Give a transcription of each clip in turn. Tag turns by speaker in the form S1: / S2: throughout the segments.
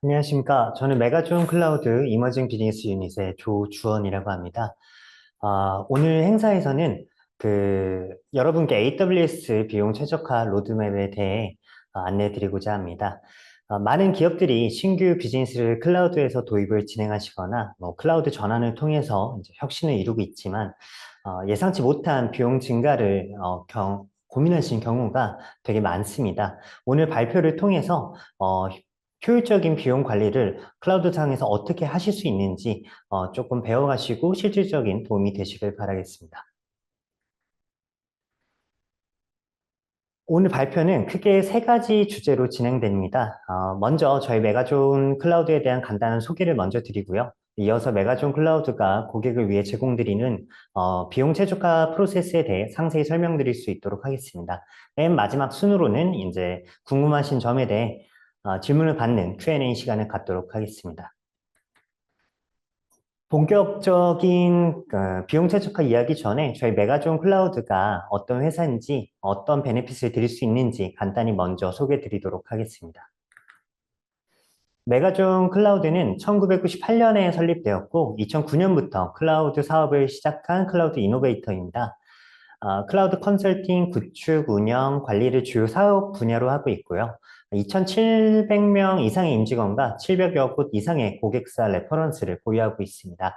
S1: 안녕하십니까. 저는 메가존 클라우드 이머징 비즈니스 유닛의 조주원이라고 합니다. 오늘 행사에서는 여러분께 AWS 비용 최적화 로드맵에 대해 안내 드리고자 합니다. 많은 기업들이 신규 비즈니스를 클라우드에서 도입을 진행하시거나 클라우드 전환을 통해서 이제 혁신을 이루고 있지만 예상치 못한 비용 증가를 고민하신 경우가 되게 많습니다. 오늘 발표를 통해서 효율적인 비용 관리를 클라우드 상에서 어떻게 하실 수 있는지 조금 배워가시고 실질적인 도움이 되시길 바라겠습니다. 오늘 발표는 크게 세 가지 주제로 진행됩니다. 먼저 저희 메가존 클라우드에 대한 간단한 소개를 먼저 드리고요. 이어서 메가존 클라우드가 고객을 위해 제공드리는 비용 최적화 프로세스에 대해 상세히 설명드릴 수 있도록 하겠습니다. 맨 마지막 순으로는 이제 궁금하신 점에 대해 질문을 받는 Q&A 시간을 갖도록 하겠습니다. 본격적인 비용 최적화 이야기 전에 저희 메가존 클라우드가 어떤 회사인지 어떤 베네핏을 드릴 수 있는지 간단히 먼저 소개해 드리도록 하겠습니다. 메가존 클라우드는 1998년에 설립되었고 2009년부터 클라우드 사업을 시작한 클라우드 이노베이터입니다. 클라우드 컨설팅, 구축, 운영, 관리를 주요 사업 분야로 하고 있고요. 2,700명 이상의 임직원과 700여 곳 이상의 고객사 레퍼런스를 보유하고 있습니다.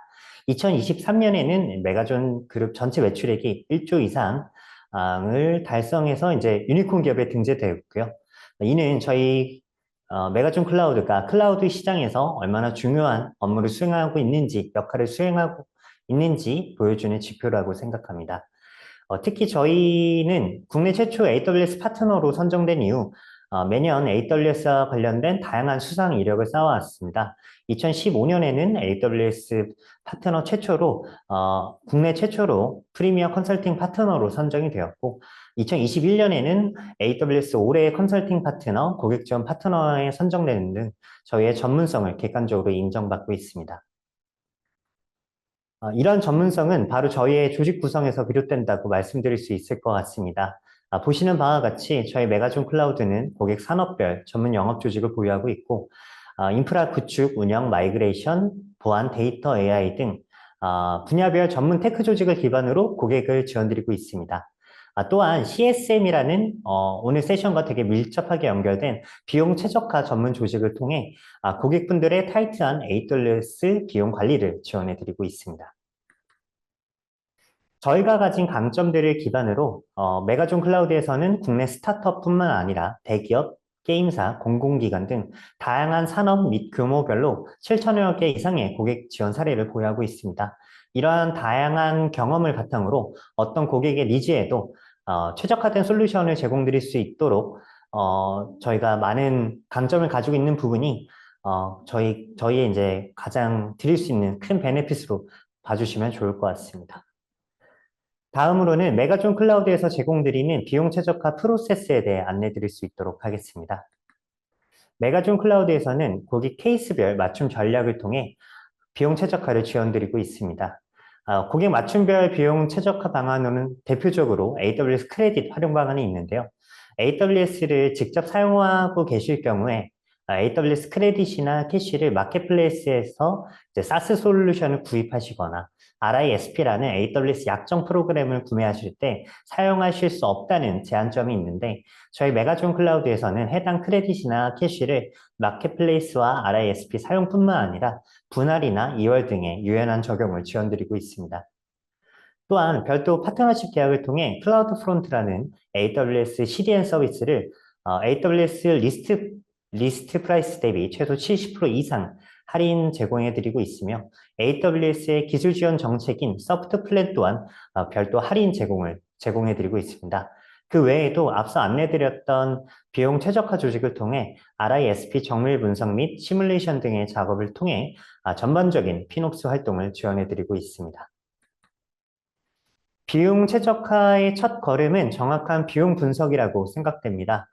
S1: 2023년에는 메가존 그룹 전체 매출액이 1조 이상을 달성해서 이제 유니콘 기업에 등재되었고요. 이는 저희 메가존 클라우드가 클라우드 시장에서 얼마나 중요한 업무를 수행하고 있는지, 역할을 수행하고 있는지 보여주는 지표라고 생각합니다. 특히 저희는 국내 최초 AWS 파트너로 선정된 이후 매년 AWS와 관련된 다양한 수상 이력을 쌓아왔습니다. 2015년에는 AWS 파트너 최초로 국내 최초로 프리미어 컨설팅 파트너로 선정이 되었고 2021년에는 AWS 올해의 컨설팅 파트너, 고객 지원 파트너에 선정되는 등 저희의 전문성을 객관적으로 인정받고 있습니다. 이러한 전문성은 바로 저희의 조직 구성에서 비롯된다고 말씀드릴 수 있을 것 같습니다. 보시는 바와 같이 저희 메가존 클라우드는 고객 산업별 전문 영업 조직을 보유하고 있고, 인프라 구축, 운영, 마이그레이션, 보안, 데이터, AI 등 분야별 전문 테크 조직을 기반으로 고객을 지원드리고 있습니다. 또한 CSM이라는 오늘 세션과 되게 밀접하게 연결된 비용 최적화 전문 조직을 통해 고객분들의 타이트한 AWS 비용 관리를 지원해드리고 있습니다. 저희가 가진 강점들을 기반으로 메가존 클라우드에서는 국내 스타트업뿐만 아니라 대기업, 게임사, 공공기관 등 다양한 산업 및 규모별로 7천여 개 이상의 고객 지원 사례를 보유하고 있습니다. 이러한 다양한 경험을 바탕으로 어떤 고객의 니즈에도 최적화된 솔루션을 제공드릴 수 있도록 저희가 많은 강점을 가지고 있는 부분이 저희의 이제 가장 드릴 수 있는 큰 베네핏으로 봐주시면 좋을 것 같습니다. 다음으로는 메가존 클라우드에서 제공드리는 비용 최적화 프로세스에 대해 안내 드릴 수 있도록 하겠습니다. 메가존 클라우드에서는 고객 케이스별 맞춤 전략을 통해 비용 최적화를 지원드리고 있습니다. 고객 맞춤별 비용 최적화 방안으로는 대표적으로 AWS 크레딧 활용 방안이 있는데요. AWS를 직접 사용하고 계실 경우에 AWS 크레딧이나 캐시를 마켓플레이스에서 사스 솔루션을 구입하시거나 RISP라는 AWS 약정 프로그램을 구매하실 때 사용하실 수 없다는 제한점이 있는데 저희 메가존 클라우드에서는 해당 크레딧이나 캐시를 마켓플레이스와 RISP 사용뿐만 아니라 분할이나 2월 등의 유연한 적용을 지원드리고 있습니다. 또한 별도 파트너십 계약을 통해 클라우드 프론트라는 AWS CDN 서비스를 AWS 리스트 프라이스 대비 최소 70% 이상 할인 제공해드리고 있으며 AWS의 기술 지원 정책인 서프트 플랜 또한 별도 할인 제공해드리고 있습니다. 그 외에도 앞서 안내드렸던 비용 최적화 조직을 통해 RISP 정밀 분석 및 시뮬레이션 등의 작업을 통해 전반적인 피녹스 활동을 지원해드리고 있습니다. 비용 최적화의 첫 걸음은 정확한 비용 분석이라고 생각됩니다.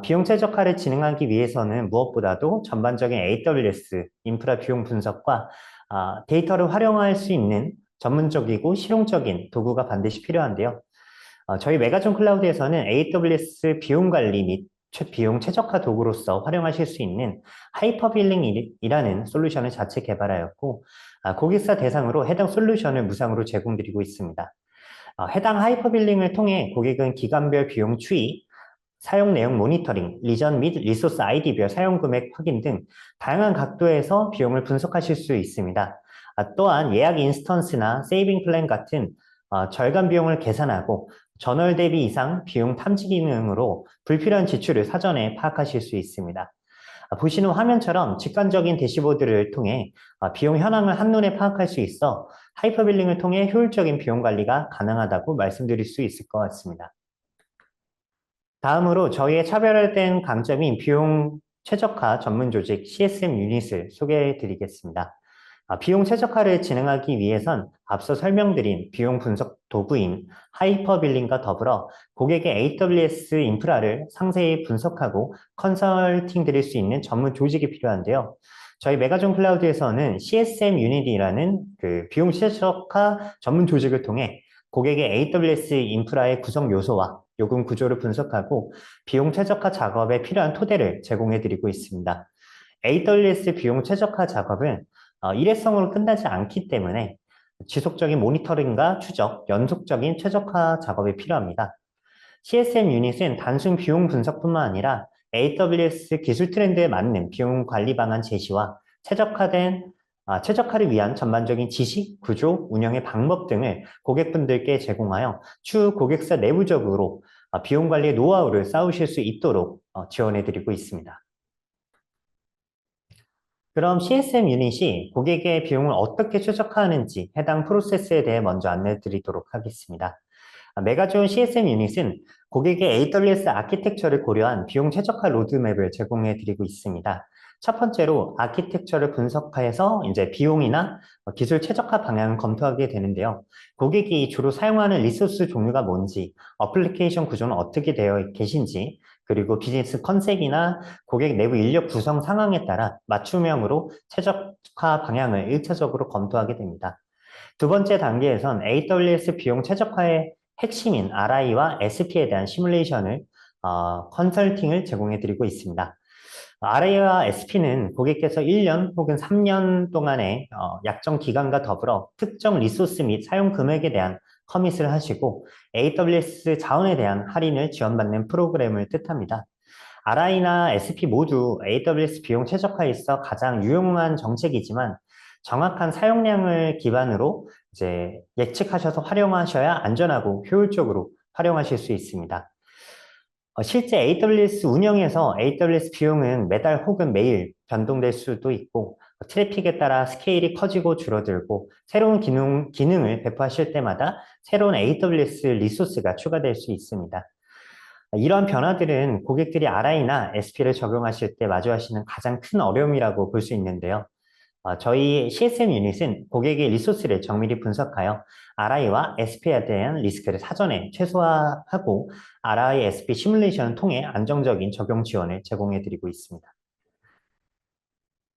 S1: 비용 최적화를 진행하기 위해서는 무엇보다도 전반적인 AWS 인프라 비용 분석과 데이터를 활용할 수 있는 전문적이고 실용적인 도구가 반드시 필요한데요. 저희 메가존 클라우드에서는 AWS 비용 관리 및 비용 최적화 도구로서 활용하실 수 있는 하이퍼빌링이라는 솔루션을 자체 개발하였고, 고객사 대상으로 해당 솔루션을 무상으로 제공드리고 있습니다. 해당 하이퍼빌링을 통해 고객은 기간별 비용 추이, 사용 내용 모니터링, 리전 및 리소스 아이디별 사용 금액 확인 등 다양한 각도에서 비용을 분석하실 수 있습니다. 또한 예약 인스턴스나 세이빙 플랜 같은 절감 비용을 계산하고 전월 대비 이상 비용 탐지 기능으로 불필요한 지출을 사전에 파악하실 수 있습니다. 보시는 화면처럼 직관적인 대시보드를 통해 비용 현황을 한눈에 파악할 수 있어 하이퍼빌링을 통해 효율적인 비용 관리가 가능하다고 말씀드릴 수 있을 것 같습니다. 다음으로 저희의 차별화된 강점인 비용 최적화 전문 조직 CSM 유닛을 소개해 드리겠습니다. 비용 최적화를 진행하기 위해선 앞서 설명드린 비용 분석 도구인 하이퍼빌링과 더불어 고객의 AWS 인프라를 상세히 분석하고 컨설팅 드릴 수 있는 전문 조직이 필요한데요. 저희 메가존 클라우드에서는 CSM 유닛이라는 그 비용 최적화 전문 조직을 통해 고객의 AWS 인프라의 구성 요소와 요금 구조를 분석하고 비용 최적화 작업에 필요한 토대를 제공해 드리고 있습니다. AWS 비용 최적화 작업은 일회성으로 끝나지 않기 때문에 지속적인 모니터링과 추적, 연속적인 최적화 작업이 필요합니다. CSM 유닛은 단순 비용 분석뿐만 아니라 AWS 기술 트렌드에 맞는 비용 관리 방안 제시와 최적화를 위한 전반적인 지식, 구조, 운영의 방법 등을 고객분들께 제공하여 추후 고객사 내부적으로 비용 관리의 노하우를 쌓으실 수 있도록 지원해드리고 있습니다. 그럼 CSM 유닛이 고객의 비용을 어떻게 최적화하는지 해당 프로세스에 대해 먼저 안내드리도록 하겠습니다. 메가존 CSM 유닛은 고객의 AWS 아키텍처를 고려한 비용 최적화 로드맵을 제공해 드리고 있습니다. 첫 번째로 아키텍처를 분석해서 이제 비용이나 기술 최적화 방향을 검토하게 되는데요. 고객이 주로 사용하는 리소스 종류가 뭔지, 어플리케이션 구조는 어떻게 되어 계신지, 그리고 비즈니스 컨셉이나 고객 내부 인력 구성 상황에 따라 맞춤형으로 최적화 방향을 1차적으로 검토하게 됩니다. 두 번째 단계에선 AWS 비용 최적화의 핵심인 RI와 SP에 대한 시뮬레이션을 컨설팅을 제공해 드리고 있습니다. RI와 SP는 고객께서 1년 혹은 3년 동안의 약정 기간과 더불어 특정 리소스 및 사용 금액에 대한 커밋을 하시고 AWS 자원에 대한 할인을 지원받는 프로그램을 뜻합니다. RI나 SP 모두 AWS 비용 최적화에 있어 가장 유용한 정책이지만 정확한 사용량을 기반으로 이제 예측하셔서 활용하셔야 안전하고 효율적으로 활용하실 수 있습니다. 실제 AWS 운영에서 AWS 비용은 매달 혹은 매일 변동될 수도 있고 트래픽에 따라 스케일이 커지고 줄어들고 새로운 기능을 배포하실 때마다 새로운 AWS 리소스가 추가될 수 있습니다. 이러한 변화들은 고객들이 RI나 SP를 적용하실 때 마주하시는 가장 큰 어려움이라고 볼 수 있는데요. 저희 CSM 유닛은 고객의 리소스를 정밀히 분석하여 RI와 SP에 대한 리스크를 사전에 최소화하고 RI, SP 시뮬레이션을 통해 안정적인 적용 지원을 제공해드리고 있습니다.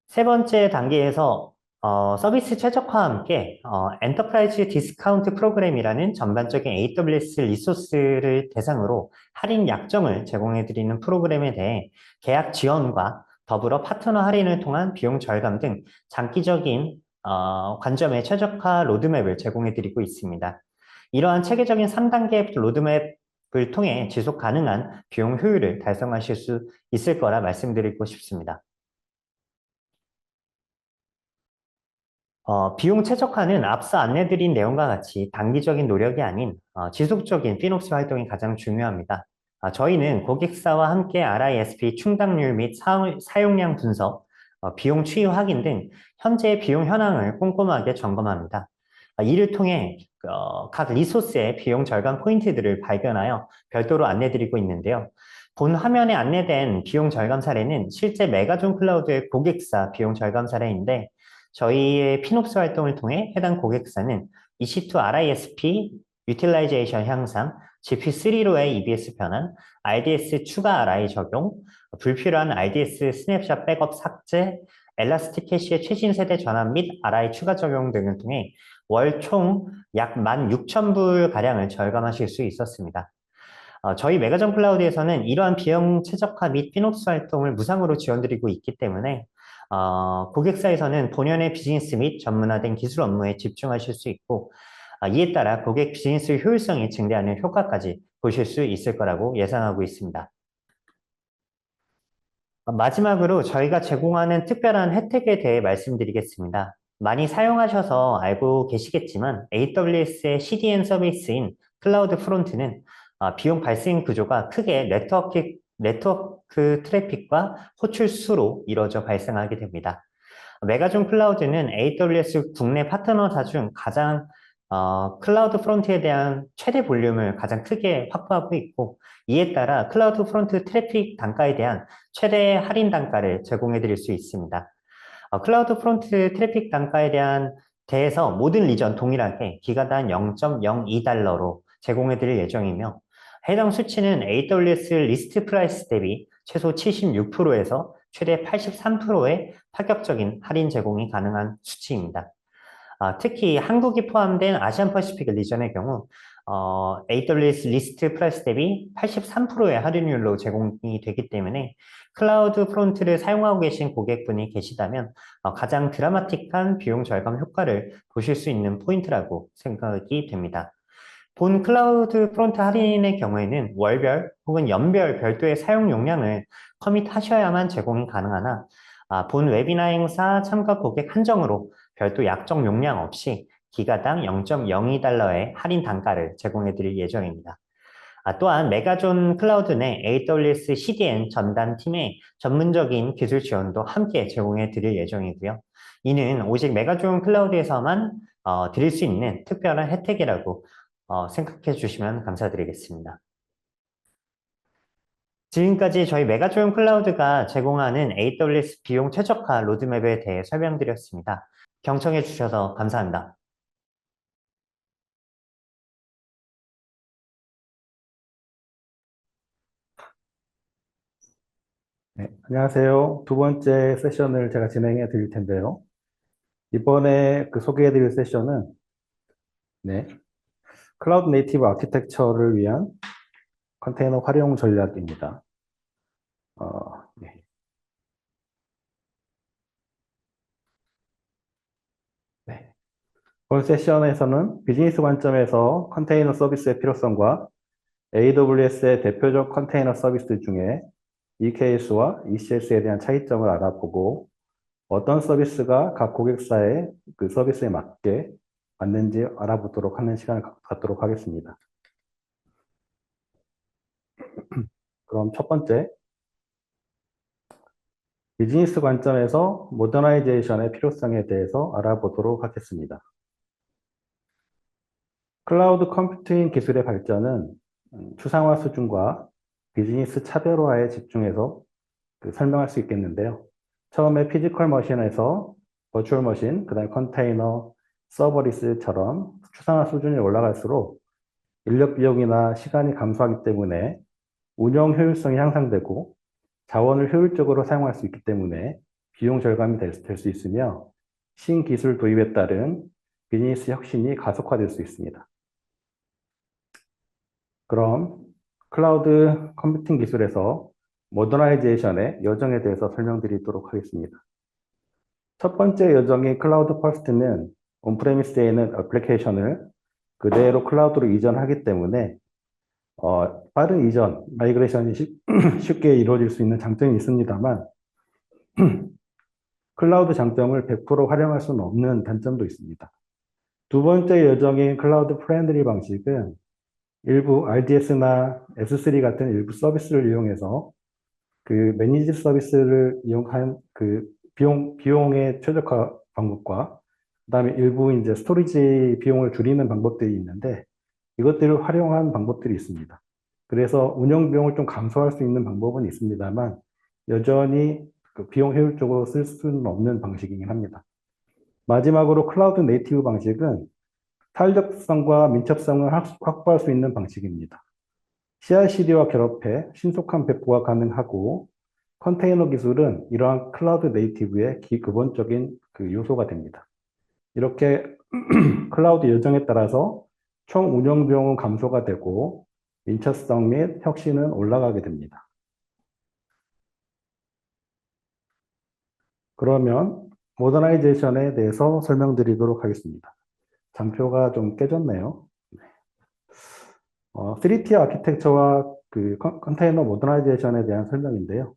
S1: 세 번째 단계에서 서비스 최적화와 함께 엔터프라이즈 디스카운트 프로그램이라는 전반적인 AWS 리소스를 대상으로 할인 약정을 제공해드리는 프로그램에 대해 계약 지원과 더불어 파트너 할인을 통한 비용 절감 등 장기적인 관점의 최적화 로드맵을 제공해드리고 있습니다. 이러한 체계적인 3단계 로드맵을 통해 지속 가능한 비용 효율을 달성하실 수 있을 거라 말씀드리고 싶습니다. 비용 최적화는 앞서 안내드린 내용과 같이 단기적인 노력이 아닌 지속적인 피녹스 활동이 가장 중요합니다. 저희는 고객사와 함께 RISP 충당률 및 사용량 분석, 비용 추이 확인 등 현재의 비용 현황을 꼼꼼하게 점검합니다. 이를 통해 각 리소스의 비용 절감 포인트들을 발견하여 별도로 안내드리고 있는데요. 본 화면에 안내된 비용 절감 사례는 실제 메가존 클라우드의 고객사 비용 절감 사례인데 저희의 피녹스 활동을 통해 해당 고객사는 EC2 RISP, 유틸라이제이션 향상, GP3로의 EBS 변환, RDS 추가 RI 적용, 불필요한 RDS 스냅샷 백업 삭제, 엘라스틱 캐시의 최신 세대 전환 및 RI 추가 적용 등을 통해 월 총 약 16,000불가량을 절감하실 수 있었습니다. 저희 메가전 클라우드에서는 이러한 비용 최적화 및 피노스 활동을 무상으로 지원드리고 있기 때문에 고객사에서는 본연의 비즈니스 및 전문화된 기술 업무에 집중하실 수 있고 이에 따라 고객 비즈니스 효율성이 증대하는 효과까지 보실 수 있을 거라고 예상하고 있습니다. 마지막으로 저희가 제공하는 특별한 혜택에 대해 말씀드리겠습니다. 많이 사용하셔서 알고 계시겠지만 AWS의 CDN 서비스인 클라우드 프론트는 비용 발생 구조가 크게 네트워크 트래픽과 호출 수로 이루어져 발생하게 됩니다. 메가존 클라우드는 AWS 국내 파트너사 중 가장 클라우드 프론트에 대한 최대 볼륨을 가장 크게 확보하고 있고 이에 따라 클라우드 프론트 트래픽 단가에 대한 최대 할인 단가를 제공해 드릴 수 있습니다. 클라우드 프론트 트래픽 단가에 대해서 모든 리전 동일하게 기가당 0.02달러로 제공해 드릴 예정이며 해당 수치는 AWS 리스트 프라이스 대비 최소 76%에서 최대 83%의 파격적인 할인 제공이 가능한 수치입니다. 특히 한국이 포함된 아시안 퍼시픽 리전의 경우 AWS 리스트 프라이스 대비 83%의 할인율로 제공이 되기 때문에 클라우드 프론트를 사용하고 계신 고객분이 계시다면 가장 드라마틱한 비용 절감 효과를 보실 수 있는 포인트라고 생각이 됩니다. 본 클라우드 프론트 할인의 경우에는 월별 혹은 연별 별도의 사용 용량을 커밋하셔야만 제공이 가능하나 본 웨비나 행사 참가 고객 한정으로 별도 약정 용량 없이 기가당 0.02달러의 할인 단가를 제공해 드릴 예정입니다. 또한 메가존 클라우드 내 AWS CDN 전담 팀의 전문적인 기술 지원도 함께 제공해 드릴 예정이고요. 이는 오직 메가존 클라우드에서만 드릴 수 있는 특별한 혜택이라고 생각해 주시면 감사드리겠습니다. 지금까지 저희 메가존 클라우드가 제공하는 AWS 비용 최적화 로드맵에 대해 설명드렸습니다. 경청해 주셔서 감사합니다.
S2: 네, 안녕하세요. 두 번째 세션을 제가 진행해 드릴 텐데요. 이번에 소개해 드릴 세션은 네, 클라우드 네이티브 아키텍처를 위한 컨테이너 활용 전략입니다. 네. 네. 이번 세션에서는 비즈니스 관점에서 컨테이너 서비스의 필요성과 AWS의 대표적 컨테이너 서비스 중에 EKS와 ECS에 대한 차이점을 알아보고 어떤 서비스가 각 고객사의 그 서비스에 맞게 맞는지 알아보도록 하는 시간을 갖도록 하겠습니다. 그럼 첫 번째, 비즈니스 관점에서 모더나이제이션의 필요성에 대해서 알아보도록 하겠습니다. 클라우드 컴퓨팅 기술의 발전은 추상화 수준과 비즈니스 차별화에 집중해서 설명할 수 있겠는데요. 처음에 피지컬 머신에서 버추얼 머신, 그 다음에 컨테이너, 서버리스처럼 추상화 수준이 올라갈수록 인력 비용이나 시간이 감소하기 때문에 운영 효율성이 향상되고 자원을 효율적으로 사용할 수 있기 때문에 비용 절감이 될 수 있으며 신기술 도입에 따른 비즈니스 혁신이 가속화될 수 있습니다. 그럼 클라우드 컴퓨팅 기술에서 모더나이제이션의 여정에 대해서 설명드리도록 하겠습니다. 첫 번째 여정인 클라우드 퍼스트는 온프레미스에 있는 애플리케이션을 그대로 클라우드로 이전하기 때문에 빠른 이전, 마이그레이션이 쉽게 이루어질 수 있는 장점이 있습니다만 클라우드 장점을 100% 활용할 수는 없는 단점도 있습니다. 두 번째 여정인 클라우드 프렌들리 방식은 일부 RDS나 S3 같은 일부 서비스를 이용해서 매니지 서비스를 이용한 비용의 최적화 방법과 그다음에 일부 이제 스토리지 비용을 줄이는 방법들이 있는데 이것들을 활용한 방법들이 있습니다. 그래서 운영 비용을 좀 감소할 수 있는 방법은 있습니다만 여전히 비용 효율적으로 쓸 수는 없는 방식이긴 합니다. 마지막으로 클라우드 네이티브 방식은 탄력성과 민첩성을 확보할 수 있는 방식입니다. CI/CD와 결합해 신속한 배포가 가능하고 컨테이너 기술은 이러한 클라우드 네이티브의 기본적인 요소가 됩니다. 이렇게 클라우드 여정에 따라서 총 운영 비용은 감소가 되고 민첩성 및 혁신은 올라가게 됩니다. 그러면 모더나이제이션에 대해서 설명드리도록 하겠습니다. 장표가 좀 깨졌네요. 3T 아키텍처와 그 컨테이너 모더나이제이션에 대한 설명인데요.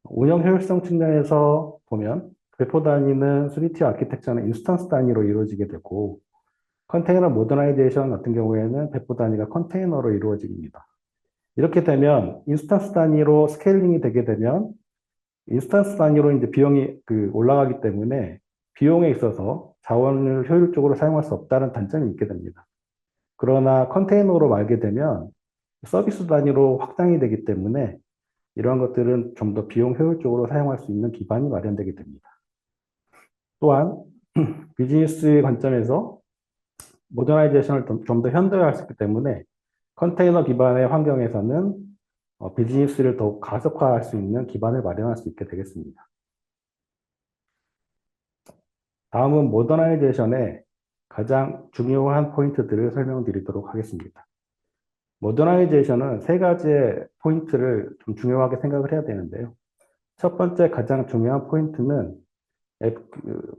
S2: 운영 효율성 측면에서 보면 배포 단위는 3T 아키텍처는 인스턴스 단위로 이루어지게 되고 컨테이너 모더나이제이션 같은 경우에는 배포 단위가 컨테이너로 이루어집니다. 이렇게 되면 인스턴스 단위로 스케일링이 되게 되면 인스턴스 단위로 이제 비용이 올라가기 때문에 비용에 있어서 자원을 효율적으로 사용할 수 없다는 단점이 있게 됩니다. 그러나 컨테이너로 말게 되면 서비스 단위로 확장이 되기 때문에 이러한 것들은 좀 더 비용 효율적으로 사용할 수 있는 기반이 마련되게 됩니다. 또한 비즈니스 관점에서 모더나이제이션을 좀 더 현대화할 수 있기 때문에 컨테이너 기반의 환경에서는 비즈니스를 더욱 가속화할 수 있는 기반을 마련할 수 있게 되겠습니다. 다음은 모더나이제이션의 가장 중요한 포인트들을 설명드리도록 하겠습니다. 모더나이제이션은 세 가지의 포인트를 좀 중요하게 생각을 해야 되는데요. 첫 번째 가장 중요한 포인트는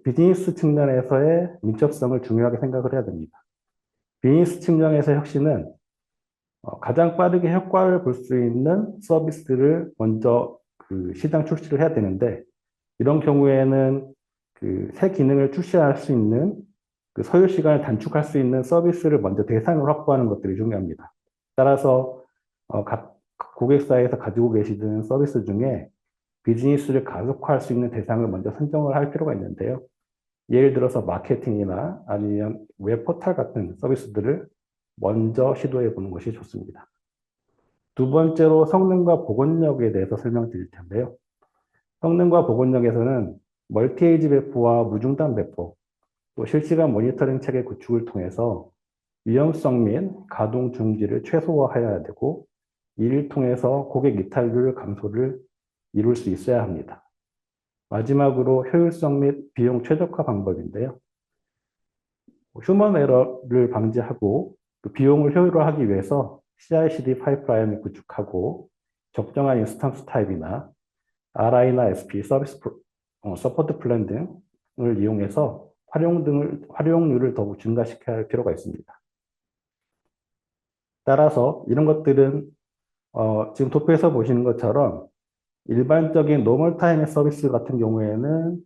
S2: 비즈니스 측면에서의 민첩성을 중요하게 생각을 해야 됩니다. 비즈니스 측면에서 혁신은 가장 빠르게 효과를 볼 수 있는 서비스를 먼저 시장 출시를 해야 되는데 이런 경우에는 새 기능을 출시할 수 있는 소요 시간을 단축할 수 있는 서비스를 먼저 대상으로 확보하는 것들이 중요합니다. 따라서 각 고객사에서 가지고 계시는 서비스 중에 비즈니스를 가속화할 수 있는 대상을 먼저 선정을 할 필요가 있는데요. 예를 들어서 마케팅이나 아니면 웹 포털 같은 서비스들을 먼저 시도해 보는 것이 좋습니다. 두 번째로 성능과 복원력에 대해서 설명드릴 텐데요. 성능과 복원력에서는 멀티에이지 배포와 무중단 배포, 또 실시간 모니터링 체계 구축을 통해서 위험성 및 가동 중지를 최소화해야 되고 이를 통해서 고객 이탈률 감소를 이룰 수 있어야 합니다. 마지막으로 효율성 및 비용 최적화 방법인데요. 휴먼 에러를 방지하고 비용을 효율화하기 위해서 CI/CD 파이프라인을 구축하고 적정한 인스턴스 타입이나 RI나 SP 서비스 서포트 플랜 등을 이용해서 활용률을 더욱 증가시켜야 할 필요가 있습니다. 따라서 이런 것들은 지금 도표에서 보시는 것처럼 일반적인 노멀 타임의 서비스 같은 경우에는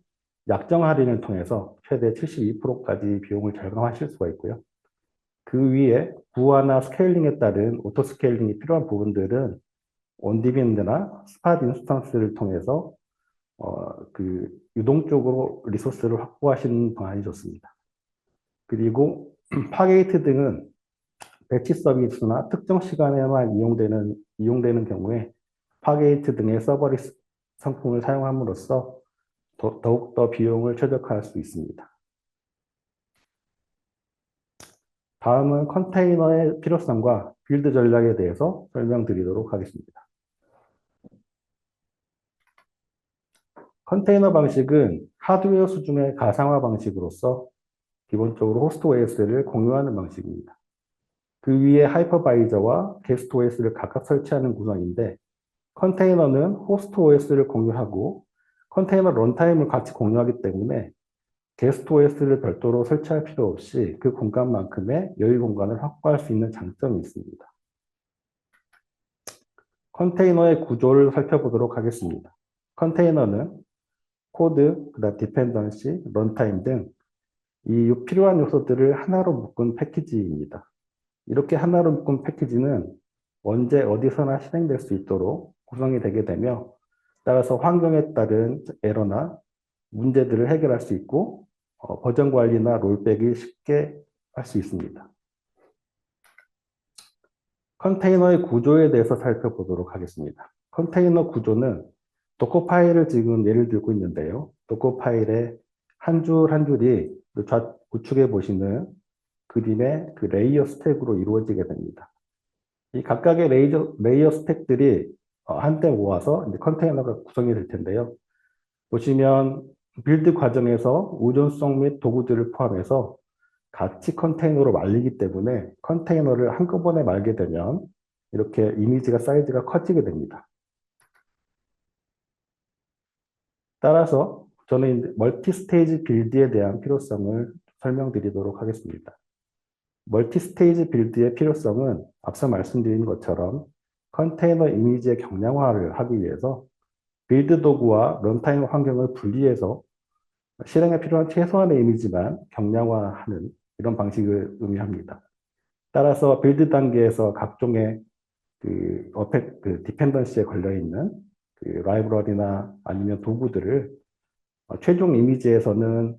S2: 약정 할인을 통해서 최대 72%까지 비용을 절감하실 수가 있고요. 그 위에 부하나 스케일링에 따른 오토 스케일링이 필요한 부분들은 온디밴드나 스팟 인스턴스를 통해서 유동적으로 리소스를 확보하시는 방안이 좋습니다. 그리고 파게이트 등은 배치 서비스나 특정 시간에만 이용되는 경우에 파게이트 등의 서버리스 상품을 사용함으로써 더욱더 비용을 최적화할 수 있습니다. 다음은 컨테이너의 필요성과 빌드 전략에 대해서 설명드리도록 하겠습니다. 컨테이너 방식은 하드웨어 수준의 가상화 방식으로서 기본적으로 호스트 OS를 공유하는 방식입니다. 그 위에 하이퍼바이저와 게스트 OS를 각각 설치하는 구성인데 컨테이너는 호스트 OS를 공유하고 컨테이너 런타임을 같이 공유하기 때문에 게스트 OS를 별도로 설치할 필요 없이 그 공간만큼의 여유 공간을 확보할 수 있는 장점이 있습니다. 컨테이너의 구조를 살펴보도록 하겠습니다. 컨테이너는 코드, 디펜던시, 런타임 등 이 필요한 요소들을 하나로 묶은 패키지입니다. 이렇게 하나로 묶은 패키지는 언제 어디서나 실행될 수 있도록 구성이 되게 되며 따라서 환경에 따른 에러나 문제들을 해결할 수 있고 버전 관리나 롤백이 쉽게 할 수 있습니다. 컨테이너의 구조에 대해서 살펴보도록 하겠습니다. 컨테이너 구조는 도커 파일을 지금 예를 들고 있는데요. 도커 파일의 한 줄 한 줄이 우측에 보시는 그림의 레이어 스택으로 이루어지게 됩니다. 이 각각의 레이어 스택들이 한때 모아서 이제 컨테이너가 구성이 될 텐데요. 보시면 빌드 과정에서 의존성 및 도구들을 포함해서 같이 컨테이너로 말리기 때문에 컨테이너를 한꺼번에 말게 되면 이렇게 이미지가 사이즈가 커지게 됩니다. 따라서 저는 이제 멀티 스테이지 빌드에 대한 필요성을 설명드리도록 하겠습니다. 멀티 스테이지 빌드의 필요성은 앞서 말씀드린 것처럼 컨테이너 이미지의 경량화를 하기 위해서 빌드 도구와 런타임 환경을 분리해서 실행에 필요한 최소한의 이미지만 경량화하는 이런 방식을 의미합니다. 따라서 빌드 단계에서 각종의 디펜던시에 걸려있는 라이브러리나 아니면 도구들을 최종 이미지에서는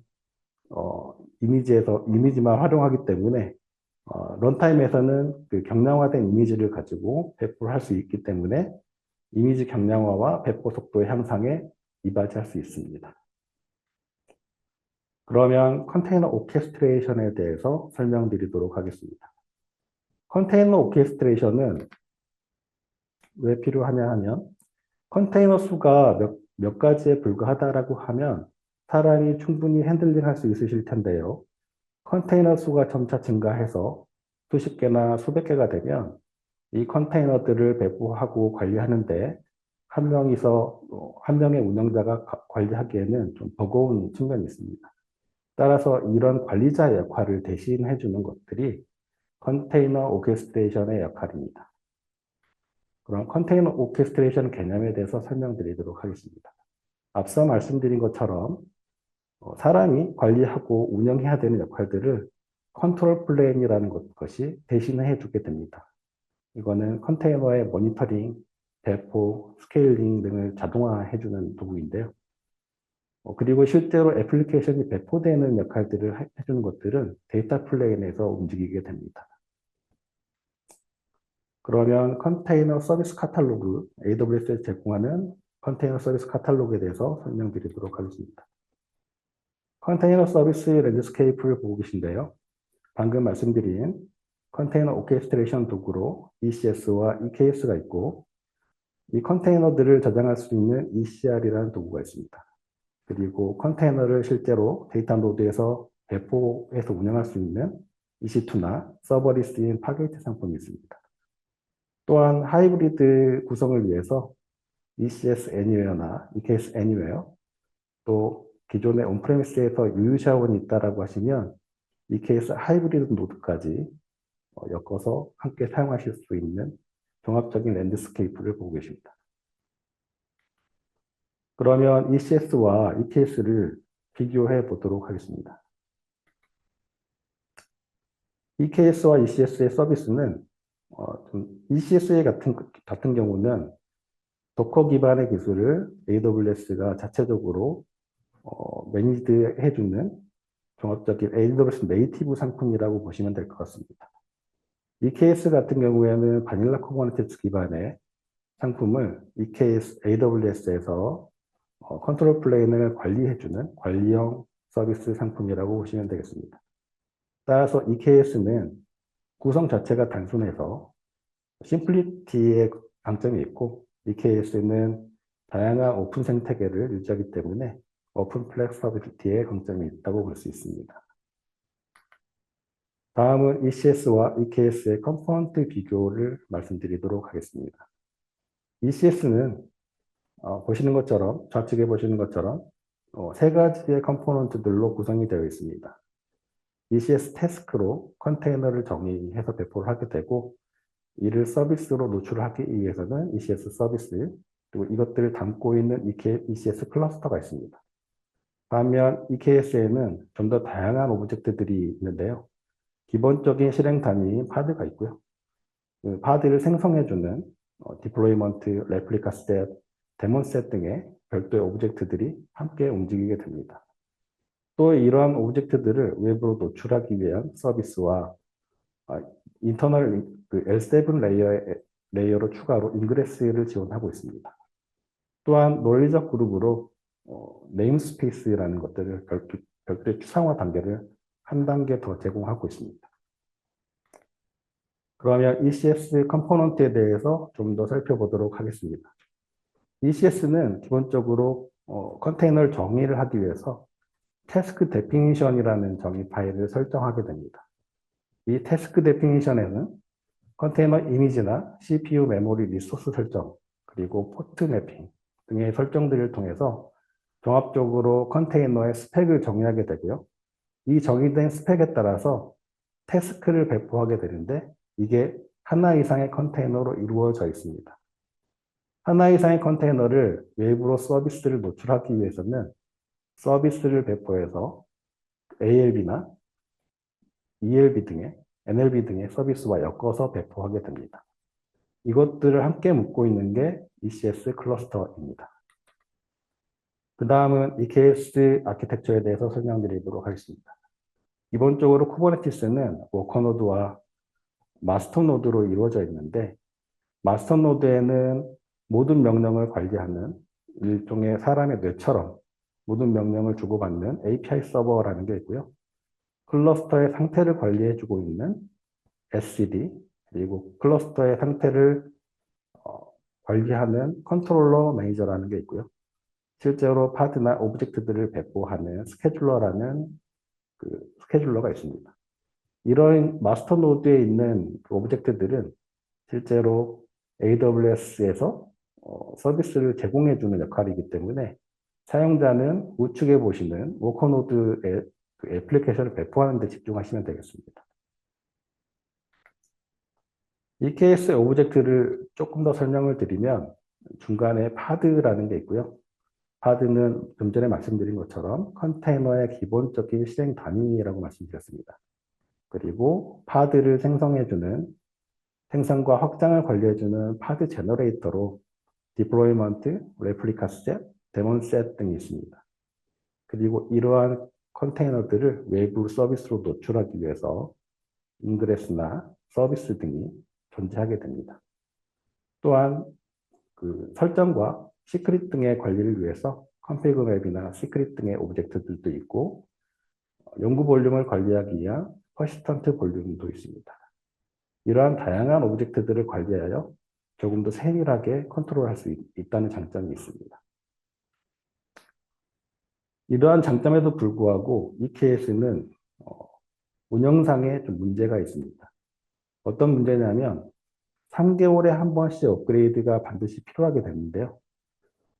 S2: 이미지만 활용하기 때문에 런타임에서는 경량화된 이미지를 가지고 배포를 할 수 있기 때문에 이미지 경량화와 배포 속도의 향상에 이바지할 수 있습니다. 그러면 컨테이너 오케스트레이션에 대해서 설명드리도록 하겠습니다. 컨테이너 오케스트레이션은 왜 필요하냐 하면 컨테이너 수가 몇 가지에 불과하다라고 하면 사람이 충분히 핸들링할 수 있으실 텐데요. 컨테이너 수가 점차 증가해서 수십 개나 수백 개가 되면 이 컨테이너들을 배포하고 관리하는데 한 명의 운영자가 관리하기에는 좀 버거운 측면이 있습니다. 따라서 이런 관리자의 역할을 대신해 주는 것들이 컨테이너 오케스트레이션의 역할입니다. 그럼 컨테이너 오케스트레이션 개념에 대해서 설명드리도록 하겠습니다. 앞서 말씀드린 것처럼 사람이 관리하고 운영해야 되는 역할들을 컨트롤 플레인이라는 것이 대신해 주게 됩니다. 이거는 컨테이너의 모니터링, 배포, 스케일링 등을 자동화해 주는 도구인데요. 그리고 실제로 애플리케이션이 배포되는 역할들을 해주는 것들은 데이터 플레인에서 움직이게 됩니다. 그러면 컨테이너 서비스 카탈로그, AWS에서 제공하는 컨테이너 서비스 카탈로그에 대해서 설명드리도록 하겠습니다. 컨테이너 서비스 랜드스케이프를 보고 계신데요. 방금 말씀드린 컨테이너 오케스트레이션 도구로 ECS와 EKS가 있고, 이 컨테이너들을 저장할 수 있는 ECR이라는 도구가 있습니다. 그리고 컨테이너를 실제로 데이터 노드에서 배포해서 운영할 수 있는 EC2나 서버리스인 파게이트 상품이 있습니다. 또한 하이브리드 구성을 위해서 ECS Anywhere나 EKS Anywhere, 또 기존의 온프레미스에서 유유샤원이 있다라고 하시면 EKS 하이브리드 노드까지 엮어서 함께 사용하실 수 있는 종합적인 랜드스케이프를 보고 계십니다. 그러면 ECS와 EKS를 비교해 보도록 하겠습니다. EKS와 ECS의 서비스는 ECS 같은 경우는 도커 기반의 기술을 AWS가 자체적으로 매니드 해주는 종합적인 AWS 네이티브 상품이라고 보시면 될 것 같습니다. EKS 같은 경우에는 바닐라 쿠버네티스 기반의 상품을 EKS AWS에서 컨트롤 플레인을 관리해주는 관리형 서비스 상품이라고 보시면 되겠습니다. 따라서 EKS는 구성 자체가 단순해서 심플리티의 강점이 있고, EKS는 다양한 오픈 생태계를 유지하기 때문에 오픈 플렉서빌리티의 강점이 있다고 볼 수 있습니다. 다음은 ECS와 EKS의 컴포넌트 비교를 말씀드리도록 하겠습니다. ECS는 보시는 것처럼, 좌측에 보시는 것처럼 세 가지의 컴포넌트들로 구성이 되어 있습니다. ECS 태스크로 컨테이너를 정의해서 배포를 하게 되고, 이를 서비스로 노출하기 위해서는 ECS 서비스, 그리고 이것들을 담고 있는 ECS 클러스터가 있습니다. 반면 EKS에는 좀 더 다양한 오브젝트들이 있는데요. 기본적인 실행 단위인 파드가 있고요. 그 파드를 생성해주는 디플로이먼트, 레플리카 셋, 데몬 셋 등의 별도의 오브젝트들이 함께 움직이게 됩니다. 또 이러한 오브젝트들을 외부로 노출하기 위한 서비스와 인터널 L7 레이어로 추가로 인그레스를 지원하고 있습니다. 또한 논리적 그룹으로 네임스페이스라는 것들을 별도의 추상화 단계를 한 단계 더 제공하고 있습니다. 그러면 ECS 컴포넌트에 대해서 좀 더 살펴보도록 하겠습니다. ECS는 기본적으로 컨테이너를 정의를 하기 위해서 태스크 데피니션이라는 정의 파일을 설정하게 됩니다. 이 태스크 데피니션에는 컨테이너 이미지나 CPU 메모리 리소스 설정, 그리고 포트 매핑 등의 설정들을 통해서 종합적으로 컨테이너의 스펙을 정의하게 되고요. 이 정의된 스펙에 따라서 태스크를 배포하게 되는데 이게 하나 이상의 컨테이너로 이루어져 있습니다. 하나 이상의 컨테이너를 외부로 서비스를 노출하기 위해서는 서비스를 배포해서 ALB나 ELB 등의 NLB 등의 서비스와 엮어서 배포하게 됩니다. 이것들을 함께 묶고 있는 게 ECS 클러스터입니다. 그 다음은 EKS 아키텍처에 대해서 설명드리도록 하겠습니다. 기본적으로 쿠버네티스는 워커노드와 마스터노드로 이루어져 있는데 마스터노드에는 모든 명령을 관리하는 일종의 사람의 뇌처럼 모든 명령을 주고받는 API 서버라는 게 있고요. 클러스터의 상태를 관리해주고 있는 SCD, 그리고 클러스터의 상태를 관리하는 컨트롤러 매니저라는 게 있고요. 실제로 파드나 오브젝트들을 배포하는 스케줄러라는 스케줄러가 있습니다. 이런 마스터 노드에 있는 오브젝트들은 실제로 AWS에서 서비스를 제공해주는 역할이기 때문에 사용자는 우측에 보시는 워커노드의 애플리케이션을 배포하는 데 집중하시면 되겠습니다. EKS 오브젝트를 조금 더 설명을 드리면 중간에 파드라는 게 있고요. 파드는 좀 전에 말씀드린 것처럼 컨테이너의 기본적인 실행 단위라고 말씀드렸습니다. 그리고 파드를 생성해주는 생성과 확장을 관리해주는 파드 제너레이터로 디플로이먼트, 레플리카 셋, 데몬 셋 등이 있습니다. 그리고 이러한 컨테이너들을 외부 서비스로 노출하기 위해서 인그레스나 서비스 등이 존재하게 됩니다. 또한 설정과 시크릿 등의 관리를 위해서 컨피그 맵이나 시크릿 등의 오브젝트들도 있고 연구 볼륨을 관리하기 위한 퍼시스턴트 볼륨도 있습니다. 이러한 다양한 오브젝트들을 관리하여 조금 더 세밀하게 컨트롤할 수 있다는 장점이 있습니다. 이러한 장점에도 불구하고 EKS는 운영상에 좀 문제가 있습니다. 어떤 문제냐면 3개월에 한 번씩 업그레이드가 반드시 필요하게 되는데요.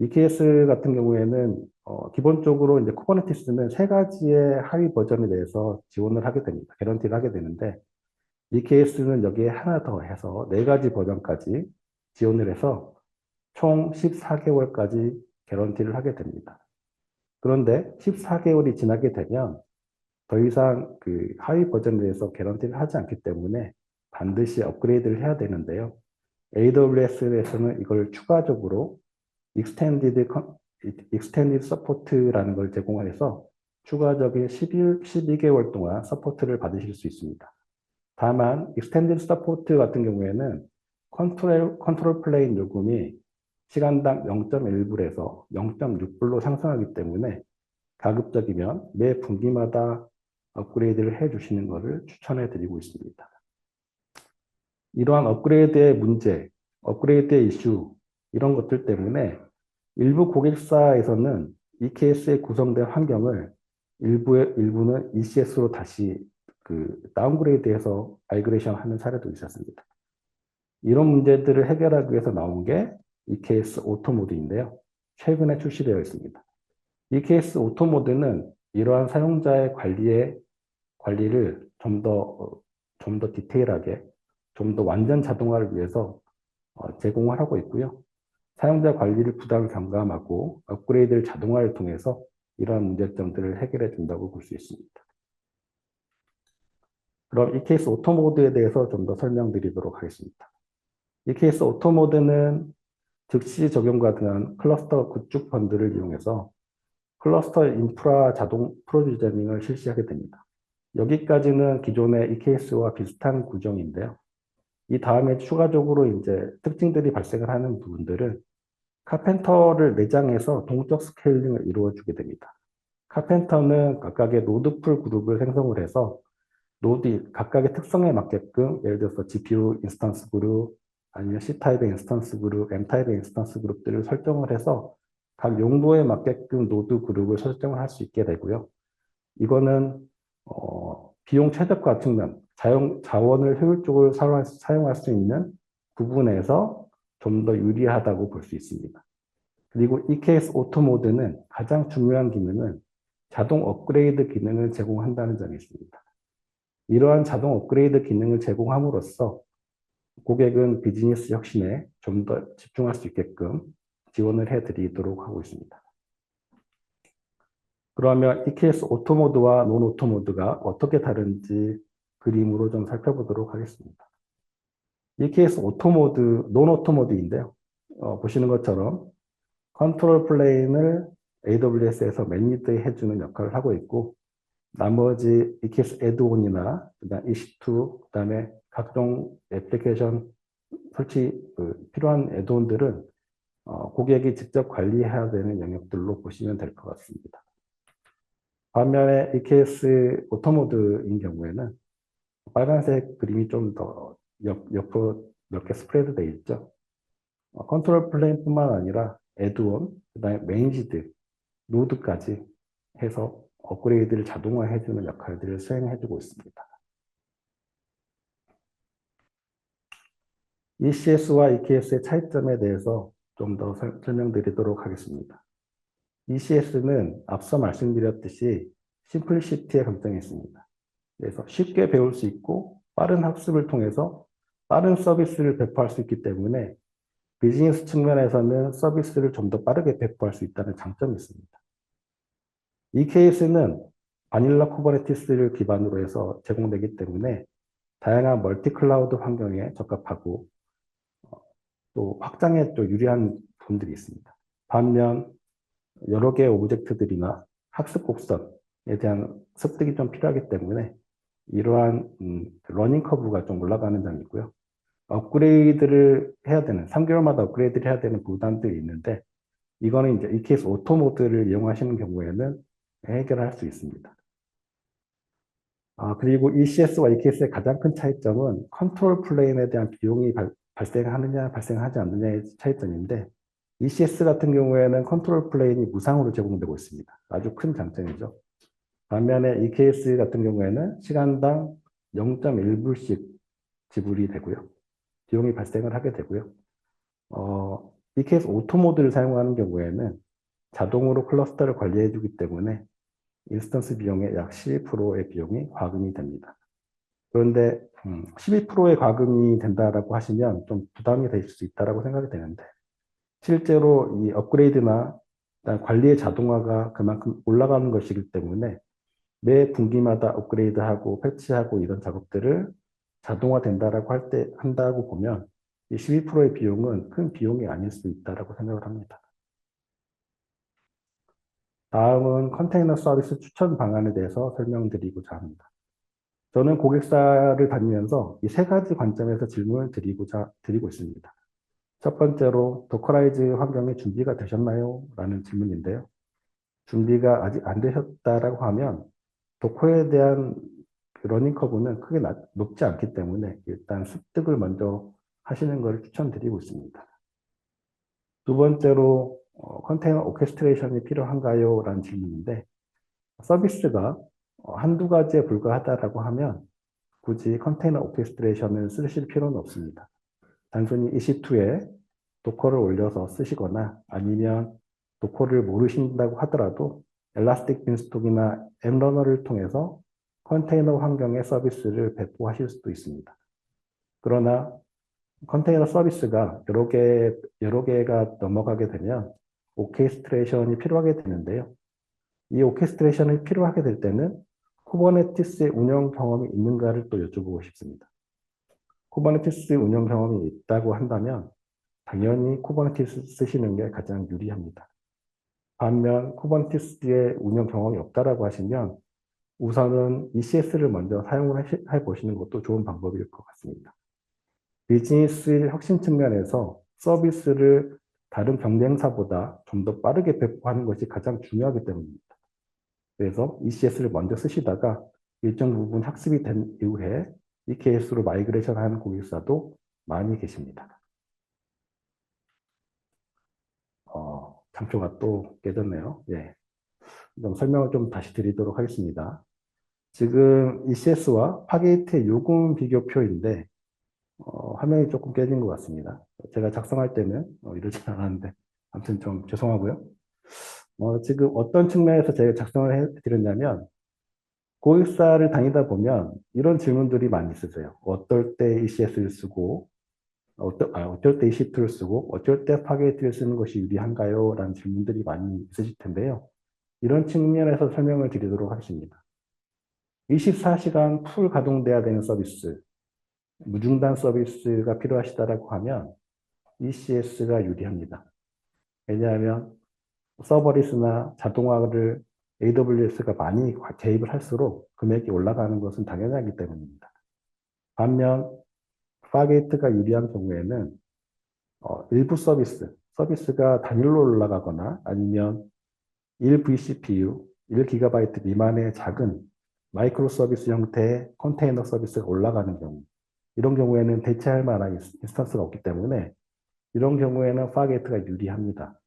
S2: EKS 같은 경우에는 기본적으로 이제 쿠버네티스는 3가지의 하위 버전에 대해서 지원을 하게 됩니다. 개런티를 하게 되는데 EKS는 여기에 하나 더 해서 4가지 버전까지 지원을 해서 총 14개월까지 개런티를 하게 됩니다. 그런데 14개월이 지나게 되면 더 이상 하위 버전에 대해서 개런티를 하지 않기 때문에 반드시 업그레이드를 해야 되는데요. AWS에서는 이걸 추가적으로 Extended Support라는 걸 제공해서 추가적인 12개월 동안 서포트를 받으실 수 있습니다. 다만 Extended Support 같은 경우에는 컨트롤 플레인 요금이 시간당 0.1불에서 0.6불로 상승하기 때문에 가급적이면 매 분기마다 업그레이드를 해주시는 것을 추천해 드리고 있습니다. 이러한 업그레이드의 문제, 업그레이드의 이슈 이런 것들 때문에 일부 고객사에서는 EKS에 구성된 환경을 일부는 ECS로 다시 다운그레이드해서 마이그레이션 하는 사례도 있었습니다. 이런 문제들을 해결하기 위해서 나온 게 EKS 오토모드인데요. 최근에 출시되어 있습니다. EKS 오토모드는 이러한 사용자의 관리를 좀 더 디테일하게, 좀 더 완전 자동화를 위해서 제공을 하고 있고요. 사용자 관리를 부담을 경감하고 업그레이드를 자동화를 통해서 이러한 문제점들을 해결해 준다고 볼 수 있습니다. 그럼 EKS 오토모드에 대해서 좀 더 설명드리도록 하겠습니다. EKS 오토모드는 즉시 적용 가능한 클러스터 구축 펀드를 이용해서 클러스터 인프라 자동 프로비저닝을 실시하게 됩니다. 여기까지는 기존의 EKS와 비슷한 구조인데요. 이 다음에 추가적으로 이제 특징들이 발생을 하는 부분들은 카펜터를 내장해서 동적 스케일링을 이루어주게 됩니다. 카펜터는 각각의 노드풀 그룹을 생성을 해서 각각의 특성에 맞게끔 예를 들어서 GPU 인스턴스 그룹, 아니면 C타입의 인스턴스 그룹, M타입의 인스턴스 그룹들을 설정을 해서 각 용도에 맞게끔 노드 그룹을 설정을 할 수 있게 되고요. 이거는 비용 최적화 측면, 자원을 효율적으로 사용할 수 있는 부분에서 좀 더 유리하다고 볼 수 있습니다. 그리고 EKS 오토 모드는 가장 중요한 기능은 자동 업그레이드 기능을 제공한다는 점이 있습니다. 이러한 자동 업그레이드 기능을 제공함으로써 고객은 비즈니스 혁신에 좀 더 집중할 수 있게끔 지원을 해드리도록 하고 있습니다. 그러면 EKS 오토 모드와 논 오토 모드가 어떻게 다른지 그림으로 좀 살펴보도록 하겠습니다. EKS 오토 모드, 논 오토 모드인데요. 보시는 것처럼 컨트롤 플레인을 AWS에서 매니지 해주는 역할을 하고 있고, 나머지 EKS 애드온이나 그다음 EC2, 그다음에 각종 애플리케이션 설치 필요한 애드온들은 고객이 직접 관리해야 되는 영역들로 보시면 될 것 같습니다. 반면에 EKS 오토모드인 경우에는 빨간색 그림이 좀 더 옆으로 이렇게 스프레드 되어 있죠. 컨트롤 플레인뿐만 아니라 애드온, 그다음에 매니지드, 노드까지 해서 업그레이드를 자동화해주는 역할들을 수행해주고 있습니다. ECS와 EKS의 차이점에 대해서 좀 더 설명드리도록 하겠습니다. ECS는 앞서 말씀드렸듯이 심플리시티에 강점이 있습니다. 그래서 쉽게 배울 수 있고 빠른 학습을 통해서 빠른 서비스를 배포할 수 있기 때문에 비즈니스 측면에서는 서비스를 좀 더 빠르게 배포할 수 있다는 장점이 있습니다. EKS는 바닐라 쿠버네티스를 기반으로 해서 제공되기 때문에 다양한 멀티 클라우드 환경에 적합하고 또 확장에 또 유리한 부분들이 있습니다. 반면 여러 개의 오브젝트들이나 학습 곡선에 대한 습득이 좀 필요하기 때문에 이러한 러닝 커브가 좀 올라가는 점이 있고요. 업그레이드를 해야 되는, 3개월마다 업그레이드를 해야 되는 부담들이 있는데, 이거는 이제 EKS 오토 모드를 이용하시는 경우에는 해결할 수 있습니다. 그리고 ECS와 EKS의 가장 큰 차이점은 컨트롤 플레인에 대한 비용이 발생하느냐, 발생하지 않느냐의 차이점인데, ECS 같은 경우에는 컨트롤 플레인이 무상으로 제공되고 있습니다. 아주 큰 장점이죠. 반면에 EKS 같은 경우에는 시간당 0.1불씩 지불이 되고요. 비용이 발생을 하게 되고요. EKS 오토 모드를 사용하는 경우에는 자동으로 클러스터를 관리해주기 때문에 인스턴스 비용의 약 12%의 비용이 과금이 됩니다. 그런데 12%의 과금이 된다라고 하시면 좀 부담이 될 수 있다라고 생각이 되는데, 실제로 이 업그레이드나 관리의 자동화가 그만큼 올라가는 것이기 때문에 매 분기마다 업그레이드하고 패치하고 이런 작업들을 자동화된다라고 한다고 보면 이 12%의 비용은 큰 비용이 아닐 수 있다라고 생각을 합니다. 다음은 컨테이너 서비스 추천 방안에 대해서 설명드리고자 합니다. 저는 고객사를 다니면서 이 세 가지 관점에서 질문을 드리고 있습니다. 첫 번째로 도커라이즈 환경이 준비가 되셨나요? 라는 질문인데요. 준비가 아직 안 되셨다라고 하면 도커에 대한 러닝 커브는 크게 높지 않기 때문에 일단 습득을 먼저 하시는 것을 추천드리고 있습니다. 두 번째로 컨테이너 오케스트레이션이 필요한가요? 라는 질문인데, 서비스가 한두 가지에 불과하다라고 하면 굳이 컨테이너 오케스트레이션을 쓰실 필요는 없습니다. 단순히 EC2에 도커를 올려서 쓰시거나 아니면 도커를 모르신다고 하더라도 엘라스틱 빈스톡이나 엠러너를 통해서 컨테이너 환경의 서비스를 배포하실 수도 있습니다. 그러나 컨테이너 서비스가 여러 개가 넘어가게 되면 오케스트레이션이 필요하게 되는데요. 이 오케스트레이션이 필요하게 될 때는 쿠버네티스의 운영 경험이 있는가를 또 여쭤보고 싶습니다. 쿠버네티스 운영 경험이 있다고 한다면 당연히 쿠버네티스 쓰시는 게 가장 유리합니다. 반면 쿠버네티스의 운영 경험이 없다라고 하시면 우선은 ECS를 먼저 사용을 해보시는 것도 좋은 방법일 것 같습니다. 비즈니스 혁신 측면에서 서비스를 다른 경쟁사보다 좀 더 빠르게 배포하는 것이 가장 중요하기 때문입니다. 그래서 ECS를 먼저 쓰시다가 일정 부분 학습이 된 이후에 EKS로 마이그레이션 하는 고객사도 많이 계십니다. 장표가 또 깨졌네요. 예. 설명을 좀 다시 드리도록 하겠습니다. 지금 ECS와 파게이트의 요금 비교표인데 화면이 조금 깨진 것 같습니다. 제가 작성할 때는 이러지 않았는데 아무튼 좀 죄송하고요. 지금 어떤 측면에서 제가 작성을 해드렸냐면 고객사를 다니다 보면 이런 질문들이 많이 있으세요. 어떨 때 ECS를 쓰고 어쩔 때 EC2를 쓰고 어쩔 때 파게이트를 쓰는 것이 유리한가요? 라는 질문들이 많이 있으실 텐데요. 이런 측면에서 설명을 드리도록 하겠습니다. 24시간 풀 가동돼야 되는 서비스, 무중단 서비스가 필요하시다라고 하면 ECS가 유리합니다. 왜냐하면 서버리스나 자동화를 AWS가 많이 개입을 할수록 금액이 올라가는 것은 당연하기 때문입니다. 반면 파게이트가 유리한 경우에는 일부 서비스가 단일로 올라가거나 아니면 1vCPU, 1GB 미만의 작은 마이크로 서비스 형태의 컨테이너 서비스가 올라가는 경우, 이런 경우에는 대체할 만한 인스턴스가 없기 때문에 이런 경우에는 파게이트가 유리합니다.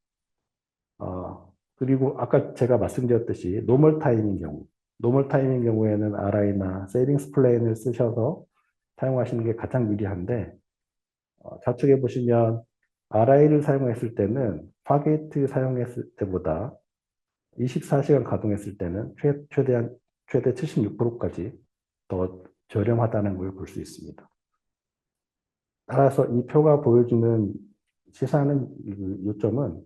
S2: 그리고 아까 제가 말씀드렸듯이 노멀 타임인 경우에는 RI나 세이빙스 플랜을 쓰셔서 사용하시는 게 가장 유리한데 좌측에 보시면 RI를 사용했을 때는 파게이트 사용했을 때보다 24시간 가동했을 때는 최대 76%까지 더 저렴하다는 걸 볼 수 있습니다. 따라서 이 표가 보여주는 시사하는 요점은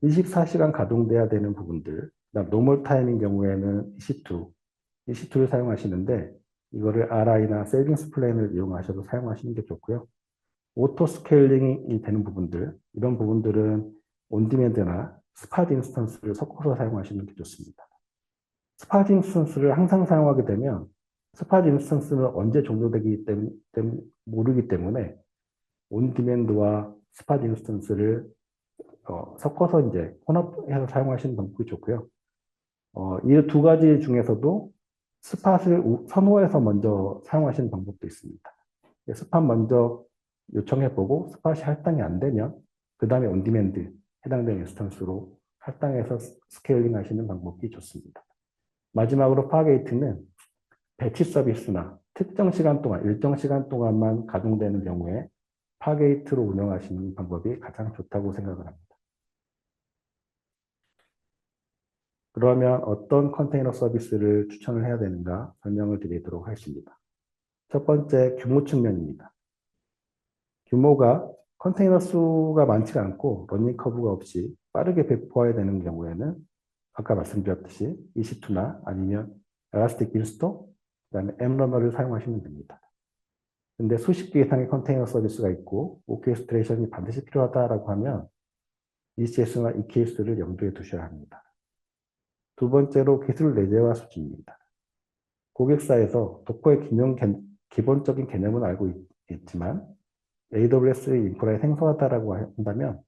S2: 24시간 가동돼야 되는 부분들, 그다음 노멀 타임인 경우에는 EC2를 사용하시는데 이거를 RI나 세이빙스 플랜을 이용하셔서 사용하시는 게 좋고요. 오토 스케일링이 되는 부분들, 이런 부분들은 온디맨드나 스팟 인스턴스를 섞어서 사용하시는 게 좋습니다. 스팟 인스턴스를 항상 사용하게 되면 스팟 인스턴스는 언제 종료되기 때문에 모르기 때문에 온디맨드와 스팟 인스턴스를 섞어서 이제 혼합해서 사용하시는 방법이 좋고요. 이 두 가지 중에서도 스팟을 선호해서 먼저 사용하시는 방법도 있습니다. 스팟 먼저 요청해보고 스팟이 할당이 안 되면 그 다음에 온디맨드 해당되는 인스턴스로 할당해서 스케일링 하시는 방법이 좋습니다. 마지막으로 파게이트는 배치 서비스나 특정 시간 동안, 일정 시간 동안만 가동되는 경우에 파게이트로 운영하시는 방법이 가장 좋다고 생각을 합니다. 그러면 어떤 컨테이너 서비스를 추천을 해야 되는가 설명을 드리도록 하겠습니다. 첫 번째, 규모 측면입니다. 규모가 컨테이너 수가 많지가 않고 러닝 커브가 없이 빠르게 배포해야 되는 경우에는 아까 말씀드렸듯이 EC2나 아니면 엘라스틱 빈스토, 그다음에 엠러너를 사용하시면 됩니다. 근데 수십 개 이상의 컨테이너 서비스가 있고 오케스트레이션이 반드시 필요하다라고 하면 ECS나 EKS를 염두에 두셔야 합니다. 두 번째로 기술 내재화 수준입니다. 고객사에서 도커의 기본적인 개념은 알고 있지만 AWS 인프라에 생소하다라고 한다면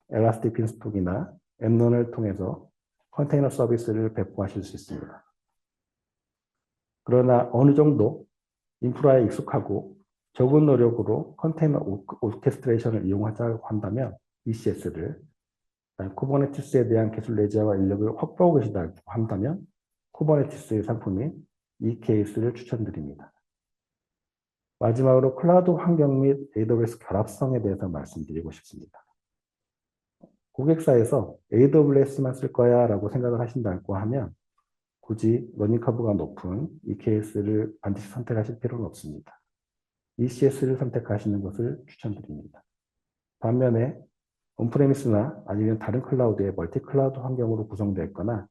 S2: 엘라스틱 빈스톡이나 엠론을 통해서 컨테이너 서비스를 배포하실 수 있습니다. 그러나 어느 정도 인프라에 익숙하고 적은 노력으로 컨테이너 오케스트레이션을 이용하자고 한다면 ECS를, 쿠버네티스에 대한 기술 내재와 인력을 확보하고 계시다고 한다면 쿠버네티스의 상품인 EKS를 추천드립니다. 마지막으로 클라우드 환경 및 AWS 결합성에 대해서 말씀드리고 싶습니다. 고객사에서 AWS만 쓸 거야 라고 생각을 하신다고 하면 굳이 러닝 커브가 높은 EKS를 반드시 선택하실 필요는 없습니다. ECS를 선택하시는 것을 추천드립니다. 반면에 온프레미스나 아니면 다른 클라우드의 멀티 클라우드 환경으로 구성되어 있거나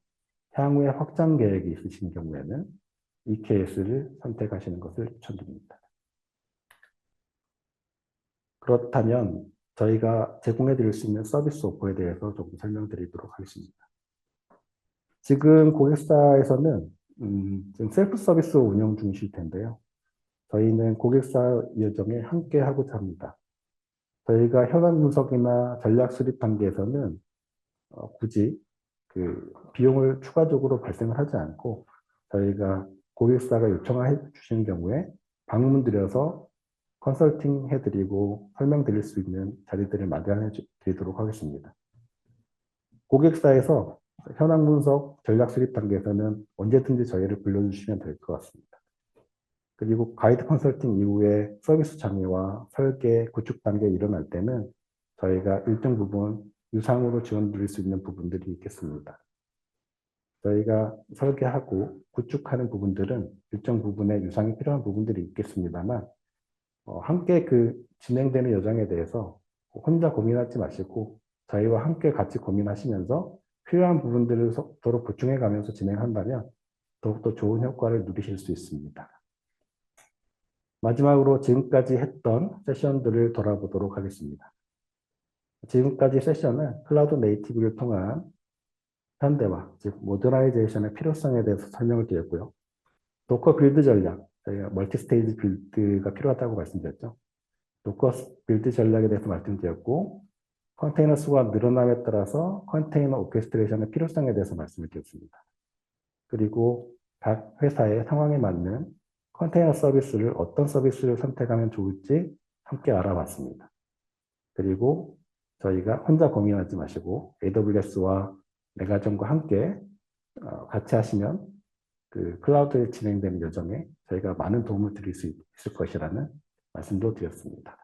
S2: 향후에 확장 계획이 있으신 경우에는 EKS를 선택하시는 것을 추천드립니다. 그렇다면 저희가 제공해 드릴 수 있는 서비스 오퍼에 대해서 조금 설명드리도록 하겠습니다. 지금 고객사에서는 지금 셀프 서비스 운영 중이실 텐데요. 저희는 고객사 여정에 함께 하고자 합니다. 저희가 현안 분석이나 전략 수립 단계에서는 굳이 그 비용을 추가적으로 발생을 하지 않고 저희가 고객사가 요청해 주시는 경우에 방문 드려서 컨설팅 해드리고 설명드릴 수 있는 자리들을 마련해 드리도록 하겠습니다. 고객사에서 현황 분석, 전략 수립 단계에서는 언제든지 저희를 불러주시면 될 것 같습니다. 그리고 가이드 컨설팅 이후에 서비스 장애와 설계, 구축 단계에 일어날 때는 저희가 일정 부분 유상으로 지원 드릴 수 있는 부분들이 있겠습니다. 저희가 설계하고 구축하는 부분들은 일정 부분의 유상이 필요한 부분들이 있겠습니다만, 함께 그 진행되는 여정에 대해서 혼자 고민하지 마시고 저희와 함께 같이 고민하시면서 필요한 부분들을 서로 보충해 가면서 진행한다면 더욱더 좋은 효과를 누리실 수 있습니다. 마지막으로 지금까지 했던 세션들을 돌아보도록 하겠습니다. 지금까지 세션은 클라우드 네이티브를 통한 현대화, 즉 모더라이제이션의 필요성에 대해서 설명을 드렸고요. 도커 빌드 전략, 저희가 멀티 스테이지 빌드가 필요하다고 말씀드렸죠. 도커 빌드 전략에 대해서 말씀드렸고, 컨테이너 수가 늘어남에 따라서 컨테이너 오케스트레이션의 필요성에 대해서 말씀을 드렸습니다. 그리고 각 회사의 상황에 맞는 컨테이너 서비스를 어떤 서비스를 선택하면 좋을지 함께 알아봤습니다. 그리고 저희가 혼자 고민하지 마시고 AWS와 메가정과 함께 같이 하시면 그 클라우드에 진행되는 여정에 저희가 많은 도움을 드릴 수 있을 것이라는 말씀도 드렸습니다.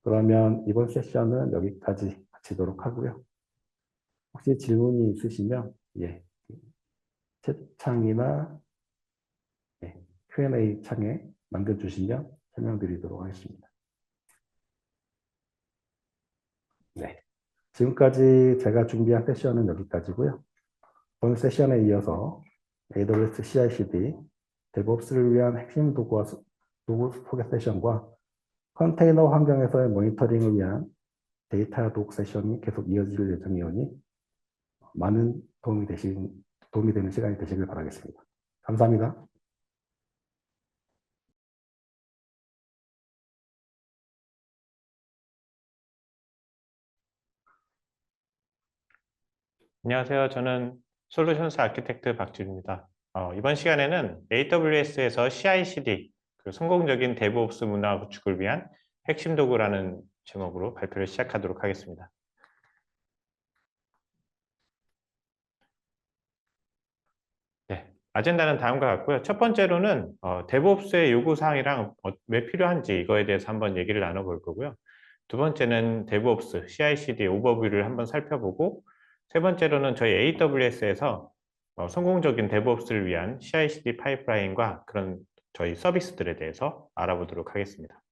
S2: 그러면 이번 세션은 여기까지 마치도록 하고요. 혹시 질문이 있으시면 채팅창이나 Q&A 창에 남겨주시면 설명드리도록 하겠습니다. 네, 지금까지 제가 준비한 세션은 여기까지고요. 본 세션에 이어서 AWS CI/CD, DevOps를 위한 핵심 도구 소개 세션과 컨테이너 환경에서의 모니터링을 위한 데이터 독 세션이 계속 이어질 예정이오니 많은 도움이 되는 시간이 되시길 바라겠습니다. 감사합니다.
S3: 안녕하세요. 저는 솔루션스 아키텍트 박준입니다. 이번 시간에는 AWS에서 CI/CD, 성공적인 DevOps 문화 구축을 위한 핵심 도구라는 제목으로 발표를 시작하도록 하겠습니다. 네, 아젠다는 다음과 같고요. 첫 번째로는 DevOps의 요구사항이랑 왜 필요한지 이거에 대해서 한번 얘기를 나눠볼 거고요. 두 번째는 DevOps, CI/CD 오버뷰를 한번 살펴보고, 세 번째로는 저희 AWS에서 성공적인 DevOps를 위한 CI/CD 파이프라인과 그런 저희 서비스들에 대해서 알아보도록 하겠습니다.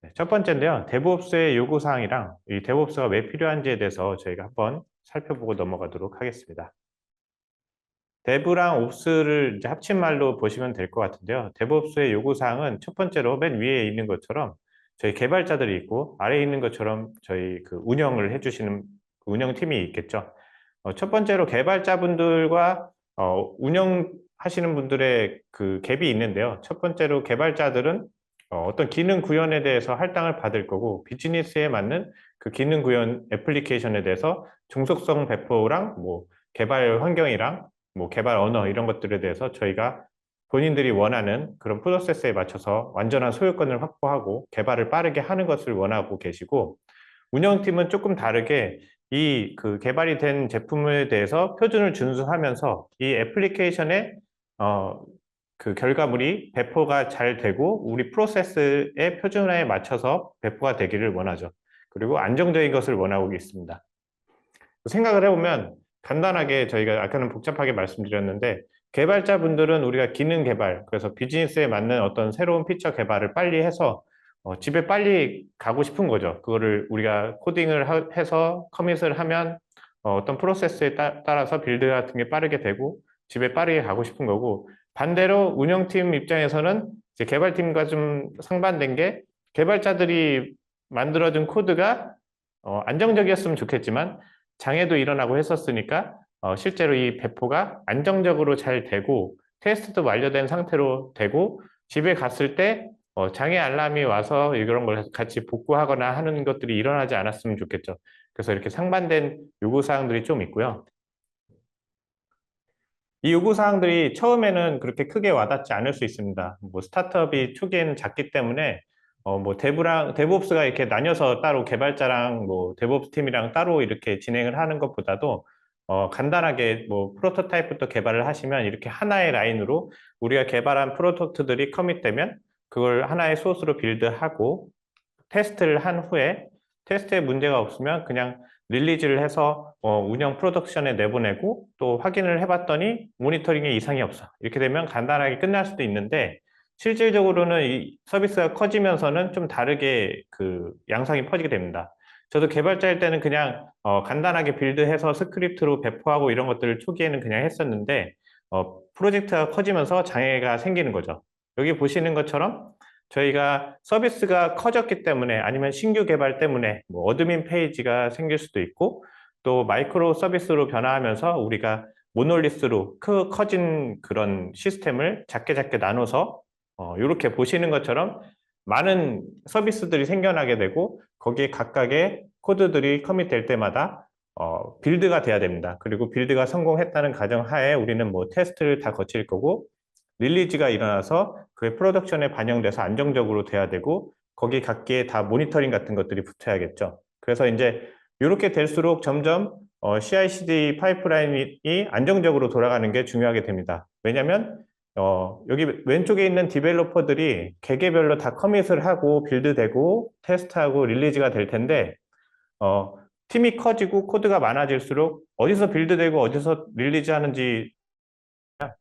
S3: 네, 첫 번째인데요. DevOps의 요구사항이랑 이 DevOps가 왜 필요한지에 대해서 저희가 한번 살펴보고 넘어가도록 하겠습니다. 데브랑 옵스를 이제 합친 말로 보시면 될 것 같은데요. DevOps의 요구사항은 첫 번째로 맨 위에 있는 것처럼 저희 개발자들이 있고 아래에 있는 것처럼 저희 그 운영을 해주시는 운영팀이 있겠죠. 첫 번째로 개발자분들과 운영하시는 분들의 그 갭이 있는데요. 첫 번째로 개발자들은 어떤 기능 구현에 대해서 할당을 받을 거고 비즈니스에 맞는 그 기능 구현 애플리케이션에 대해서 종속성 배포랑 뭐 개발 환경이랑 뭐 개발 언어 이런 것들에 대해서 저희가 본인들이 원하는 그런 프로세스에 맞춰서 완전한 소유권을 확보하고 개발을 빠르게 하는 것을 원하고 계시고, 운영팀은 조금 다르게 이 그 개발이 된 제품에 대해서 표준을 준수하면서 이 애플리케이션의 그 결과물이 배포가 잘 되고 우리 프로세스의 표준화에 맞춰서 배포가 되기를 원하죠. 그리고 안정적인 것을 원하고 있습니다. 생각을 해보면 간단하게 저희가 아까는 복잡하게 말씀드렸는데, 개발자분들은 우리가 기능 개발, 그래서 비즈니스에 맞는 어떤 새로운 피처 개발을 빨리 해서 집에 빨리 가고 싶은 거죠. 그거를 우리가 코딩을 해서 커밋을 하면 어떤 프로세스에 따라서 빌드 같은 게 빠르게 되고 집에 빠르게 가고 싶은 거고, 반대로 운영팀 입장에서는 이제 개발팀과 좀 상반된 게 개발자들이 만들어준 코드가 안정적이었으면 좋겠지만 장애도 일어나고 했었으니까 실제로 이 배포가 안정적으로 잘 되고 테스트도 완료된 상태로 되고 집에 갔을 때 장애 알람이 와서 이런 걸 같이 복구하거나 하는 것들이 일어나지 않았으면 좋겠죠. 그래서 이렇게 상반된 요구사항들이 좀 있고요. 이 요구사항들이 처음에는 그렇게 크게 와닿지 않을 수 있습니다. 뭐 스타트업이 초기에는 작기 때문에 뭐 데브옵스가 이렇게 나뉘어서 따로 개발자랑 뭐 데브옵스 팀이랑 따로 이렇게 진행을 하는 것보다도 간단하게 뭐 프로토타입부터 개발을 하시면 이렇게 하나의 라인으로 우리가 개발한 프로덕트들이 커밋되면 그걸 하나의 소스로 빌드하고 테스트를 한 후에 테스트에 문제가 없으면 그냥 릴리즈를 해서 운영 프로덕션에 내보내고 또 확인을 해봤더니 모니터링에 이상이 없어. 이렇게 되면 간단하게 끝날 수도 있는데 실질적으로는 이 서비스가 커지면서는 좀 다르게 그 양상이 퍼지게 됩니다. 저도 개발자일 때는 그냥 간단하게 빌드해서 스크립트로 배포하고 이런 것들을 초기에는 그냥 했었는데 프로젝트가 커지면서 장애가 생기는 거죠. 여기 보시는 것처럼 저희가 서비스가 커졌기 때문에 아니면 신규 개발 때문에 뭐 어드민 페이지가 생길 수도 있고 또 마이크로 서비스로 변화하면서 우리가 모놀리스로 커진 그런 시스템을 작게 나눠서 이렇게 보시는 것처럼 많은 서비스들이 생겨나게 되고 거기에 각각의 코드들이 커밋될 때마다 빌드가 돼야 됩니다. 그리고 빌드가 성공했다는 가정하에 우리는 뭐 테스트를 다 거칠 거고 릴리즈가 일어나서 그게 프로덕션에 반영돼서 안정적으로 돼야 되고 거기 각기에 다 모니터링 같은 것들이 붙어야겠죠. 그래서 이제 이렇게 될수록 점점 CI/CD 파이프라인이 안정적으로 돌아가는 게 중요하게 됩니다. 왜냐하면 여기 왼쪽에 있는 디벨로퍼들이 개개별로 다 커밋을 하고 빌드되고 테스트하고 릴리즈가 될 텐데 팀이 커지고 코드가 많아질수록 어디서 빌드되고 어디서 릴리즈하는지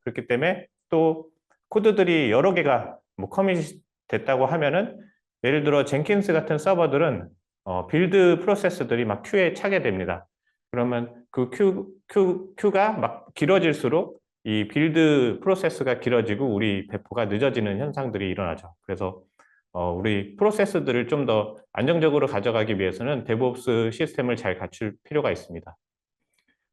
S3: 그렇기 때문에 또 코드들이 여러 개가 뭐 커밋이 됐다고 하면은 예를 들어 젠킨스 같은 서버들은 빌드 프로세스들이 막 큐에 차게 됩니다. 그러면 그 큐가 막 길어질수록 이 빌드 프로세스가 길어지고 우리 배포가 늦어지는 현상들이 일어나죠. 그래서 우리 프로세스들을 좀 더 안정적으로 가져가기 위해서는 데브옵스 시스템을 잘 갖출 필요가 있습니다.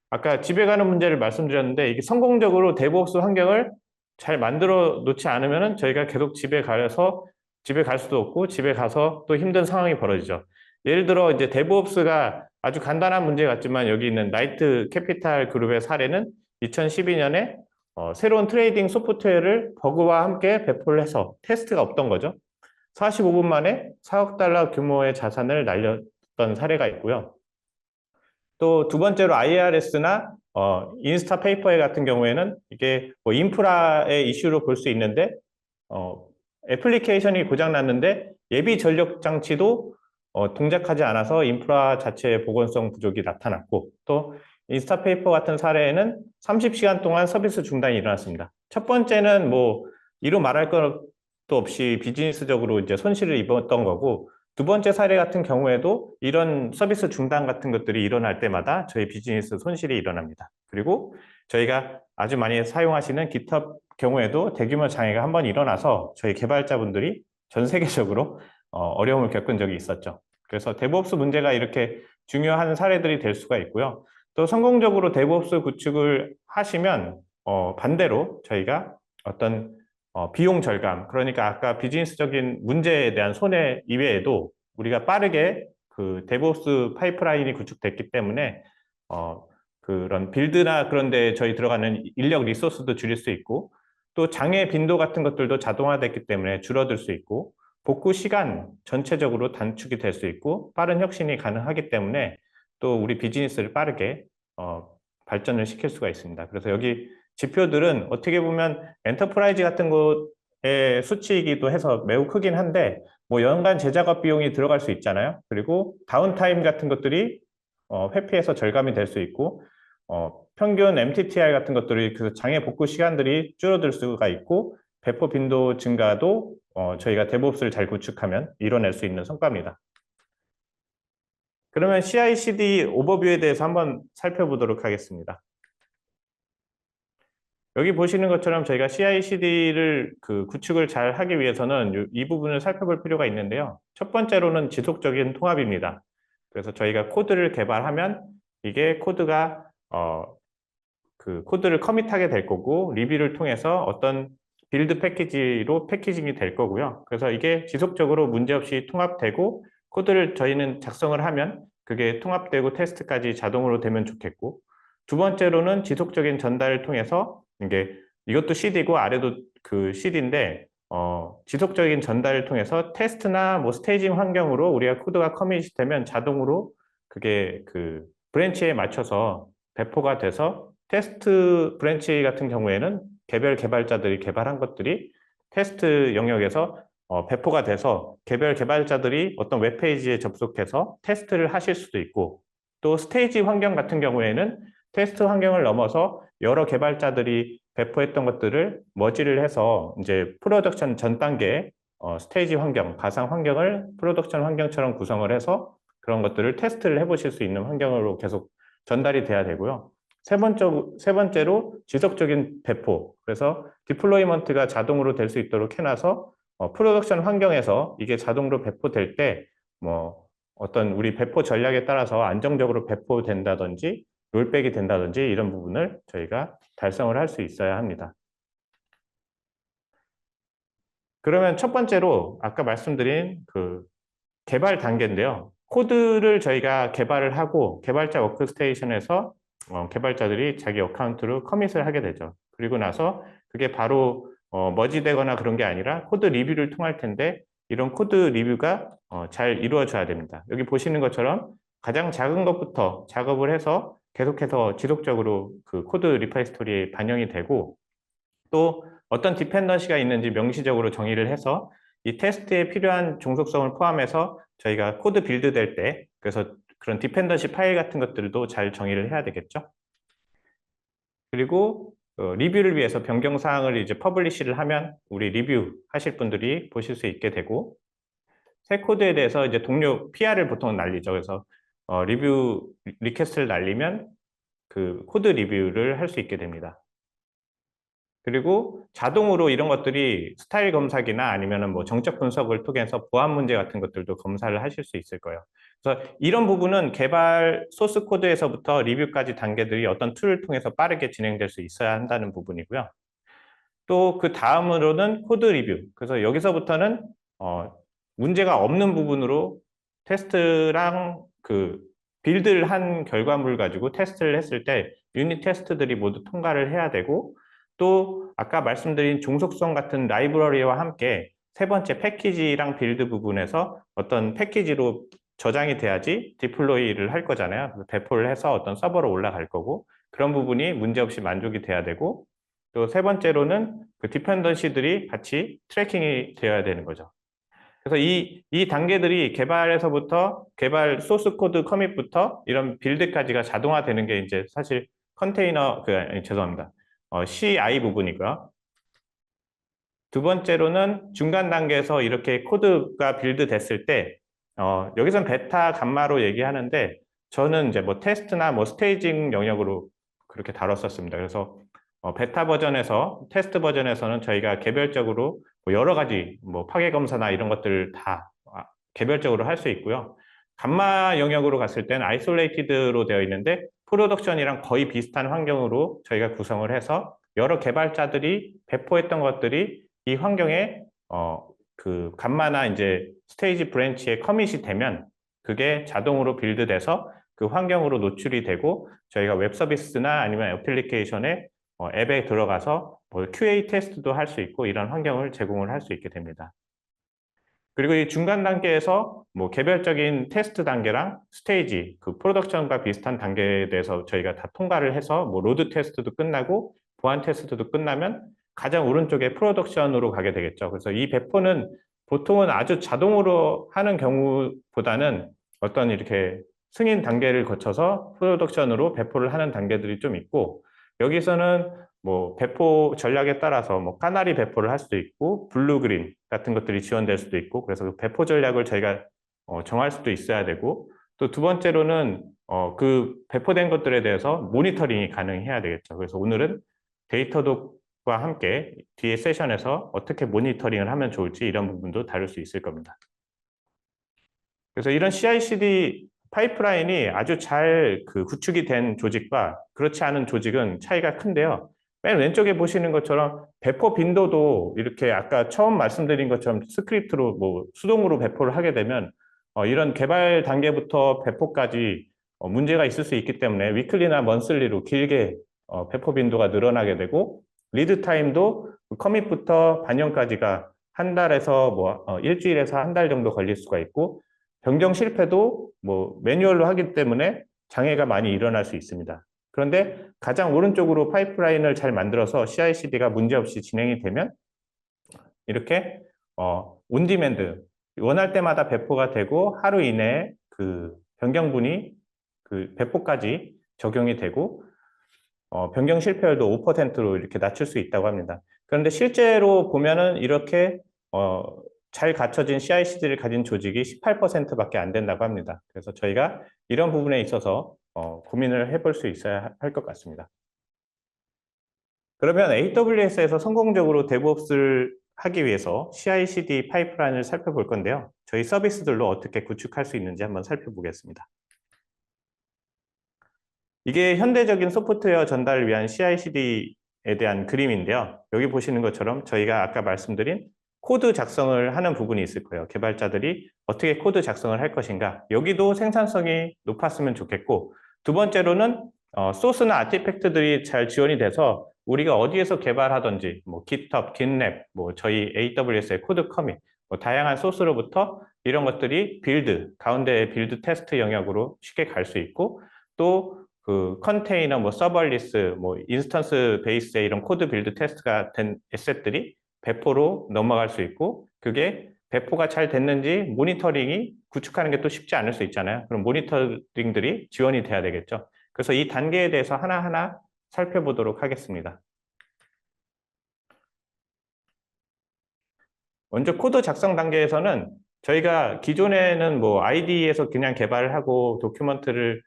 S3: 아까 집에 가는 문제를 말씀드렸는데 이게 성공적으로 데브옵스 환경을 잘 만들어 놓지 않으면 저희가 계속 집에 갈 수도 없고 집에 가서 또 힘든 상황이 벌어지죠. 예를 들어 이제 데브옵스가 아주 간단한 문제 같지만 여기 있는 나이트 캐피탈 그룹의 사례는 2012년에 새로운 트레이딩 소프트웨어를 버그와 함께 배포를 해서 테스트가 없던 거죠. 45분 만에 4억 달러 규모의 자산을 날렸던 사례가 있고요. 또 두 번째로 IRS나 인스타페이퍼 같은 경우에는 이게 뭐 인프라의 이슈로 볼 수 있는데 애플리케이션이 고장 났는데 예비 전력 장치도 동작하지 않아서 인프라 자체의 보건성 부족이 나타났고 또 인스타페이퍼 같은 사례에는 30시간 동안 서비스 중단이 일어났습니다. 첫 번째는 뭐 이루 말할 것도 없이 비즈니스적으로 이제 손실을 입었던 거고 두 번째 사례 같은 경우에도 이런 서비스 중단 같은 것들이 일어날 때마다 저희 비즈니스 손실이 일어납니다. 그리고 저희가 아주 많이 사용하시는 GitHub 경우에도 대규모 장애가 한번 일어나서 저희 개발자분들이 전 세계적으로 어려움을 겪은 적이 있었죠. 그래서 데브옵스 문제가 이렇게 중요한 사례들이 될 수가 있고요. 또 성공적으로 데브옵스 구축을 하시면 반대로 저희가 어떤 비용 절감, 그러니까 아까 비즈니스적인 문제에 대한 손해 이외에도 우리가 빠르게 그 데브옵스 파이프라인이 구축됐기 때문에 그런 빌드나 그런 데 저희 들어가는 인력 리소스도 줄일 수 있고 또 장애 빈도 같은 것들도 자동화됐기 때문에 줄어들 수 있고 복구 시간 전체적으로 단축이 될 수 있고 빠른 혁신이 가능하기 때문에 또 우리 비즈니스를 빠르게 발전을 시킬 수가 있습니다. 그래서 여기 지표들은 어떻게 보면 엔터프라이즈 같은 곳의 수치이기도 해서 매우 크긴 한데 뭐 연간 제작업 비용이 들어갈 수 있잖아요. 그리고 다운타임 같은 것들이 회피해서 절감이 될 수 있고 평균 MTTR 같은 것들이 그 장애 복구 시간들이 줄어들 수가 있고 배포 빈도 증가도 저희가 데브옵스를 잘 구축하면 이뤄낼 수 있는 성과입니다. 그러면 CI/CD 오버뷰에 대해서 한번 살펴보도록 하겠습니다. 여기 보시는 것처럼 저희가 CI/CD를 구축을 잘 하기 위해서는 이 부분을 살펴볼 필요가 있는데요. 첫 번째로는 지속적인 통합입니다. 그래서 저희가 코드를 개발하면 이게 코드가 코드를 커밋하게 될 거고 리뷰를 통해서 어떤 빌드 패키지로 패키징이 될 거고요. 그래서 이게 지속적으로 문제없이 통합되고 코드를 저희는 작성을 하면 그게 통합되고 테스트까지 자동으로 되면 좋겠고 두 번째로는 지속적인 전달을 통해서 이것도 CD고 아래도 그 CD인데 지속적인 전달을 통해서 테스트나 뭐 스테이징 환경으로 우리가 코드가 커밋이 되면 자동으로 그게 그 브랜치에 맞춰서 배포가 돼서 테스트 브랜치 같은 경우에는 개별 개발자들이 개발한 것들이 테스트 영역에서 배포가 돼서 개별 개발자들이 어떤 웹페이지에 접속해서 테스트를 하실 수도 있고, 또 스테이지 환경 같은 경우에는 테스트 환경을 넘어서 여러 개발자들이 배포했던 것들을 머지를 해서 이제 프로덕션 전 단계 스테이지 환경, 가상 환경을 프로덕션 환경처럼 구성을 해서 그런 것들을 테스트를 해보실 수 있는 환경으로 계속 전달이 돼야 되고요. 세 번째로 지속적인 배포. 그래서 디플로이먼트가 자동으로 될 수 있도록 해놔서 프로덕션 환경에서 이게 자동으로 배포될 때 뭐 어떤 우리 배포 전략에 따라서 안정적으로 배포된다든지 롤백이 된다든지 이런 부분을 저희가 달성을 할 수 있어야 합니다. 그러면 첫 번째로 아까 말씀드린 그 개발 단계인데요. 코드를 저희가 개발을 하고 개발자 워크스테이션에서 개발자들이 자기 어카운트로 커밋을 하게 되죠. 그리고 나서 그게 바로 머지되거나 그런 게 아니라 코드 리뷰를 통할 텐데 이런 코드 리뷰가 잘 이루어져야 됩니다. 여기 보시는 것처럼 가장 작은 것부터 작업을 해서 계속해서 지속적으로 그 코드 리파이스토리에 반영이 되고, 또 어떤 디펜던시가 있는지 명시적으로 정의를 해서 이 테스트에 필요한 종속성을 포함해서 저희가 코드 빌드 될 때 그래서 그런 디펜던시 파일 같은 것들도 잘 정의를 해야 되겠죠. 그리고 리뷰를 위해서 변경 사항을 이제 퍼블리시를 하면 우리 리뷰 하실 분들이 보실 수 있게 되고, 새 코드에 대해서 이제 동료 PR을 보통 날리죠. 그래서 리뷰 리퀘스트를 날리면 그 코드 리뷰를 할 수 있게 됩니다. 그리고 자동으로 이런 것들이 스타일 검사기나 아니면은 뭐 정적 분석을 통해서 보안 문제 같은 것들도 검사를 하실 수 있을 거예요. 그래서 이런 부분은 개발 소스 코드에서부터 리뷰까지 단계들이 어떤 툴을 통해서 빠르게 진행될 수 있어야 한다는 부분이고요. 또 그 다음으로는 코드 리뷰. 그래서 여기서부터는 문제가 없는 부분으로 테스트랑 그 빌드를 한 결과물 가지고 테스트를 했을 때 유닛 테스트들이 모두 통과를 해야 되고, 또 아까 말씀드린 종속성 같은 라이브러리와 함께 세 번째 패키지랑 빌드 부분에서 어떤 패키지로 저장이 돼야지 디플로이를 할 거잖아요. 그래서 배포를 해서 어떤 서버로 올라갈 거고, 그런 부분이 문제없이 만족이 돼야 되고, 또 세 번째로는 그 디펜던시들이 같이 트래킹이 되어야 되는 거죠. 그래서 이 단계들이 개발에서부터 개발 소스 코드 커밋부터 이런 빌드까지가 자동화되는 게 이제 사실 컨테이너 죄송합니다. CI 부분이고요. 두 번째로는 중간 단계에서 이렇게 코드가 빌드 됐을 때 여기선 베타 감마로 얘기하는데 저는 이제 뭐 테스트나 뭐 스테이징 영역으로 그렇게 다뤘었습니다. 그래서 베타 버전에서 테스트 버전에서는 저희가 개별적으로 뭐 여러 가지 뭐 파괴 검사나 이런 것들을 다 개별적으로 할 수 있고요. 감마 영역으로 갔을 때는 아이솔레이티드로 되어 있는데 프로덕션이랑 거의 비슷한 환경으로 저희가 구성을 해서 여러 개발자들이 배포했던 것들이 이 환경에 그 감마나 이제 스테이지 브랜치에 커밋이 되면 그게 자동으로 빌드돼서 그 환경으로 노출이 되고 저희가 웹 서비스나 아니면 애플리케이션에 앱에 들어가서 뭐 QA 테스트도 할 수 있고 이런 환경을 제공을 할 수 있게 됩니다. 그리고 이 중간 단계에서 뭐 개별적인 테스트 단계랑 스테이지, 그 프로덕션과 비슷한 단계에 대해서 저희가 다 통과를 해서 뭐 로드 테스트도 끝나고 보안 테스트도 끝나면 가장 오른쪽에 프로덕션으로 가게 되겠죠. 그래서 이 배포는 보통은 아주 자동으로 하는 경우보다는 어떤 이렇게 승인 단계를 거쳐서 프로덕션으로 배포를 하는 단계들이 좀 있고, 여기서는 뭐 배포 전략에 따라서 뭐 까나리 배포를 할 수도 있고 블루 그린 같은 것들이 지원될 수도 있고, 그래서 그 배포 전략을 저희가 정할 수도 있어야 되고, 또 두 번째로는 그 배포된 것들에 대해서 모니터링이 가능해야 되겠죠. 그래서 오늘은 데이터독과 함께 뒤에 세션에서 어떻게 모니터링을 하면 좋을지 이런 부분도 다룰 수 있을 겁니다. 그래서 이런 CI/CD 파이프라인이 아주 잘 그 구축이 된 조직과 그렇지 않은 조직은 차이가 큰데요. 맨 왼쪽에 보시는 것처럼 배포 빈도도 이렇게 아까 처음 말씀드린 것처럼 스크립트로 뭐 수동으로 배포를 하게 되면 이런 개발 단계부터 배포까지 문제가 있을 수 있기 때문에 위클리나 먼슬리로 길게 배포 빈도가 늘어나게 되고, 리드 타임도 커밋부터 반영까지가 한 달에서 뭐 일주일에서 한 달 정도 걸릴 수가 있고 변경 실패도 뭐 매뉴얼로 하기 때문에 장애가 많이 일어날 수 있습니다. 그런데 가장 오른쪽으로 파이프라인을 잘 만들어서 CI/CD가 문제없이 진행이 되면 이렇게 온디맨드 원할 때마다 배포가 되고 하루 이내에 그 변경분이 그 배포까지 적용이 되고 변경 실패율도 5%로 이렇게 낮출 수 있다고 합니다. 그런데 실제로 보면은 이렇게 잘 갖춰진 CI/CD를 가진 조직이 18%밖에 안 된다고 합니다. 그래서 저희가 이런 부분에 있어서 고민을 해볼 수 있어야 할 것 같습니다. 그러면 AWS에서 성공적으로 DevOps를 하기 위해서 CI/CD 파이프라인을 살펴볼 건데요. 저희 서비스들로 어떻게 구축할 수 있는지 한번 살펴보겠습니다. 이게 현대적인 소프트웨어 전달을 위한 CI/CD에 대한 그림인데요. 여기 보시는 것처럼 저희가 아까 말씀드린 코드 작성을 하는 부분이 있을 거예요. 개발자들이 어떻게 코드 작성을 할 것인가. 여기도 생산성이 높았으면 좋겠고, 두 번째로는 소스나 아티팩트들이 잘 지원이 돼서 우리가 어디에서 개발하든지 뭐 GitHub, GitLab, 뭐 저희 AWS의 코드 커밋, 뭐 다양한 소스로부터 이런 것들이 빌드, 가운데 빌드 테스트 영역으로 쉽게 갈 수 있고, 또 그 컨테이너, 뭐 서버리스, 뭐 인스턴스 베이스의 이런 코드 빌드 테스트가 된 에셋들이 배포로 넘어갈 수 있고, 그게 배포가 잘 됐는지 모니터링이 구축하는 게 또 쉽지 않을 수 있잖아요. 그럼 모니터링들이 지원이 돼야 되겠죠. 그래서 이 단계에 대해서 하나하나 살펴보도록 하겠습니다. 먼저 코드 작성 단계에서는 저희가 기존에는 뭐 IDE에서 그냥 개발을 하고 도큐먼트를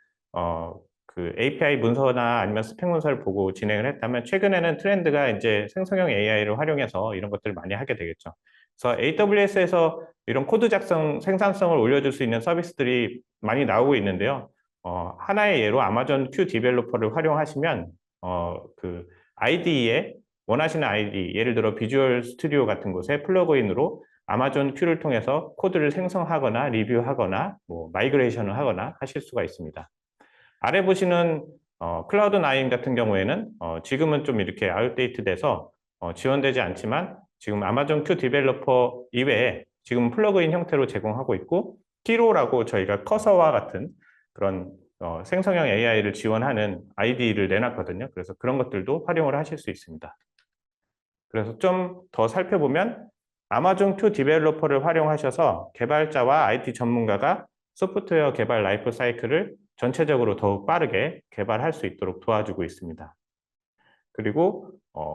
S3: 그 API 문서나 아니면 스펙 문서를 보고 진행을 했다면, 최근에는 트렌드가 이제 생성형 AI를 활용해서 이런 것들을 많이 하게 되겠죠. 그래서 AWS에서 이런 코드 작성 생산성을 올려줄 수 있는 서비스들이 많이 나오고 있는데요. 하나의 예로 아마존 큐 디벨로퍼를 활용하시면 그 IDE에 원하시는 IDE, 예를 들어 비주얼 스튜디오 같은 곳에 플러그인으로 아마존 큐를 통해서 코드를 생성하거나 리뷰하거나 뭐 마이그레이션을 하거나 하실 수가 있습니다. 아래 보시는 클라우드9 같은 경우에는 지금은 좀 이렇게 아웃데이트 돼서 지원되지 않지만, 지금 아마존 큐 디벨로퍼 이외에 지금 플러그인 형태로 제공하고 있고, 키로라고 저희가 커서와 같은 그런 생성형 AI를 지원하는 IDE를 내놨거든요. 그래서 그런 것들도 활용을 하실 수 있습니다. 그래서 좀 더 살펴보면 아마존 큐 디벨로퍼를 활용하셔서 개발자와 IT 전문가가 소프트웨어 개발 라이프 사이클을 전체적으로 더욱 빠르게 개발할 수 있도록 도와주고 있습니다. 그리고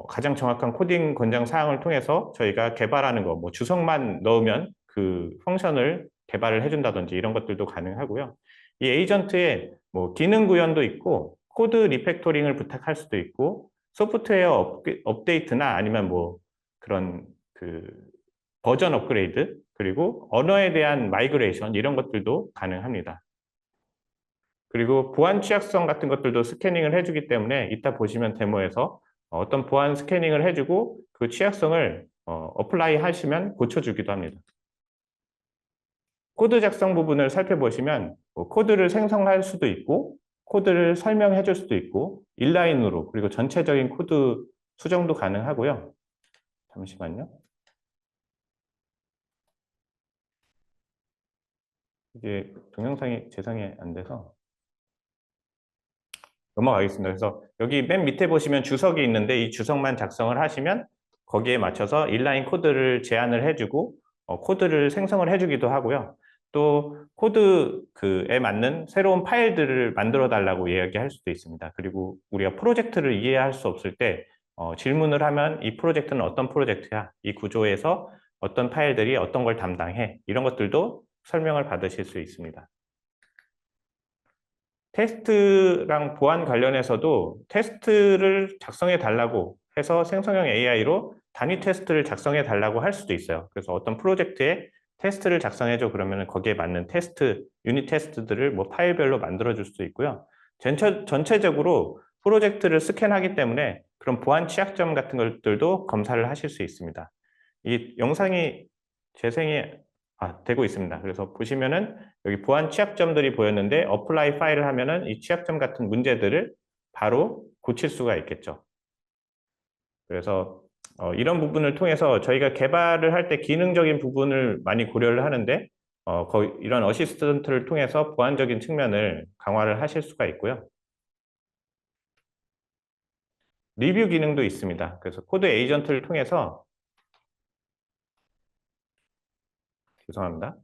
S3: 가장 정확한 코딩 권장 사항을 통해서 저희가 개발하는 거, 뭐 주석만 넣으면 그 펑션을 개발을 해준다든지 이런 것들도 가능하고요. 이 에이전트에 뭐 기능 구현도 있고 코드 리팩토링을 부탁할 수도 있고, 소프트웨어 업데이트나 아니면 뭐 그런 그 버전 업그레이드, 그리고 언어에 대한 마이그레이션, 이런 것들도 가능합니다. 그리고 보안 취약성 같은 것들도 스캐닝을 해주기 때문에 이따 보시면 데모에서 어떤 보안 스캐닝을 해주고 그 취약성을 어플라이 하시면 고쳐주기도 합니다. 코드 작성 부분을 살펴보시면 코드를 생성할 수도 있고 코드를 설명해 줄 수도 있고 인라인으로, 그리고 전체적인 코드 수정도 가능하고요. 잠시만요. 이게 동영상이 재생이 안 돼서 넘어가겠습니다. 그래서 여기 맨 밑에 보시면 주석이 있는데 이 주석만 작성을 하시면 거기에 맞춰서 인라인 코드를 제안을 해주고 코드를 생성을 해주기도 하고요. 또 코드에 맞는 새로운 파일들을 만들어 달라고 이야기할 수도 있습니다. 그리고 우리가 프로젝트를 이해할 수 없을 때 질문을 하면 이 프로젝트는 어떤 프로젝트야? 이 구조에서 어떤 파일들이 어떤 걸 담당해? 이런 것들도 설명을 받으실 수 있습니다. 테스트랑 보안 관련해서도 테스트를 작성해 달라고 해서 생성형 AI로 단위 테스트를 작성해 달라고 할 수도 있어요. 그래서 어떤 프로젝트에 테스트를 작성해줘 그러면 거기에 맞는 테스트, 유닛 테스트들을 뭐 파일별로 만들어 줄 수도 있고요. 전체적으로 프로젝트를 스캔하기 때문에 그런 보안 취약점 같은 것들도 검사를 하실 수 있습니다. 이 영상이 재생이 되고 있습니다. 그래서 보시면은 여기 보안 취약점들이 보였는데 어플라이 파일을 하면은 이 취약점 같은 문제들을 바로 고칠 수가 있겠죠. 그래서 이런 부분을 통해서 저희가 개발을 할 때 기능적인 부분을 많이 고려를 하는데 이런 어시스턴트를 통해서 보안적인 측면을 강화를 하실 수가 있고요. 리뷰 기능도 있습니다. 그래서 코드 에이전트를 통해서 죄송합니다.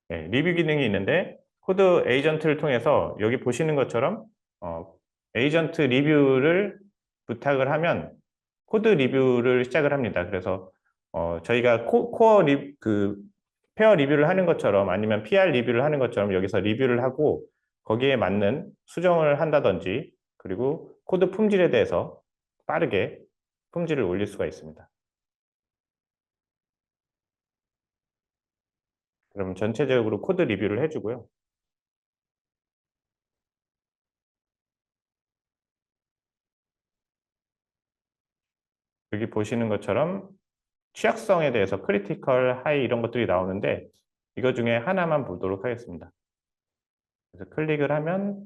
S3: 네, 리뷰 기능이 있는데 코드 에이전트를 통해서 여기 보시는 것처럼 에이전트 리뷰를 부탁을 하면 코드 리뷰를 시작을 합니다. 그래서 저희가 페어 리뷰를 하는 것처럼 아니면 PR 리뷰를 하는 것처럼 여기서 리뷰를 하고 거기에 맞는 수정을 한다든지 그리고 코드 품질에 대해서 빠르게 품질을 올릴 수가 있습니다. 그럼 전체적으로 코드 리뷰를 해주고요. 여기 보시는 것처럼 취약성에 대해서 크리티컬, 하이 이런 것들이 나오는데 이거 중에 하나만 보도록 하겠습니다. 그래서 클릭을 하면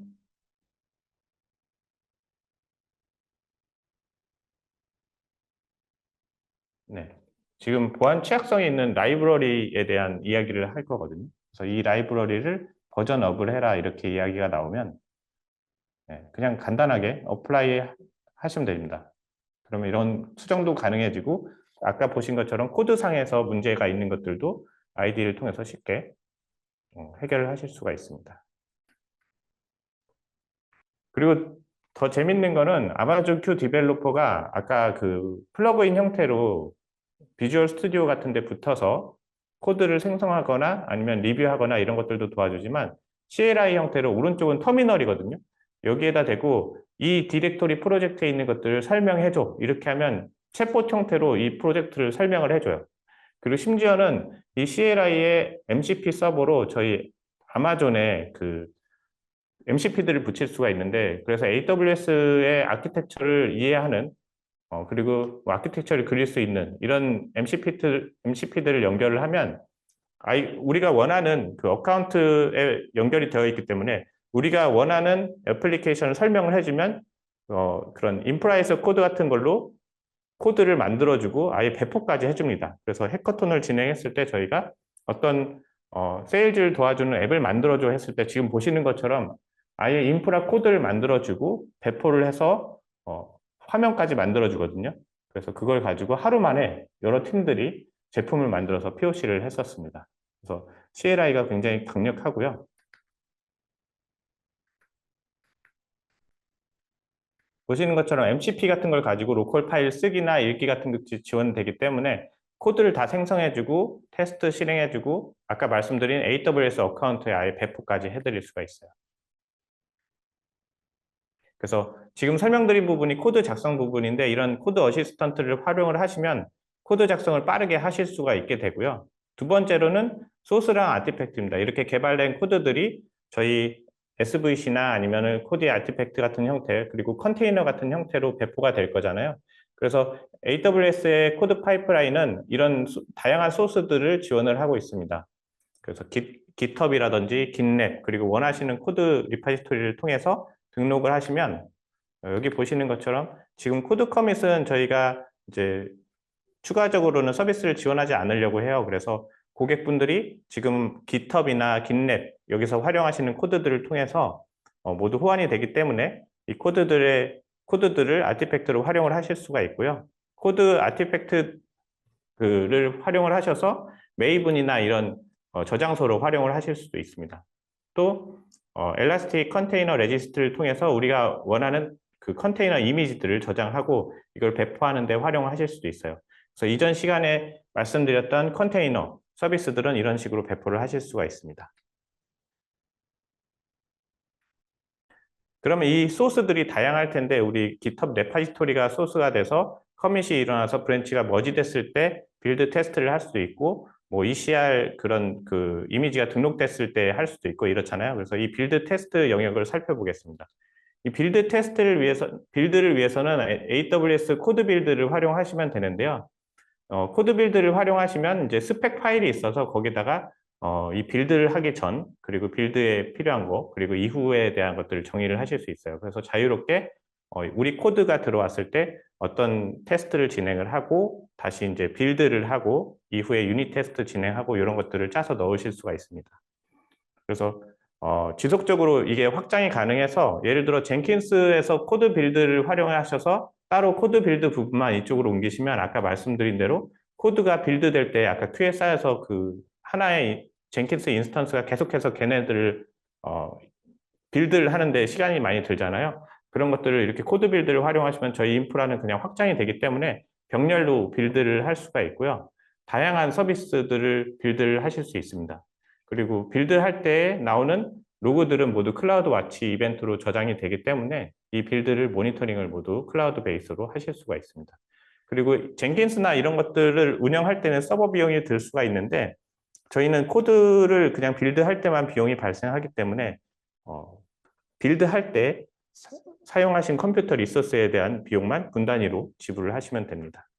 S3: 네, 지금 보안 취약성이 있는 라이브러리에 대한 이야기를 할 거거든요. 그래서 이 라이브러리를 버전 업을 해라 이렇게 이야기가 나오면 네, 그냥 간단하게 어플라이 하시면 됩니다. 그러면 이런 수정도 가능해지고 아까 보신 것처럼 코드상에서 문제가 있는 것들도 아이디를 통해서 쉽게 해결을 하실 수가 있습니다. 그리고 더 재밌는 거는 아마존 큐 디벨로퍼가 아까 그 플러그인 형태로 비주얼 스튜디오 같은 데 붙어서 코드를 생성하거나 아니면 리뷰하거나 이런 것들도 도와주지만 CLI 형태로 오른쪽은 터미널이거든요. 여기에다 대고 이 디렉토리 프로젝트에 있는 것들을 설명해줘. 이렇게 하면 챗봇 형태로 이 프로젝트를 설명을 해줘요. 그리고 심지어는 이 CLI의 MCP 서버로 저희 아마존에 그 MCP들을 붙일 수가 있는데 그래서 AWS의 아키텍처를 이해하는 그리고 뭐 아키텍처를 그릴 수 있는 이런 MCP들을 연결을 하면 우리가 원하는 그 어카운트에 연결이 되어 있기 때문에 우리가 원하는 애플리케이션을 설명을 해주면 그런 인프라에서 코드 같은 걸로 코드를 만들어주고 아예 배포까지 해줍니다. 그래서 해커톤을 진행했을 때 저희가 어떤 세일즈를 도와주는 앱을 만들어줘 했을 때 지금 보시는 것처럼 아예 인프라 코드를 만들어주고 배포를 해서 화면까지 만들어주거든요. 그래서 그걸 가지고 하루 만에 여러 팀들이 제품을 만들어서 POC를 했었습니다. 그래서 CLI가 굉장히 강력하고요. 보시는 것처럼 MCP 같은 걸 가지고 로컬 파일 쓰기나 읽기 같은 것이 지원되기 때문에 코드를 다 생성해주고 테스트 실행해주고 아까 말씀드린 AWS 어카운트에 아예 배포까지 해드릴 수가 있어요. 그래서 지금 설명드린 부분이 코드 작성 부분인데 이런 코드 어시스턴트를 활용을 하시면 코드 작성을 빠르게 하실 수가 있게 되고요. 두 번째로는 소스랑 아티팩트입니다. 이렇게 개발된 코드들이 저희 SVC나 아니면 코드의 아티팩트 같은 형태 그리고 컨테이너 같은 형태로 배포가 될 거잖아요. 그래서 AWS의 코드 파이프라인은 이런 다양한 소스들을 지원을 하고 있습니다. 그래서 GitHub이라든지 GitLab 그리고 원하시는 코드 리파지토리를 통해서 등록을 하시면 여기 보시는 것처럼 지금 코드 커밋은 저희가 이제 추가적으로는 서비스를 지원하지 않으려고 해요. 그래서 고객분들이 지금 GitHub이나 GitLab 여기서 활용하시는 코드들을 통해서 모두 호환이 되기 때문에 이 코드들을 아티팩트로 활용을 하실 수가 있고요. 코드 아티팩트를 활용을 하셔서 메이븐이나 이런 저장소로 활용을 하실 수도 있습니다. 또 엘라스틱 컨테이너 레지스트를 통해서 우리가 원하는 그 컨테이너 이미지들을 저장하고 이걸 배포하는 데 활용하실 수도 있어요. 그래서 이전 시간에 말씀드렸던 컨테이너 서비스들은 이런 식으로 배포를 하실 수가 있습니다. 그러면 이 소스들이 다양할 텐데 우리 GitHub 레파지토리가 소스가 돼서 커밋이 일어나서 브랜치가 머지됐을 때 빌드 테스트를 할 수도 있고 뭐 ECR 그런 그 이미지가 등록됐을 때 할 수도 있고 이렇잖아요. 그래서 이 빌드 테스트 영역을 살펴보겠습니다. 이 빌드를 위해서는 AWS 코드 빌드를 활용하시면 되는데요. 코드 빌드를 활용하시면 이제 스펙 파일이 있어서 거기다가 이 빌드를 하기 전 그리고 빌드에 필요한 거 그리고 이후에 대한 것들을 정의를 하실 수 있어요. 그래서 자유롭게 우리 코드가 들어왔을 때 어떤 테스트를 진행을 하고 다시 이제 빌드를 하고 이후에 유닛 테스트 진행하고 이런 것들을 짜서 넣으실 수가 있습니다. 그래서 지속적으로 이게 확장이 가능해서 예를 들어 젠킨스에서 코드 빌드를 활용하셔서 따로 코드 빌드 부분만 이쪽으로 옮기시면 아까 말씀드린 대로 코드가 빌드 될 때 아까 큐에 쌓여서 그 하나의 젠킨스 인스턴스가 계속해서 걔네들을 빌드를 하는데 시간이 많이 들잖아요. 그런 것들을 이렇게 코드 빌드를 활용하시면 저희 인프라는 그냥 확장이 되기 때문에 병렬로 빌드를 할 수가 있고요. 다양한 서비스들을 빌드를 하실 수 있습니다. 그리고 빌드할 때 나오는 로그들은 모두 클라우드 와치 이벤트로 저장이 되기 때문에 이 빌드를 모니터링을 모두 클라우드 베이스로 하실 수가 있습니다. 그리고 젠킨스나 이런 것들을 운영할 때는 서버 비용이 들 수가 있는데 저희는 코드를 그냥 빌드할 때만 비용이 발생하기 때문에 빌드할 때 사용하신 컴퓨터 리소스에 대한 비용만 분단위로 지불을 하시면 됩니다.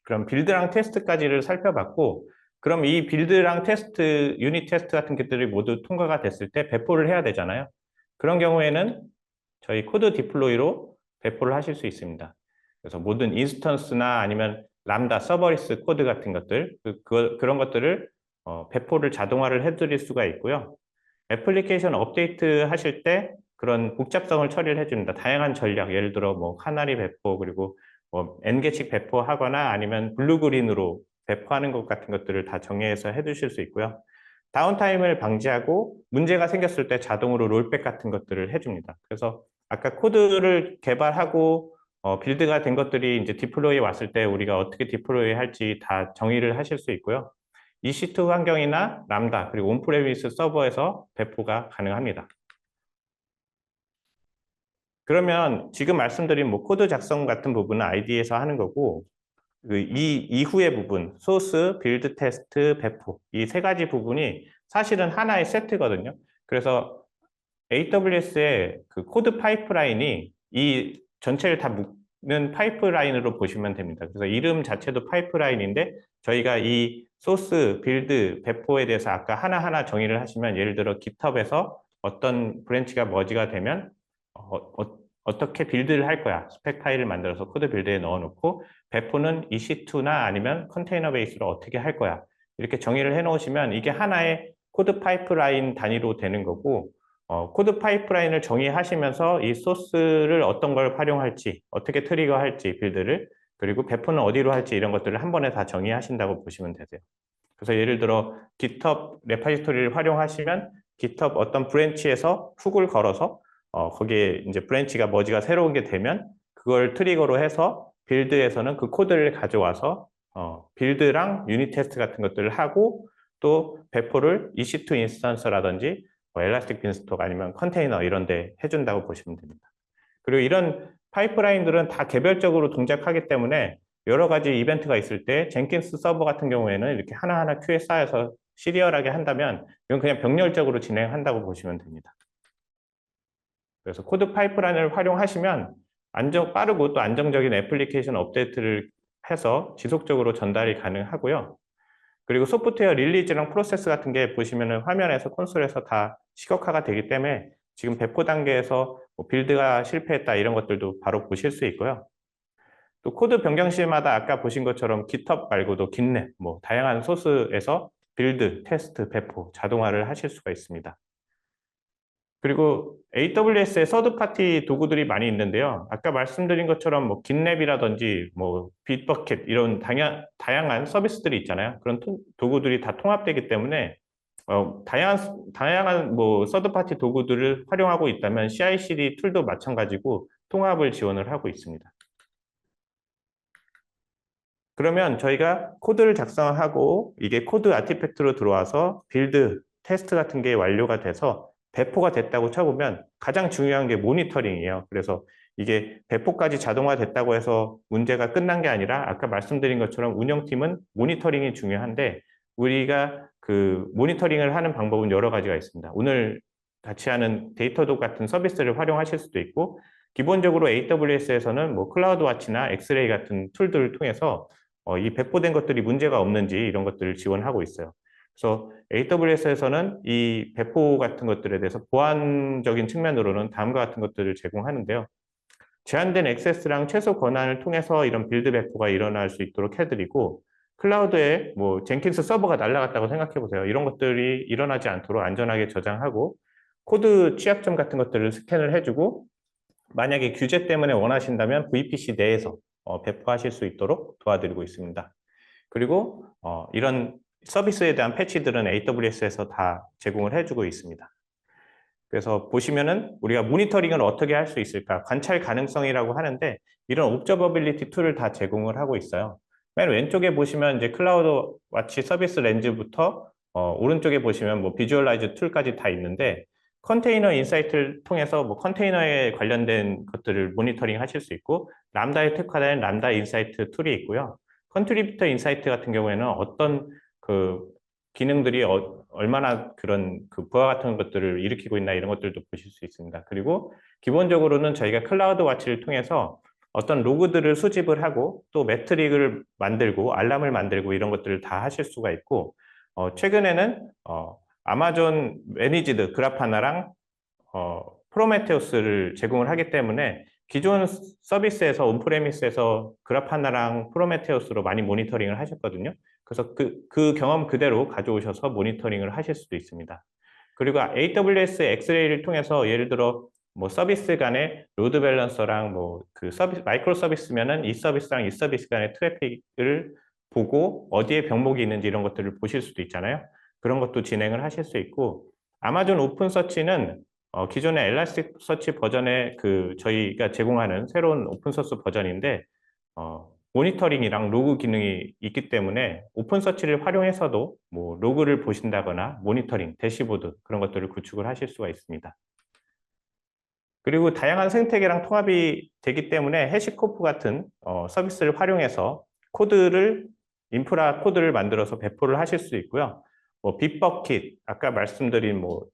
S3: 그럼 빌드랑 테스트까지를 살펴봤고 그럼 이 빌드랑 테스트, 유닛 테스트 같은 것들이 모두 통과가 됐을 때 배포를 해야 되잖아요. 그런 경우에는 저희 코드 디플로이로 배포를 하실 수 있습니다. 그래서 모든 인스턴스나 아니면 람다, 서버리스 코드 같은 것들, 그런 것들을 배포를 자동화를 해드릴 수가 있고요. 애플리케이션 업데이트 하실 때 그런 복잡성을 처리를 해줍니다. 다양한 전략, 예를 들어 뭐 카나리 배포, 그리고 뭐 N개씩 배포하거나 아니면 블루그린으로 배포하는 것 같은 것들을 다 정의해서 해주실 수 있고요. 다운타임을 방지하고 문제가 생겼을 때 자동으로 롤백 같은 것들을 해줍니다. 그래서 아까 코드를 개발하고 빌드가 된 것들이 이제 디플로이에 왔을 때 우리가 어떻게 디플로이 할지 다 정의를 하실 수 있고요. EC2 환경이나 람다 그리고 온프레미스 서버에서 배포가 가능합니다. 그러면 지금 말씀드린 뭐 코드 작성 같은 부분은 ID에서 하는 거고 이 이후의 부분 소스, 빌드 테스트, 배포 이 세 가지 부분이 사실은 하나의 세트거든요. 그래서 AWS의 그 코드 파이프라인이 이 전체를 다 묶는 파이프라인으로 보시면 됩니다. 그래서 이름 자체도 파이프라인인데 저희가 이 소스, 빌드, 배포에 대해서 아까 하나하나 정의를 하시면 예를 들어 GitHub에서 어떤 브랜치가 머지가 되면 어떻게 빌드를 할 거야. 스펙 파일을 만들어서 코드 빌드에 넣어놓고 배포는 EC2나 아니면 컨테이너 베이스로 어떻게 할 거야. 이렇게 정의를 해놓으시면 이게 하나의 코드 파이프라인 단위로 되는 거고 코드 파이프라인을 정의하시면서 이 소스를 어떤 걸 활용할지, 어떻게 트리거할지 빌드를, 그리고 배포는 어디로 할지 이런 것들을 한 번에 다 정의하신다고 보시면 되세요. 그래서 예를 들어 GitHub 레파지토리를 활용하시면 GitHub 어떤 브랜치에서 훅을 걸어서 거기에 이제 브랜치가 머지가 새로운 게 되면 그걸 트리거로 해서 빌드에서는 그 코드를 가져와서 빌드랑 유닛 테스트 같은 것들을 하고 또 배포를 EC2 인스턴스라든지 엘라스틱 빈스톡 아니면 컨테이너 이런 데 해준다고 보시면 됩니다. 그리고 이런 파이프라인들은 다 개별적으로 동작하기 때문에 여러 가지 이벤트가 있을 때 젠킨스 서버 같은 경우에는 이렇게 하나하나 큐에 쌓여서 시리얼하게 한다면 이건 그냥 병렬적으로 진행한다고 보시면 됩니다. 그래서 코드 파이프라인을 활용하시면 빠르고 또 안정적인 애플리케이션 업데이트를 해서 지속적으로 전달이 가능하고요. 그리고 소프트웨어 릴리즈랑 프로세스 같은 게 보시면은 화면에서 콘솔에서 다 시각화가 되기 때문에 지금 배포 단계에서 뭐 빌드가 실패했다 이런 것들도 바로 보실 수 있고요. 또 코드 변경 시마다 아까 보신 것처럼 GitHub 말고도 GitLab, 뭐 다양한 소스에서 빌드, 테스트, 배포, 자동화를 하실 수가 있습니다. 그리고 AWS의 서드파티 도구들이 많이 있는데요. 아까 말씀드린 것처럼 뭐 GitLab이라든지 뭐 빗버켓 이런 다양한 서비스들이 있잖아요. 그런 도구들이 다 통합되기 때문에 다양한 뭐 서드파티 도구들을 활용하고 있다면 CI/CD 툴도 마찬가지고 통합을 지원을 하고 있습니다. 그러면 저희가 코드를 작성하고 이게 코드 아티팩트로 들어와서 빌드, 테스트 같은 게 완료가 돼서 배포가 됐다고 쳐보면 가장 중요한 게 모니터링이에요. 그래서 이게 배포까지 자동화됐다고 해서 문제가 끝난 게 아니라 아까 말씀드린 것처럼 운영팀은 모니터링이 중요한데 우리가 그 모니터링을 하는 방법은 여러 가지가 있습니다. 오늘 같이 하는 데이터독 같은 서비스를 활용하실 수도 있고 기본적으로 AWS에서는 뭐 클라우드 와치나 엑스레이 같은 툴들을 통해서 이 배포된 것들이 문제가 없는지 이런 것들을 지원하고 있어요. 그래서 AWS에서는 이 배포 같은 것들에 대해서 보안적인 측면으로는 다음과 같은 것들을 제공하는데요. 제한된 액세스랑 최소 권한을 통해서 이런 빌드 배포가 일어날 수 있도록 해드리고, 클라우드에 뭐 젠킨스 서버가 날아갔다고 생각해 보세요. 이런 것들이 일어나지 않도록 안전하게 저장하고, 코드 취약점 같은 것들을 스캔을 해주고, 만약에 규제 때문에 원하신다면 VPC 내에서 배포하실 수 있도록 도와드리고 있습니다. 그리고 이런 서비스에 대한 패치들은 AWS에서 다 제공을 해주고 있습니다. 그래서 보시면은 우리가 모니터링을 어떻게 할 수 있을까? 관찰 가능성이라고 하는데, 이런 옵저버빌리티 툴을 다 제공을 하고 있어요. 맨 왼쪽에 보시면 이제 클라우드 와치 서비스 렌즈부터 오른쪽에 보시면 뭐 비주얼라이즈 툴까지 다 있는데, 컨테이너 인사이트를 통해서 뭐 컨테이너에 관련된 것들을 모니터링 하실 수 있고, 람다에 특화된 람다 인사이트 툴이 있고요. 컨트리뷰터 인사이트 같은 경우에는 어떤 그 기능들이 얼마나 그런 그 부하 같은 것들을 일으키고 있나 이런 것들도 보실 수 있습니다. 그리고 기본적으로는 저희가 클라우드 와치를 통해서 어떤 로그들을 수집을 하고 또 매트릭을 만들고 알람을 만들고 이런 것들을 다 하실 수가 있고, 최근에는 아마존 매니지드 그라파나랑 프로메테우스를 제공을 하기 때문에 기존 서비스에서 온프레미스에서 그라파나랑 프로메테우스로 많이 모니터링을 하셨거든요. 그래서 그 경험 그대로 가져오셔서 모니터링을 하실 수도 있습니다. 그리고 AWS 엑스레이를 통해서 예를 들어 뭐 서비스 간의 로드 밸런서랑 뭐 그 서비스 마이크로 서비스면은 이 서비스랑 이 서비스 간의 트래픽을 보고 어디에 병목이 있는지 이런 것들을 보실 수도 있잖아요. 그런 것도 진행을 하실 수 있고, 아마존 오픈 서치는 기존의 엘라스틱 서치 버전의 그 저희가 제공하는 새로운 오픈 소스 버전인데, 모니터링이랑 로그 기능이 있기 때문에 오픈 서치를 활용해서도 뭐 로그를 보신다거나 모니터링, 대시보드 그런 것들을 구축을 하실 수가 있습니다. 그리고 다양한 생태계랑 통합이 되기 때문에 해시코프 같은 서비스를 활용해서 인프라 코드를 만들어서 배포를 하실 수 있고요. 뭐 빗버킷, 아까 말씀드린 뭐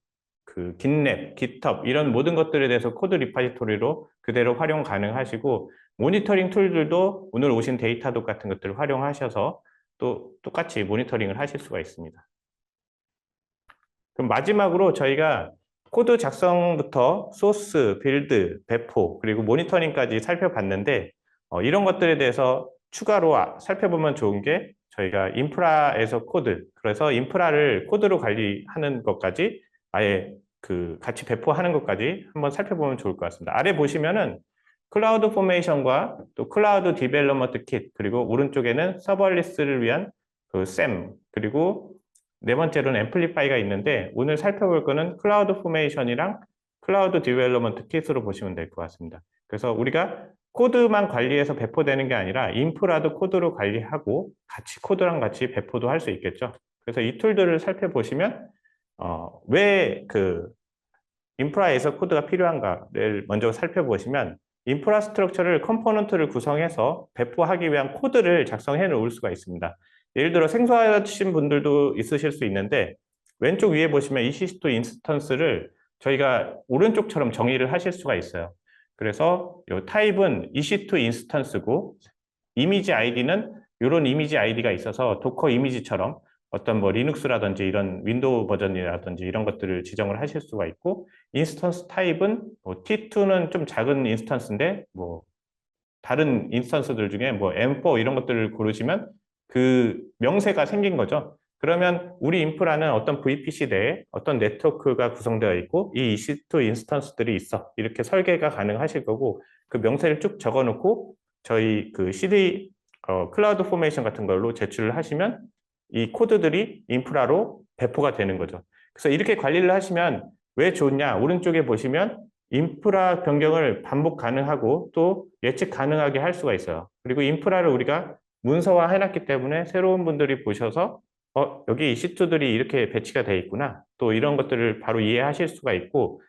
S3: 그 깃랩, 깃헙 이런 모든 것들에 대해서 코드 리파지토리로 그대로 활용 가능하시고, 모니터링 툴들도 오늘 오신 데이터독 같은 것들을 활용하셔서 또 똑같이 모니터링을 하실 수가 있습니다. 그럼 마지막으로 저희가 코드 작성부터 소스, 빌드, 배포, 그리고 모니터링까지 살펴봤는데, 이런 것들에 대해서 추가로 살펴보면 좋은 게 저희가 인프라에서 그래서 인프라를 코드로 관리하는 것까지 아예 같이 배포하는 것까지 한번 살펴보면 좋을 것 같습니다. 아래 보시면은 클라우드 포메이션과 또 클라우드 디벨로먼트 킷, 그리고 오른쪽에는 서버리스를 위한 그 SAM, 그리고 네 번째로는 앰플리파이가 있는데, 오늘 살펴볼 거는 클라우드 포메이션이랑 클라우드 디벨로먼트 킷으로 보시면 될 것 같습니다. 그래서 우리가 코드만 관리해서 배포되는 게 아니라 인프라도 코드로 관리하고 같이 코드랑 같이 배포도 할 수 있겠죠. 그래서 이 툴들을 살펴보시면 왜 인프라에서 코드가 필요한가를 먼저 살펴보시면, 인프라스트럭처를 컴포넌트를 구성해서 배포하기 위한 코드를 작성해 놓을 수가 있습니다. 예를 들어 생소하신 분들도 있으실 수 있는데, 왼쪽 위에 보시면 EC2 인스턴스를 저희가 오른쪽처럼 정의를 하실 수가 있어요. 그래서 이 타입은 EC2 인스턴스고, 이미지 아이디는 이런 이미지 아이디가 있어서 도커 이미지처럼 어떤 뭐 리눅스라든지 이런 윈도우 버전이라든지 이런 것들을 지정을 하실 수가 있고, 인스턴스 타입은 뭐 T2는 좀 작은 인스턴스인데 뭐 다른 인스턴스들 중에 뭐 M4 이런 것들을 고르시면 그 명세가 생긴 거죠. 그러면 우리 인프라는 어떤 VPC 내에 어떤 네트워크가 구성되어 있고 이 EC2 인스턴스들이 있어, 이렇게 설계가 가능하실 거고, 그 명세를 쭉 적어 놓고 저희 그 CD 클라우드 포메이션 같은 걸로 제출을 하시면 이 코드들이 인프라로 배포가 되는 거죠. 그래서 이렇게 관리를 하시면 왜 좋냐? 오른쪽에 보시면 인프라 변경을 반복 가능하고 또 예측 가능하게 할 수가 있어요. 그리고 인프라를 우리가 문서화 해놨기 때문에 새로운 분들이 보셔서 여기 EC2들이 이렇게 배치가 돼 있구나, 또 이런 것들을 바로 이해하실 수가 있고,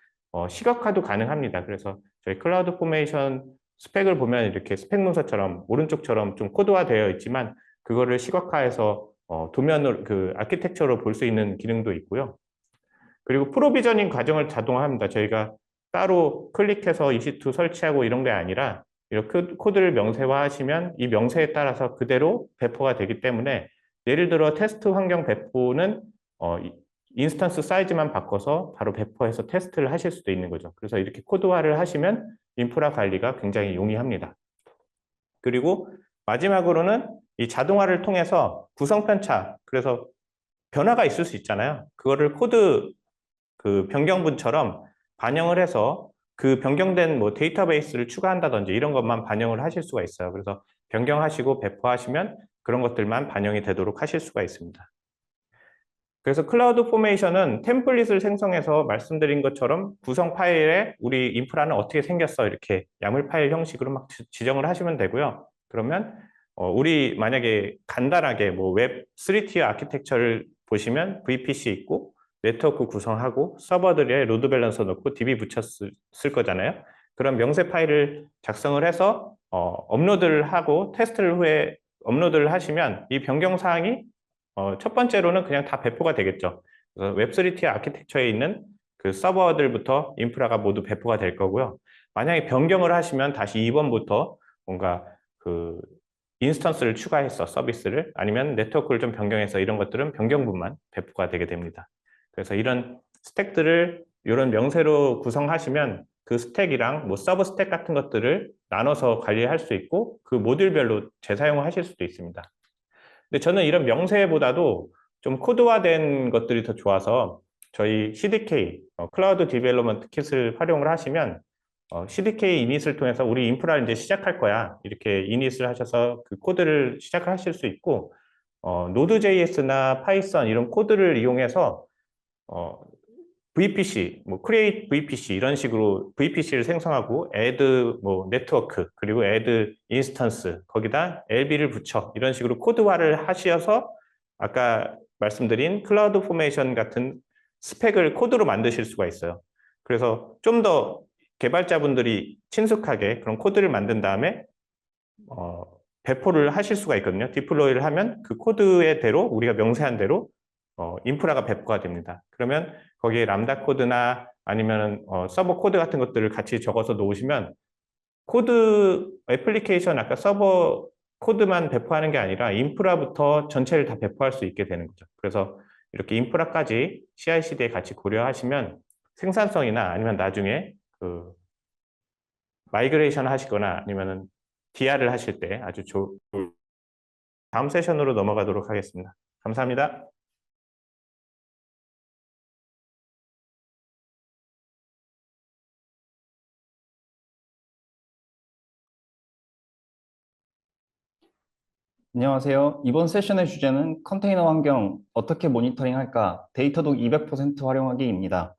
S3: 시각화도 가능합니다. 그래서 저희 클라우드 포메이션 스펙을 보면 이렇게 스펙 문서처럼 오른쪽처럼 좀 코드화되어 있지만, 그거를 시각화해서 도면으로 아키텍처로 볼 수 있는 기능도 있고요. 그리고 프로비저닝 과정을 자동화합니다. 저희가 따로 클릭해서 EC2 설치하고 이런 게 아니라 이렇게 코드를 명세화하시면 이 명세에 따라서 그대로 배포가 되기 때문에, 예를 들어 테스트 환경 배포는 인스턴스 사이즈만 바꿔서 바로 배포해서 테스트를 하실 수도 있는 거죠. 그래서 이렇게 코드화를 하시면 인프라 관리가 굉장히 용이합니다. 그리고 마지막으로는 이 자동화를 통해서 구성 편차, 그래서 변화가 있을 수 있잖아요. 그거를 코드 그 변경분처럼 반영을 해서 그 변경된 뭐 데이터베이스를 추가한다든지 이런 것만 반영을 하실 수가 있어요. 그래서 변경하시고 배포하시면 그런 것들만 반영이 되도록 하실 수가 있습니다. 그래서 클라우드 포메이션은 템플릿을 생성해서 말씀드린 것처럼 구성 파일에 우리 인프라는 어떻게 생겼어 이렇게 야물 파일 형식으로 막 지정을 하시면 되고요. 그러면 우리 만약에 간단하게 뭐 웹 3티어 아키텍처를 보시면 VPC 있고 네트워크 구성하고 서버들에 로드 밸런서 넣고 DB 붙였을 거잖아요. 그런 명세 파일을 작성을 해서 업로드를 하고 테스트를 후에 업로드를 하시면 이 변경 사항이 첫 번째로는 그냥 다 배포가 되겠죠. 그래서 웹3티어 아키텍처에 있는 그 서버들부터 인프라가 모두 배포가 될 거고요. 만약에 변경을 하시면 다시 2번부터 뭔가 그 인스턴스를 추가해서 서비스를 아니면 네트워크를 좀 변경해서 이런 것들은 변경분만 배포가 되게 됩니다. 그래서 이런 스택들을 이런 명세로 구성하시면 그 스택이랑 뭐 서브 스택 같은 것들을 나눠서 관리할 수 있고 그 모듈별로 재사용을 하실 수도 있습니다. 근데 저는 이런 명세보다도 좀 코드화된 것들이 더 좋아서 저희 CDK, 클라우드 디벨롭먼트 킷을 활용을 하시면 CDK 이닛을 통해서 우리 인프라를 이제 시작할 거야. 이렇게 이닛을 하셔서 그 코드를 시작하실 수 있고 Node.js나 파이썬 이런 코드를 이용해서 VPC, 뭐 create VPC 이런 식으로 VPC를 생성하고 add 뭐 네트워크 그리고 add 인스턴스 거기다 LB를 붙여 이런 식으로 코드화를 하셔서 아까 말씀드린 클라우드 포메이션 같은 스펙을 코드로 만드실 수가 있어요. 그래서 좀 더 개발자분들이 친숙하게 그런 코드를 만든 다음에 배포를 하실 수가 있거든요. 디플로이를 하면 그 코드의 대로 우리가 명세한 대로 인프라가 배포가 됩니다. 그러면 거기에 람다 코드나 아니면 서버 코드 같은 것들을 같이 적어서 놓으시면 코드 애플리케이션 아까 서버 코드만 배포하는 게 아니라 인프라부터 전체를 다 배포할 수 있게 되는 거죠. 그래서 이렇게 인프라까지 CI/CD에 같이 고려하시면 생산성이나 아니면 나중에 그 마이그레이션 하시거나 아니면은 DR을 하실 때 아주 좋은 다음 세션으로 넘어가도록 하겠습니다. 감사합니다.
S4: 안녕하세요. 이번 세션의 주제는 컨테이너 환경 어떻게 모니터링할까 데이터독 200% 활용하기입니다.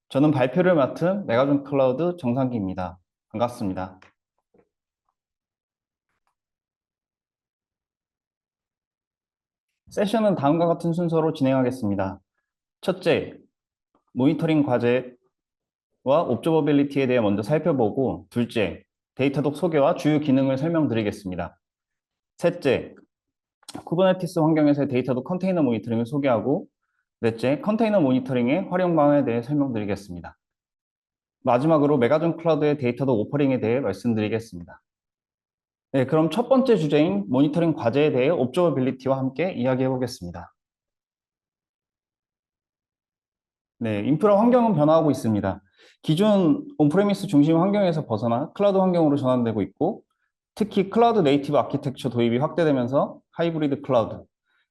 S4: 저는 발표를 맡은 메가존 클라우드 정상기입니다. 반갑습니다. 세션은 다음과 같은 순서로 진행하겠습니다. 첫째, 모니터링 과제와 옵저버빌리티에 대해 먼저 살펴보고 둘째, 데이터독 소개와 주요 기능을 설명드리겠습니다. 셋째, 쿠버네티스 환경에서의 데이터독 컨테이너 모니터링을 소개하고 넷째, 컨테이너 모니터링의 활용 방안에 대해 설명드리겠습니다. 마지막으로 메가존 클라우드의 데이터독 오퍼링에 대해 말씀드리겠습니다. 네, 그럼 첫 번째 주제인 모니터링 과제에 대해 옵저버빌리티와 함께 이야기해 보겠습니다. 네, 인프라 환경은 변화하고 있습니다. 기존 온프레미스 중심 환경에서 벗어나 클라우드 환경으로 전환되고 있고 특히 클라우드 네이티브 아키텍처 도입이 확대되면서 하이브리드 클라우드,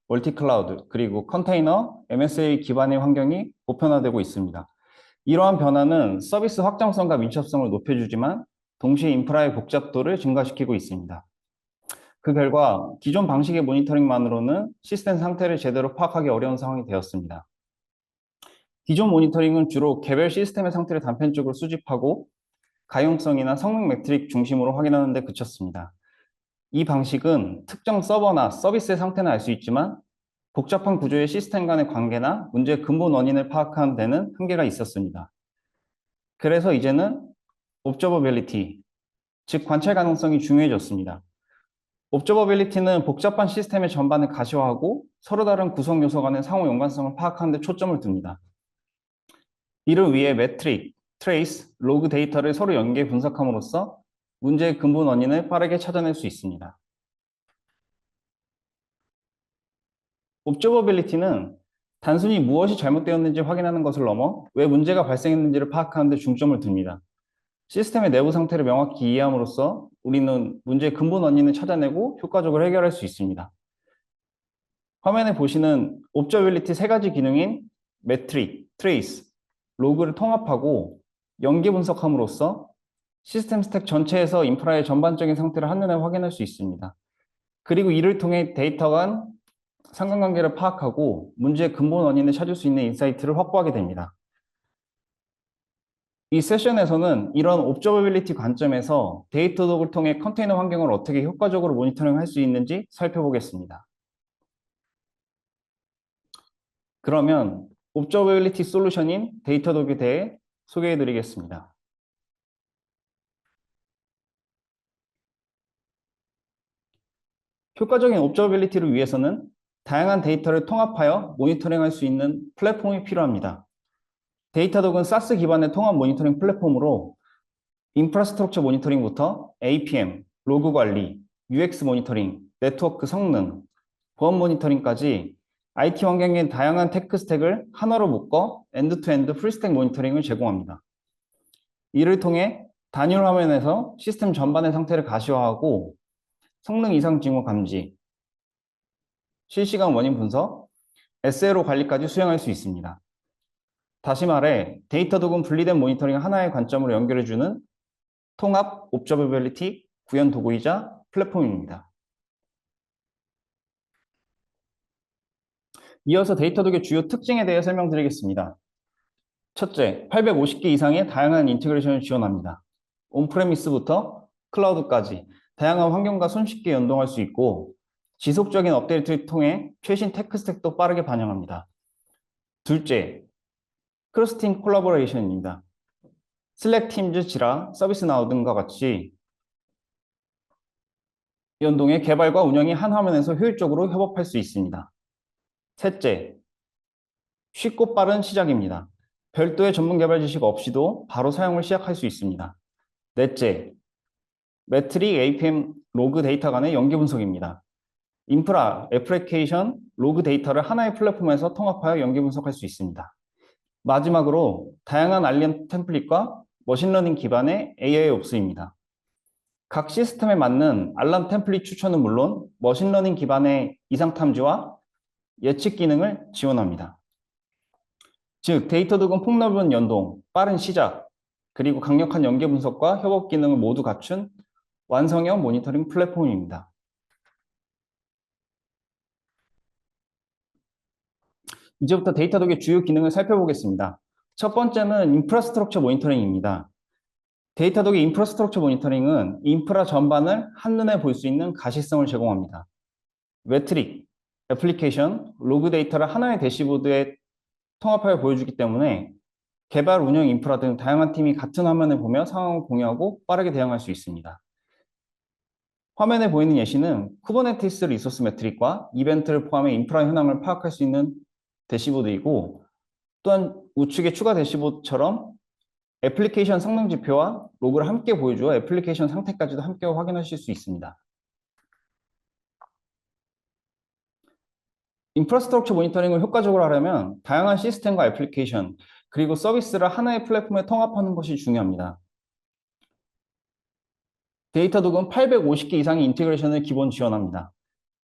S4: 멀티 클라우드, 그리고 컨테이너, MSA 기반의 환경이 보편화되고 있습니다. 이러한 변화는 서비스 확장성과 민첩성을 높여주지만 동시에 인프라의 복잡도를 증가시키고 있습니다. 그 결과 기존 방식의 모니터링만으로는 시스템 상태를 제대로 파악하기 어려운 상황이 되었습니다. 기존 모니터링은 주로 개별 시스템의 상태를 단편적으로 수집하고 가용성이나 성능 매트릭 중심으로 확인하는 데 그쳤습니다. 이 방식은 특정 서버나 서비스의 상태는 알 수 있지만 복잡한 구조의 시스템 간의 관계나 문제의 근본 원인을 파악하는 데는 한계가 있었습니다. 그래서 이제는 옵저버빌리티, 즉 관찰 가능성이 중요해졌습니다. 옵저버빌리티는 복잡한 시스템의 전반을 가시화하고 서로 다른 구성 요소 간의 상호 연관성을 파악하는 데 초점을 둡니다. 이를 위해 매트릭, 트레이스, 로그 데이터를 서로 연계 분석함으로써 문제의 근본 원인을 빠르게 찾아낼 수 있습니다. 옵저버빌리티는 단순히 무엇이 잘못되었는지 확인하는 것을 넘어 왜 문제가 발생했는지를 파악하는 데 중점을 둡니다. 시스템의 내부 상태를 명확히 이해함으로써 우리는 문제의 근본 원인을 찾아내고 효과적으로 해결할 수 있습니다. 화면에 보시는 옵저빌리티 세 가지 기능인 매트릭, 트레이스, 로그를 통합하고 연계 분석함으로써 시스템 스택 전체에서 인프라의 전반적인 상태를 한눈에 확인할 수 있습니다. 그리고 이를 통해 데이터 간 상관관계를 파악하고 문제의 근본 원인을 찾을 수 있는 인사이트를 확보하게 됩니다. 이 세션에서는 이런 옵저버빌리티 관점에서 데이터독을 통해 컨테이너 환경을 어떻게 효과적으로 모니터링할 수 있는지 살펴보겠습니다. 그러면 옵저버빌리티 솔루션인 데이터독에 대해 소개해 드리겠습니다. 효과적인 옵저버빌리티를 위해서는 다양한 데이터를 통합하여 모니터링할 수 있는 플랫폼이 필요합니다. 데이터독은 SaaS 기반의 통합 모니터링 플랫폼으로 인프라스트럭처 모니터링부터 APM, 로그 관리, UX 모니터링, 네트워크 성능, 보안 모니터링까지 IT 환경의 다양한 테크 스택을 하나로 묶어 엔드투엔드 풀스택 모니터링을 제공합니다. 이를 통해 단일 화면에서 시스템 전반의 상태를 가시화하고 성능 이상 징후 감지, 실시간 원인 분석, SLO 관리까지 수행할 수 있습니다. 다시 말해 데이터독은 분리된 모니터링 하나의 관점으로 연결해주는 통합 옵저버빌리티 구현 도구이자 플랫폼입니다. 이어서 데이터독의 주요 특징에 대해 설명드리겠습니다. 첫째, 850개 이상의 다양한 인테그레이션을 지원합니다. 온프레미스부터 클라우드까지 다양한 환경과 손쉽게 연동할 수 있고 지속적인 업데이트를 통해 최신 테크 스택도 빠르게 반영합니다. 둘째, 크로스팀 콜라보레이션입니다. 슬랙, 팀즈, 지라, 서비스나우 등과 같이 연동해 개발과 운영이 한 화면에서 효율적으로 협업할 수 있습니다. 셋째, 쉽고 빠른 시작입니다. 별도의 전문 개발 지식 없이도 바로 사용을 시작할 수 있습니다. 넷째, 매트릭, APM, 로그 데이터 간의 연계 분석입니다. 인프라, 애플리케이션, 로그 데이터를 하나의 플랫폼에서 통합하여 연계 분석할 수 있습니다. 마지막으로 다양한 알림 템플릿과 머신러닝 기반의 AI 옵스입니다. 각 시스템에 맞는 알람 템플릿 추천은 물론 머신러닝 기반의 이상 탐지와 예측 기능을 지원합니다. 즉, 데이터독은 폭넓은 연동, 빠른 시작, 그리고 강력한 연계 분석과 협업 기능을 모두 갖춘 완성형 모니터링 플랫폼입니다. 이제부터 데이터독의 주요 기능을 살펴보겠습니다. 첫 번째는 인프라스트럭처 모니터링입니다. 데이터독의 인프라스트럭처 모니터링은 인프라 전반을 한눈에 볼 수 있는 가시성을 제공합니다. 매트릭, 애플리케이션, 로그 데이터를 하나의 대시보드에 통합하여 보여주기 때문에 개발, 운영, 인프라 등 다양한 팀이 같은 화면을 보며 상황을 공유하고 빠르게 대응할 수 있습니다. 화면에 보이는 예시는 쿠버네티스 리소스 매트릭과 이벤트를 포함해 인프라 현황을 파악할 수 있는 대시보드이고, 또한 우측의 추가 대시보드처럼 애플리케이션 성능 지표와 로그를 함께 보여주어 애플리케이션 상태까지도 함께 확인하실 수 있습니다. 인프라스트럭처 모니터링을 효과적으로 하려면 다양한 시스템과 애플리케이션, 그리고 서비스를 하나의 플랫폼에 통합하는 것이 중요합니다. 데이터독은 850개 이상의 인테그레이션을 기본 지원합니다.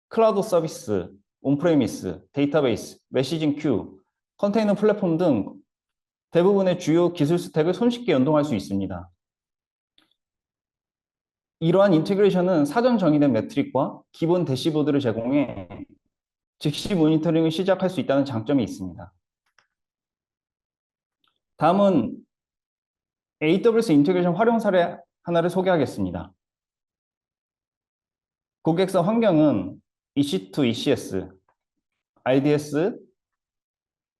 S4: 클라우드 서비스, 온프레미스, 데이터베이스, 메시징 큐, 컨테이너 플랫폼 등 대부분의 주요 기술 스택을 손쉽게 연동할 수 있습니다. 이러한 인테그레이션은 사전 정의된 매트릭과 기본 대시보드를 제공해 즉시 모니터링을 시작할 수 있다는 장점이 있습니다. 다음은 AWS 인테그레이션 활용 사례 하나를 소개하겠습니다. 고객사 환경은 EC2, ECS, RDS,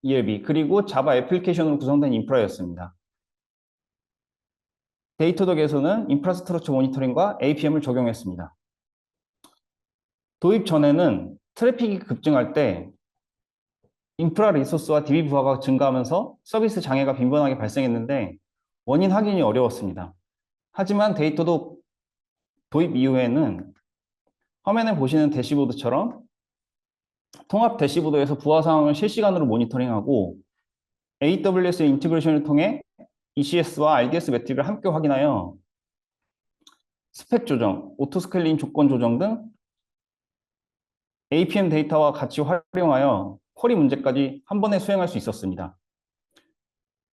S4: ELB, 그리고 자바 애플리케이션으로 구성된 인프라였습니다. 데이터독에서는 인프라스트럭처 모니터링과 APM을 적용했습니다. 도입 전에는 트래픽이 급증할 때 인프라 리소스와 DB 부하가 증가하면서 서비스 장애가 빈번하게 발생했는데 원인 확인이 어려웠습니다. 하지만 데이터독 도입 이후에는 화면에 보시는 대시보드처럼 통합 대시보드에서 부하 상황을 실시간으로 모니터링하고 AWS 인티그레이션을 통해 ECS와 RDS 매트릭을 함께 확인하여 스펙 조정, 오토스케일링 조건 조정 등 APM 데이터와 같이 활용하여 쿼리 문제까지 한 번에 수행할 수 있었습니다.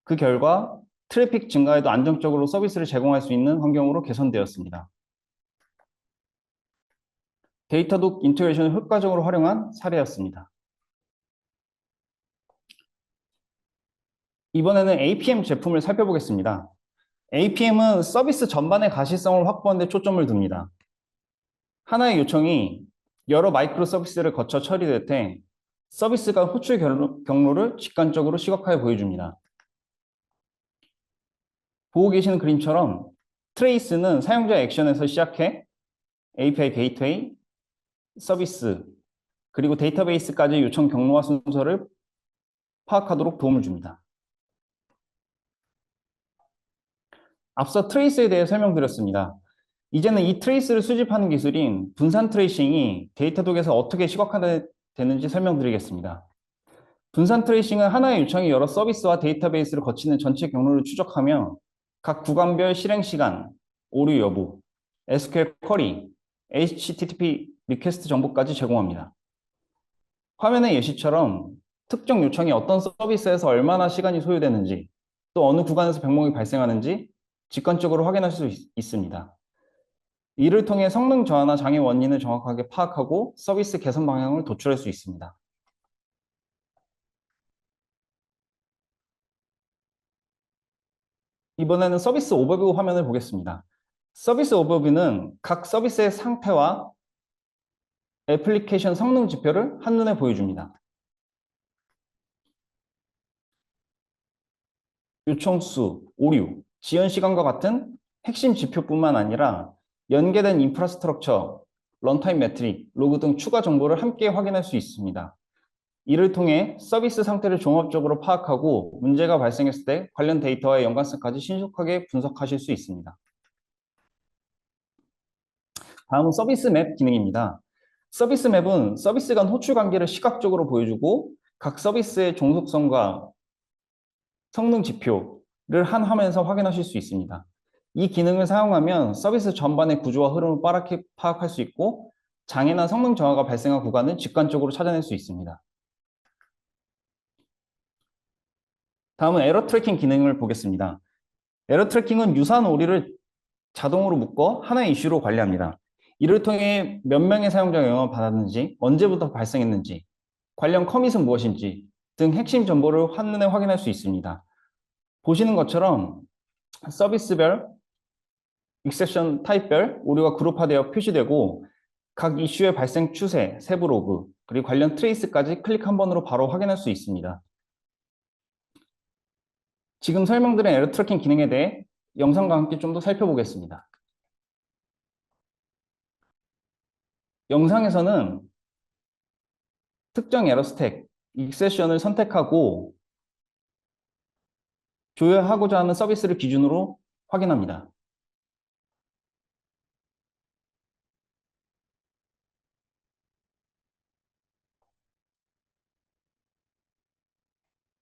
S4: 그 결과 트래픽 증가에도 안정적으로 서비스를 제공할 수 있는 환경으로 개선되었습니다. 데이터독 인테그레이션을 효과적으로 활용한 사례였습니다. 이번에는 APM 제품을 살펴보겠습니다. APM은 서비스 전반의 가시성을 확보하는 데 초점을 둡니다. 하나의 요청이 여러 마이크로 서비스를 거쳐 처리될 때 서비스가 호출 경로를 직관적으로 시각화해 보여줍니다. 보고 계시는 그림처럼 트레이스는 사용자 액션에서 시작해 API 게이트웨이, 서비스, 그리고 데이터베이스까지 요청 경로와 순서를 파악하도록 도움을 줍니다. 앞서 트레이스에 대해 설명드렸습니다. 이제는 이 트레이스를 수집하는 기술인 분산 트레이싱이 데이터독에서 어떻게 시각화되는지 설명드리겠습니다. 분산 트레이싱은 하나의 요청이 여러 서비스와 데이터베이스를 거치는 전체 경로를 추적하며 각 구간별 실행 시간, 오류 여부, SQL 쿼리, HTTP 리퀘스트 정보까지 제공합니다. 화면의 예시처럼 특정 요청이 어떤 서비스에서 얼마나 시간이 소요되는지, 또 어느 구간에서 병목이 발생하는지 직관적으로 확인할 수 있습니다. 이를 통해 성능 저하나 장애 원인을 정확하게 파악하고 서비스 개선 방향을 도출할 수 있습니다. 이번에는 서비스 오버뷰 화면을 보겠습니다. 서비스 오버뷰는 각 서비스의 상태와 애플리케이션 성능 지표를 한눈에 보여줍니다. 요청 수, 오류, 지연 시간과 같은 핵심 지표뿐만 아니라 연계된 인프라스트럭처, 런타임 매트릭, 로그 등 추가 정보를 함께 확인할 수 있습니다. 이를 통해 서비스 상태를 종합적으로 파악하고 문제가 발생했을 때 관련 데이터와의 연관성까지 신속하게 분석하실 수 있습니다. 다음은 서비스 맵 기능입니다. 서비스 맵은 서비스 간 호출 관계를 시각적으로 보여주고 각 서비스의 종속성과 성능 지표를 한 화면에서 확인하실 수 있습니다. 이 기능을 사용하면 서비스 전반의 구조와 흐름을 빠르게 파악할 수 있고 장애나 성능 저하가 발생한 구간을 직관적으로 찾아낼 수 있습니다. 다음은 에러 트래킹 기능을 보겠습니다. 에러 트래킹은 유사한 오류를 자동으로 묶어 하나의 이슈로 관리합니다. 이를 통해 몇 명의 사용자가 영향을 받았는지, 언제부터 발생했는지, 관련 커밋은 무엇인지 등 핵심 정보를 한눈에 확인할 수 있습니다. 보시는 것처럼 서비스별, 익셉션 타입별 오류가 그룹화되어 표시되고 각 이슈의 발생 추세, 세부 로그, 그리고 관련 트레이스까지 클릭 한 번으로 바로 확인할 수 있습니다. 지금 설명드린 에러 트래킹 기능에 대해 영상과 함께 좀 더 살펴보겠습니다. 영상에서는 특정 에러 스택, 익셉션을 선택하고 조회하고자 하는 서비스를 기준으로 확인합니다.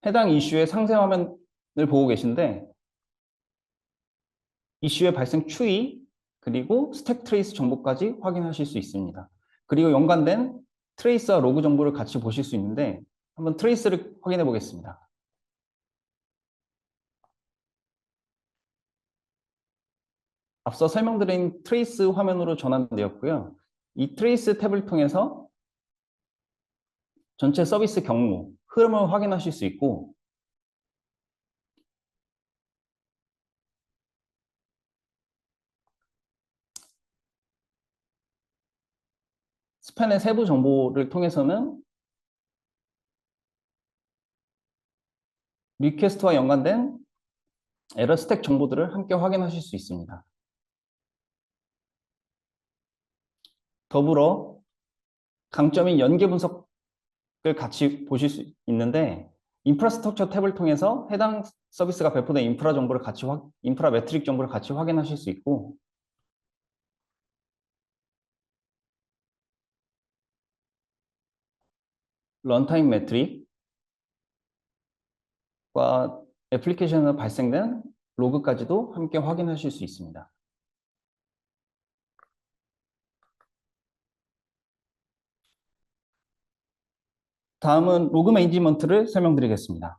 S4: 해당 이슈의 상세 화면을 보고 계신데 이슈의 발생 추이, 그리고 스택 트레이스 정보까지 확인하실 수 있습니다. 그리고 연관된 트레이스와 로그 정보를 같이 보실 수 있는데 한번 트레이스를 확인해 보겠습니다. 앞서 설명드린 트레이스 화면으로 전환되었고요. 이 트레이스 탭을 통해서 전체 서비스 경로, 흐름을 확인하실 수 있고 스팬의 세부 정보를 통해서는 리퀘스트와 연관된 에러 스택 정보들을 함께 확인하실 수 있습니다. 더불어 강점인 연계 분석을 같이 보실 수 있는데 인프라스트럭처 탭을 통해서 해당 서비스가 배포된 인프라 정보를 인프라 매트릭 정보를 같이 확인하실 수 있고 런타임 매트릭과 애플리케이션에서 발생된 로그까지도 함께 확인하실 수 있습니다. 다음은 로그 매니지먼트를 설명드리겠습니다.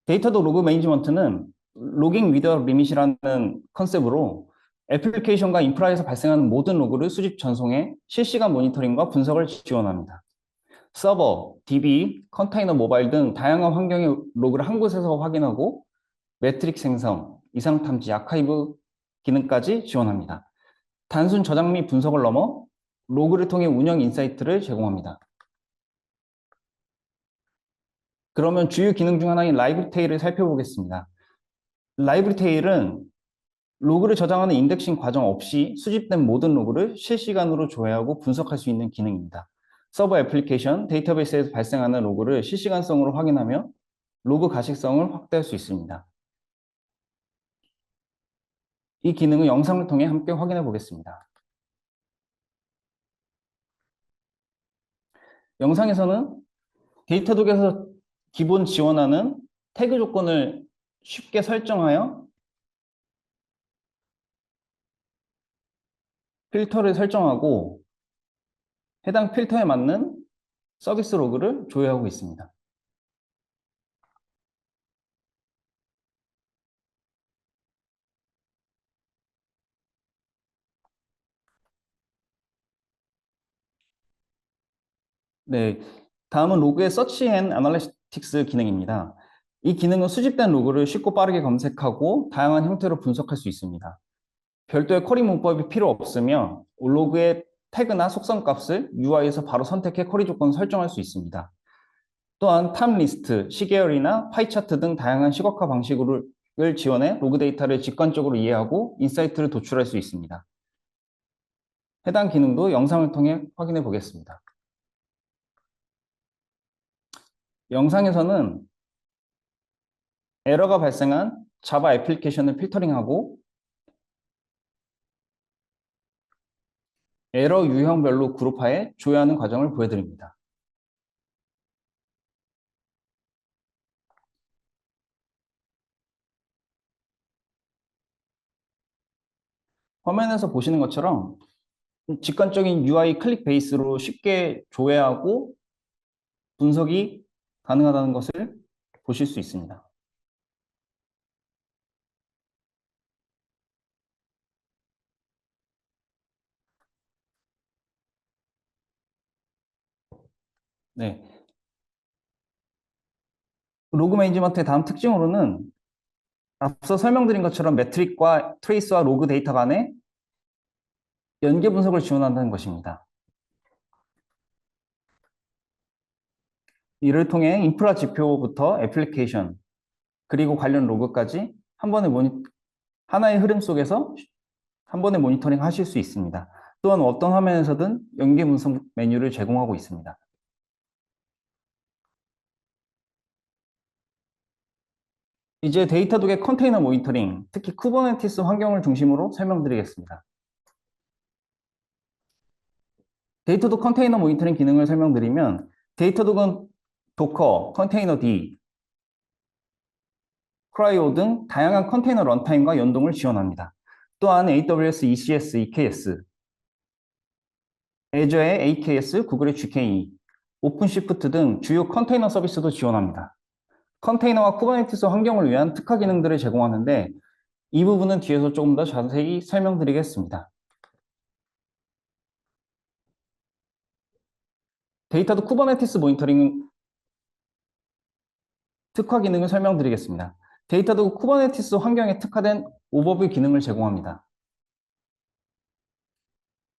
S4: 데이터도 로그 매니지먼트는 로깅 위더 리밋이라는 컨셉으로 애플리케이션과 인프라에서 발생하는 모든 로그를 수집 전송해 실시간 모니터링과 분석을 지원합니다. 서버, DB, 컨테이너 모바일 등 다양한 환경의 로그를 한 곳에서 확인하고 매트릭 생성, 이상 탐지, 아카이브 기능까지 지원합니다. 단순 저장 및 분석을 넘어 로그를 통해 운영 인사이트를 제공합니다. 그러면 주요 기능 중 하나인 라이브러리 테일을 살펴보겠습니다. 라이브러리 테일은 로그를 저장하는 인덱싱 과정 없이 수집된 모든 로그를 실시간으로 조회하고 분석할 수 있는 기능입니다. 서버 애플리케이션, 데이터베이스에서 발생하는 로그를 실시간성으로 확인하며 로그 가식성을 확대할 수 있습니다. 이 기능은 영상을 통해 함께 확인해 보겠습니다. 영상에서는 데이터독에서 기본 지원하는 태그 조건을 쉽게 설정하여 필터를 설정하고 해당 필터에 맞는 서비스 로그를 조회하고 있습니다. 네, 다음은 로그의 서치 앤 애널리틱스 기능입니다. 이 기능은 수집된 로그를 쉽고 빠르게 검색하고 다양한 형태로 분석할 수 있습니다. 별도의 쿼리 문법이 필요 없으며 로그의 태그나 속성 값을 UI에서 바로 선택해 쿼리 조건을 설정할 수 있습니다. 또한 탑 리스트, 시계열이나 파이 차트 등 다양한 시각화 방식을 지원해 로그 데이터를 직관적으로 이해하고 인사이트를 도출할 수 있습니다. 해당 기능도 영상을 통해 확인해 보겠습니다. 영상에서는 에러가 발생한 자바 애플리케이션을 필터링하고 에러 유형별로 그룹화해 조회하는 과정을 보여드립니다. 화면에서 보시는 것처럼 직관적인 UI 클릭 베이스로 쉽게 조회하고 분석이 가능하다는 것을 보실 수 있습니다. 네. 로그 매니지먼트의 다음 특징으로는 앞서 설명드린 것처럼 매트릭과 트레이스와 로그 데이터 간의 연계 분석을 지원한다는 것입니다. 이를 통해 인프라 지표부터 애플리케이션, 그리고 관련 로그까지 하나의 흐름 속에서 한 번에 모니터링 하실 수 있습니다. 또한 어떤 화면에서든 연계 분석 메뉴를 제공하고 있습니다. 이제 데이터독의 컨테이너 모니터링, 특히 쿠버네티스 환경을 중심으로 설명드리겠습니다. 데이터독 컨테이너 모니터링 기능을 설명드리면 데이터독은 도커, 컨테이너 D, 크라이오 등 다양한 컨테이너 런타임과 연동을 지원합니다. 또한 AWS ECS, EKS, 애저의 AKS, 구글의 GKE, 오픈시프트 등 주요 컨테이너 서비스도 지원합니다. 컨테이너와 쿠버네티스 환경을 위한 특화 기능들을 제공하는데 이 부분은 뒤에서 조금 더 자세히 설명드리겠습니다. 데이터도 쿠버네티스 모니터링 특화 기능을 설명드리겠습니다. 데이터도 쿠버네티스 환경에 특화된 오버뷰 기능을 제공합니다.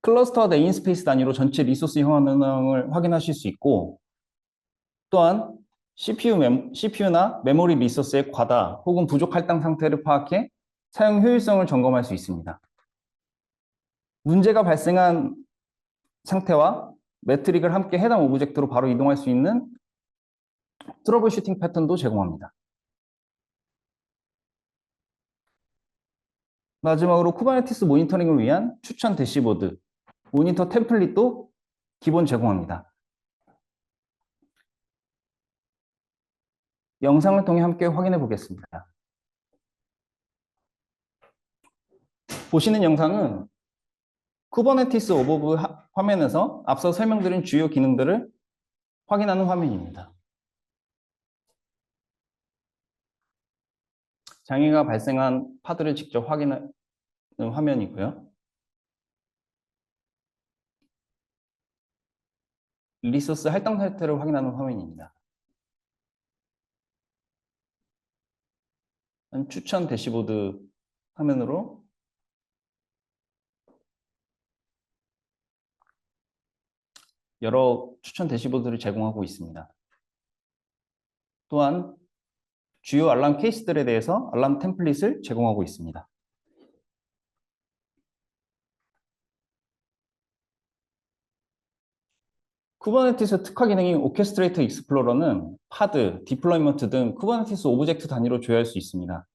S4: 클러스터와 네임스페이스 단위로 전체 리소스 현황을 확인하실 수 있고 또한 CPU나 메모리 리소스의 과다 혹은 부족 할당 상태를 파악해 사용 효율성을 점검할 수 있습니다. 문제가 발생한 상태와 매트릭을 함께 해당 오브젝트로 바로 이동할 수 있는 트러블 슈팅 패턴도 제공합니다. 마지막으로 쿠버네티스 모니터링을 위한 추천 대시보드, 모니터 템플릿도 기본 제공합니다. 영상을 통해 함께 확인해 보겠습니다. 보시는 영상은 쿠버네티스 오버뷰 화면에서 앞서 설명드린 주요 기능들을 확인하는 화면입니다. 장애가 발생한 파드를 직접 확인하는 화면이고요. 리소스 할당 상태를 확인하는 화면입니다. 추천 대시보드 화면으로 여러 추천 대시보드를 제공하고 있습니다. 또한 주요 알람 케이스들에 대해서 알람 템플릿을 제공하고 있습니다. 쿠버네티스 특화 기능인 오케스트레이터 익스플로러는 파드, 디플로이먼트 등 쿠버네티스 오브젝트 단위로 조회할 수 있습니다.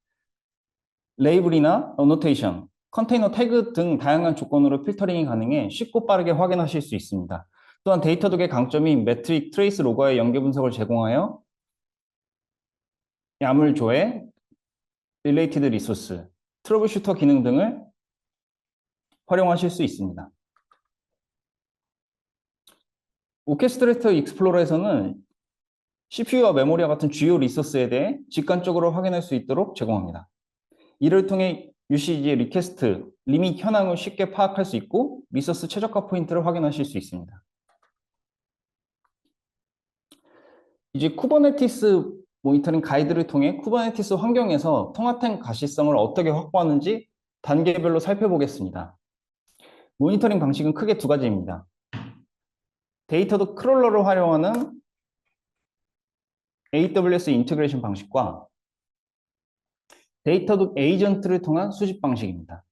S4: 레이블이나 어노테이션, 컨테이너 태그 등 다양한 조건으로 필터링이 가능해 쉽고 빠르게 확인하실 수 있습니다. 또한 데이터독의 강점인 매트릭 트레이스 로거의 연계 분석을 제공하여 야물 조회, 릴레이티드 리소스, 트러블 슈터 기능 등을 활용하실 수 있습니다. 오케스트레이터 익스플로러에서는 CPU와 메모리와 같은 주요 리소스에 대해 직관적으로 확인할 수 있도록 제공합니다. 이를 통해 UCG 리퀘스트, 리밋 현황을 쉽게 파악할 수 있고 리소스 최적화 포인트를 확인하실 수 있습니다. 이제 쿠버네티스 모니터링 가이드를 통해 쿠버네티스 환경에서 통합된 가시성을 어떻게 확보하는지 단계별로 살펴보겠습니다. 모니터링 방식은 크게 두 가지입니다. 데이터도 크롤러를 활용하는 AWS 인테그레이션 방식과 데이터도 에이전트를 통한 수집 방식입니다.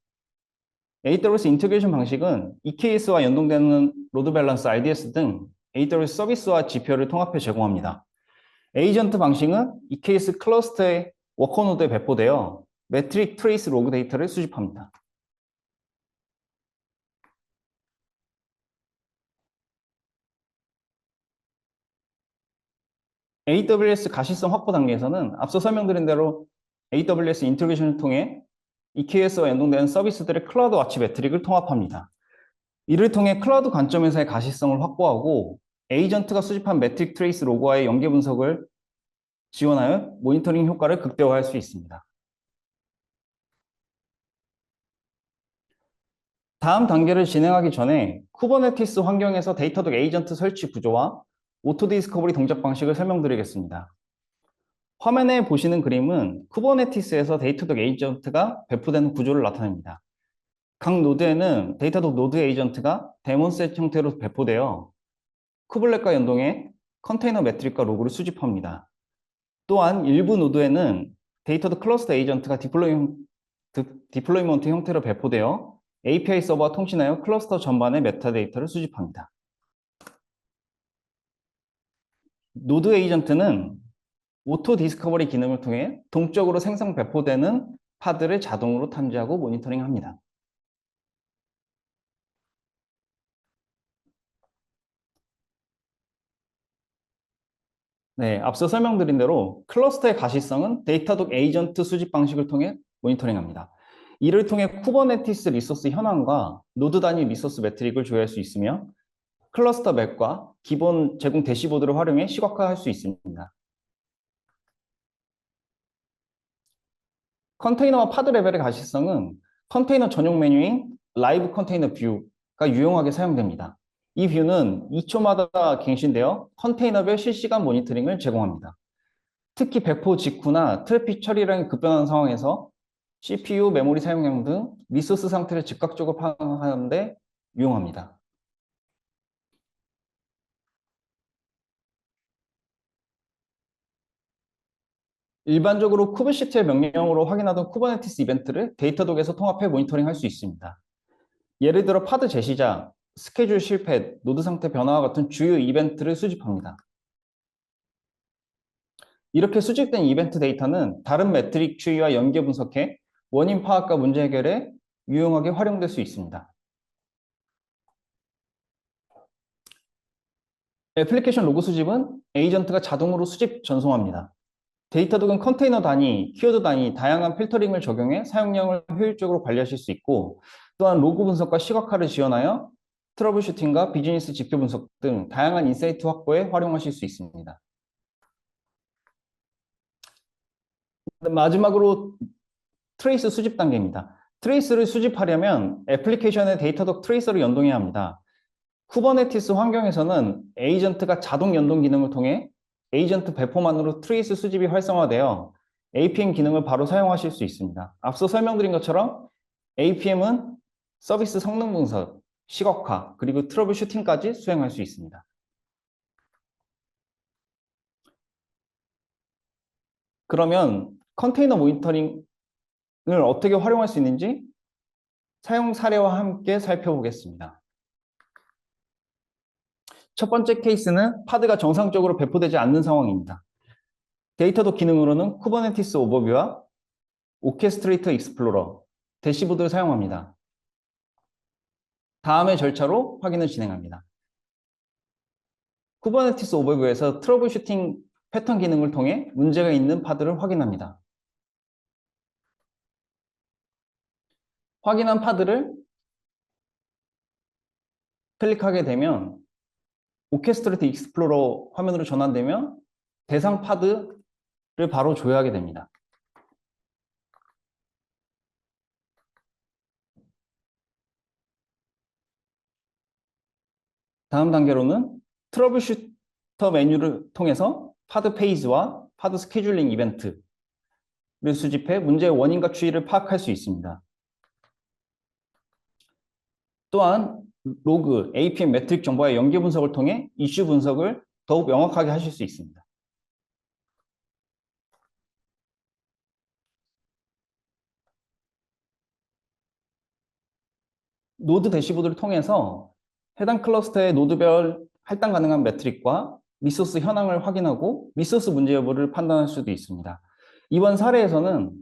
S4: AWS 인테그레이션 방식은 EKS와 연동되는 로드 밸런스 RDS 등 AWS 서비스와 GPU를 통합해 제공합니다. 에이전트 방식은 EKS 클러스터의 워커 노드에 배포되어 매트릭 트레이스 로그 데이터를 수집합니다. AWS 가시성 확보 단계에서는 앞서 설명드린 대로 AWS 인테그레이션을 통해 EKS와 연동되는 서비스들의 클라우드 와치 매트릭을 통합합니다. 이를 통해 클라우드 관점에서의 가시성을 확보하고 에이전트가 수집한 매트릭 트레이스 로그와의 연계 분석을 지원하여 모니터링 효과를 극대화할 수 있습니다. 다음 단계를 진행하기 전에 쿠버네티스 환경에서 데이터독 에이전트 설치 구조와 오토 디스커버리 동작 방식을 설명드리겠습니다. 화면에 보시는 그림은 쿠버네티스에서 데이터독 에이전트가 배포되는 구조를 나타냅니다. 각 노드에는 데이터독 노드 에이전트가 데몬셋 형태로 배포되어 쿠블렛과 연동해 컨테이너 매트릭과 로그를 수집합니다. 또한 일부 노드에는 데이터독 클러스터 에이전트가 디플로이먼트 형태로 배포되어 API 서버와 통신하여 클러스터 전반의 메타데이터를 수집합니다. 노드 에이전트는 오토 디스커버리 기능을 통해 동적으로 생성 배포되는 파드를 자동으로 탐지하고 모니터링합니다. 네, 앞서 설명드린 대로 클러스터의 가시성은 데이터독 에이전트 수집 방식을 통해 모니터링합니다. 이를 통해 쿠버네티스 리소스 현황과 노드 단위 리소스 매트릭을 조회할 수 있으며 클러스터 맵과 기본 제공 대시보드를 활용해 시각화할 수 있습니다. 컨테이너와 파드 레벨의 가시성은 컨테이너 전용 메뉴인 라이브 컨테이너 뷰가 유용하게 사용됩니다. 이 뷰는 2초마다 갱신되어 컨테이너별 실시간 모니터링을 제공합니다. 특히 배포 직후나 트래픽 처리량이 급변하는 상황에서 CPU, 메모리 사용량 등 리소스 상태를 즉각적으로 파악하는 데 유용합니다. 일반적으로 쿠브시트의 명령으로 확인하던 쿠버네티스 이벤트를 데이터독에서 통합해 모니터링할 수 있습니다. 예를 들어 파드 재시작, 스케줄 실패, 노드 상태 변화와 같은 주요 이벤트를 수집합니다. 이렇게 수집된 이벤트 데이터는 다른 매트릭 추이와 연계 분석해 원인 파악과 문제 해결에 유용하게 활용될 수 있습니다. 애플리케이션 로그 수집은 에이전트가 자동으로 수집 전송합니다. 데이터독은 컨테이너 단위, 키워드 단위, 다양한 필터링을 적용해 사용량을 효율적으로 관리하실 수 있고, 또한 로그 분석과 시각화를 지원하여 트러블 슈팅과 비즈니스 지표 분석 등 다양한 인사이트 확보에 활용하실 수 있습니다. 마지막으로 트레이스 수집 단계입니다. 트레이스를 수집하려면 애플리케이션의 데이터독 트레이서를 연동해야 합니다. 쿠버네티스 환경에서는 에이전트가 자동 연동 기능을 통해 에이전트 배포만으로 트레이스 수집이 활성화되어 APM 기능을 바로 사용하실 수 있습니다. 앞서 설명드린 것처럼 APM은 서비스 성능 분석, 시각화, 그리고 트러블 슈팅까지 수행할 수 있습니다. 그러면 컨테이너 모니터링을 어떻게 활용할 수 있는지 사용 사례와 함께 살펴보겠습니다. 첫 번째 케이스는 파드가 정상적으로 배포되지 않는 상황입니다. 데이터독 기능으로는 쿠버네티스 오버뷰와 오케스트레이터 익스플로러, 대시보드를 사용합니다. 다음의 절차로 확인을 진행합니다. 쿠버네티스 오버뷰에서 트러블 슈팅 패턴 기능을 통해 문제가 있는 파드를 확인합니다. 확인한 파드를 클릭하게 되면 오케스트레이터 익스플로러 화면으로 전환되면 대상 파드를 바로 조회하게 됩니다. 다음 단계로는 트러블 슈터 메뉴를 통해서 파드 페이지와 파드 스케줄링 이벤트를 수집해 문제의 원인과 추이를 파악할 수 있습니다. 또한 로그, APM 매트릭 정보와의 연계 분석을 통해 이슈 분석을 더욱 명확하게 하실 수 있습니다. 노드 대시보드를 통해서 해당 클러스터의 노드별 할당 가능한 매트릭과 리소스 현황을 확인하고 리소스 문제 여부를 판단할 수도 있습니다. 이번 사례에서는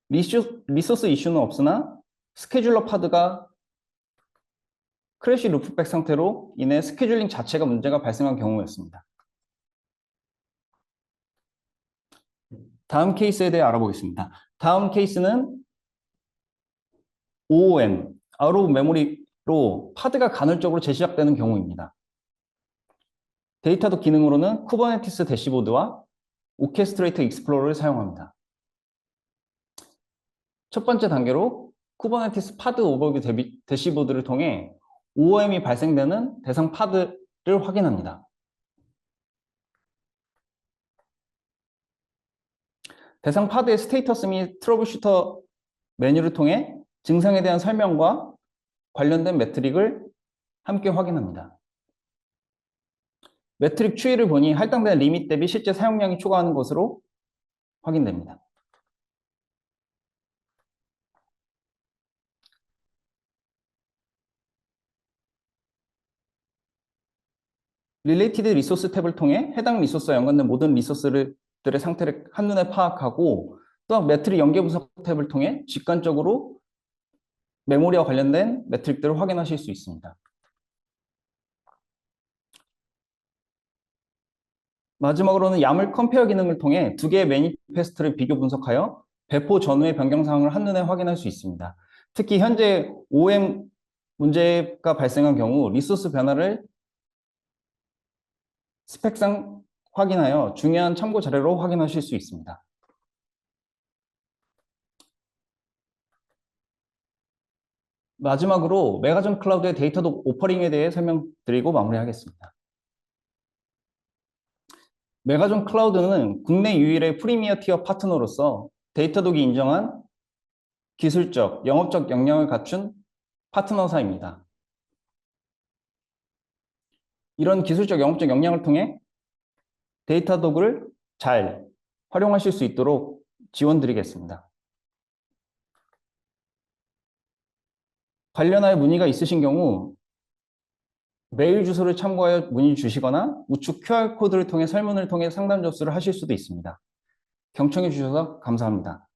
S4: 리소스 이슈는 없으나 스케줄러 파드가 크래시 루프백 상태로 인해 스케줄링 자체가 문제가 발생한 경우였습니다. 다음 케이스에 대해 알아보겠습니다. 다음 케이스는 OOM, Out of Memory로 파드가 간헐적으로 재시작되는 경우입니다. 데이터독 기능으로는 쿠버네티스 대시보드와 오케스트레이터 익스플로러를 사용합니다. 첫 번째 단계로 쿠버네티스 파드 오버뷰 대시보드를 통해 OOM이 발생되는 대상 파드를 확인합니다. 대상 파드의 스테이터스 및 트러블 슈터 메뉴를 통해 증상에 대한 설명과 관련된 매트릭을 함께 확인합니다. 매트릭 추이를 보니 할당된 리밋 대비 실제 사용량이 초과하는 것으로 확인됩니다. Related Resource 탭을 통해 해당 리소스와 연관된 모든 리소스들의 상태를 한눈에 파악하고 또한 매트릭 연계 분석 탭을 통해 직관적으로 메모리와 관련된 매트릭들을 확인하실 수 있습니다. 마지막으로는 YAML 컴페어 기능을 통해 두 개의 매니페스트를 비교 분석하여 배포 전후의 변경 사항을 한눈에 확인할 수 있습니다. 특히 현재 OM 문제가 발생한 경우 리소스 변화를 스펙상 확인하여 중요한 참고 자료로 확인하실 수 있습니다. 마지막으로 메가존 클라우드의 데이터독 오퍼링에 대해 설명드리고 마무리하겠습니다. 메가존 클라우드는 국내 유일의 프리미어 티어 파트너로서 데이터독이 인정한 기술적, 영업적 역량을 갖춘 파트너사입니다. 이런 기술적, 영업적 역량을 통해 데이터독을 잘 활용하실 수 있도록 지원드리겠습니다. 관련하여 문의가 있으신 경우 메일 주소를 참고하여 문의 주시거나 우측 QR코드를 통해 설문을 통해 상담 접수를 하실 수도 있습니다. 경청해 주셔서 감사합니다.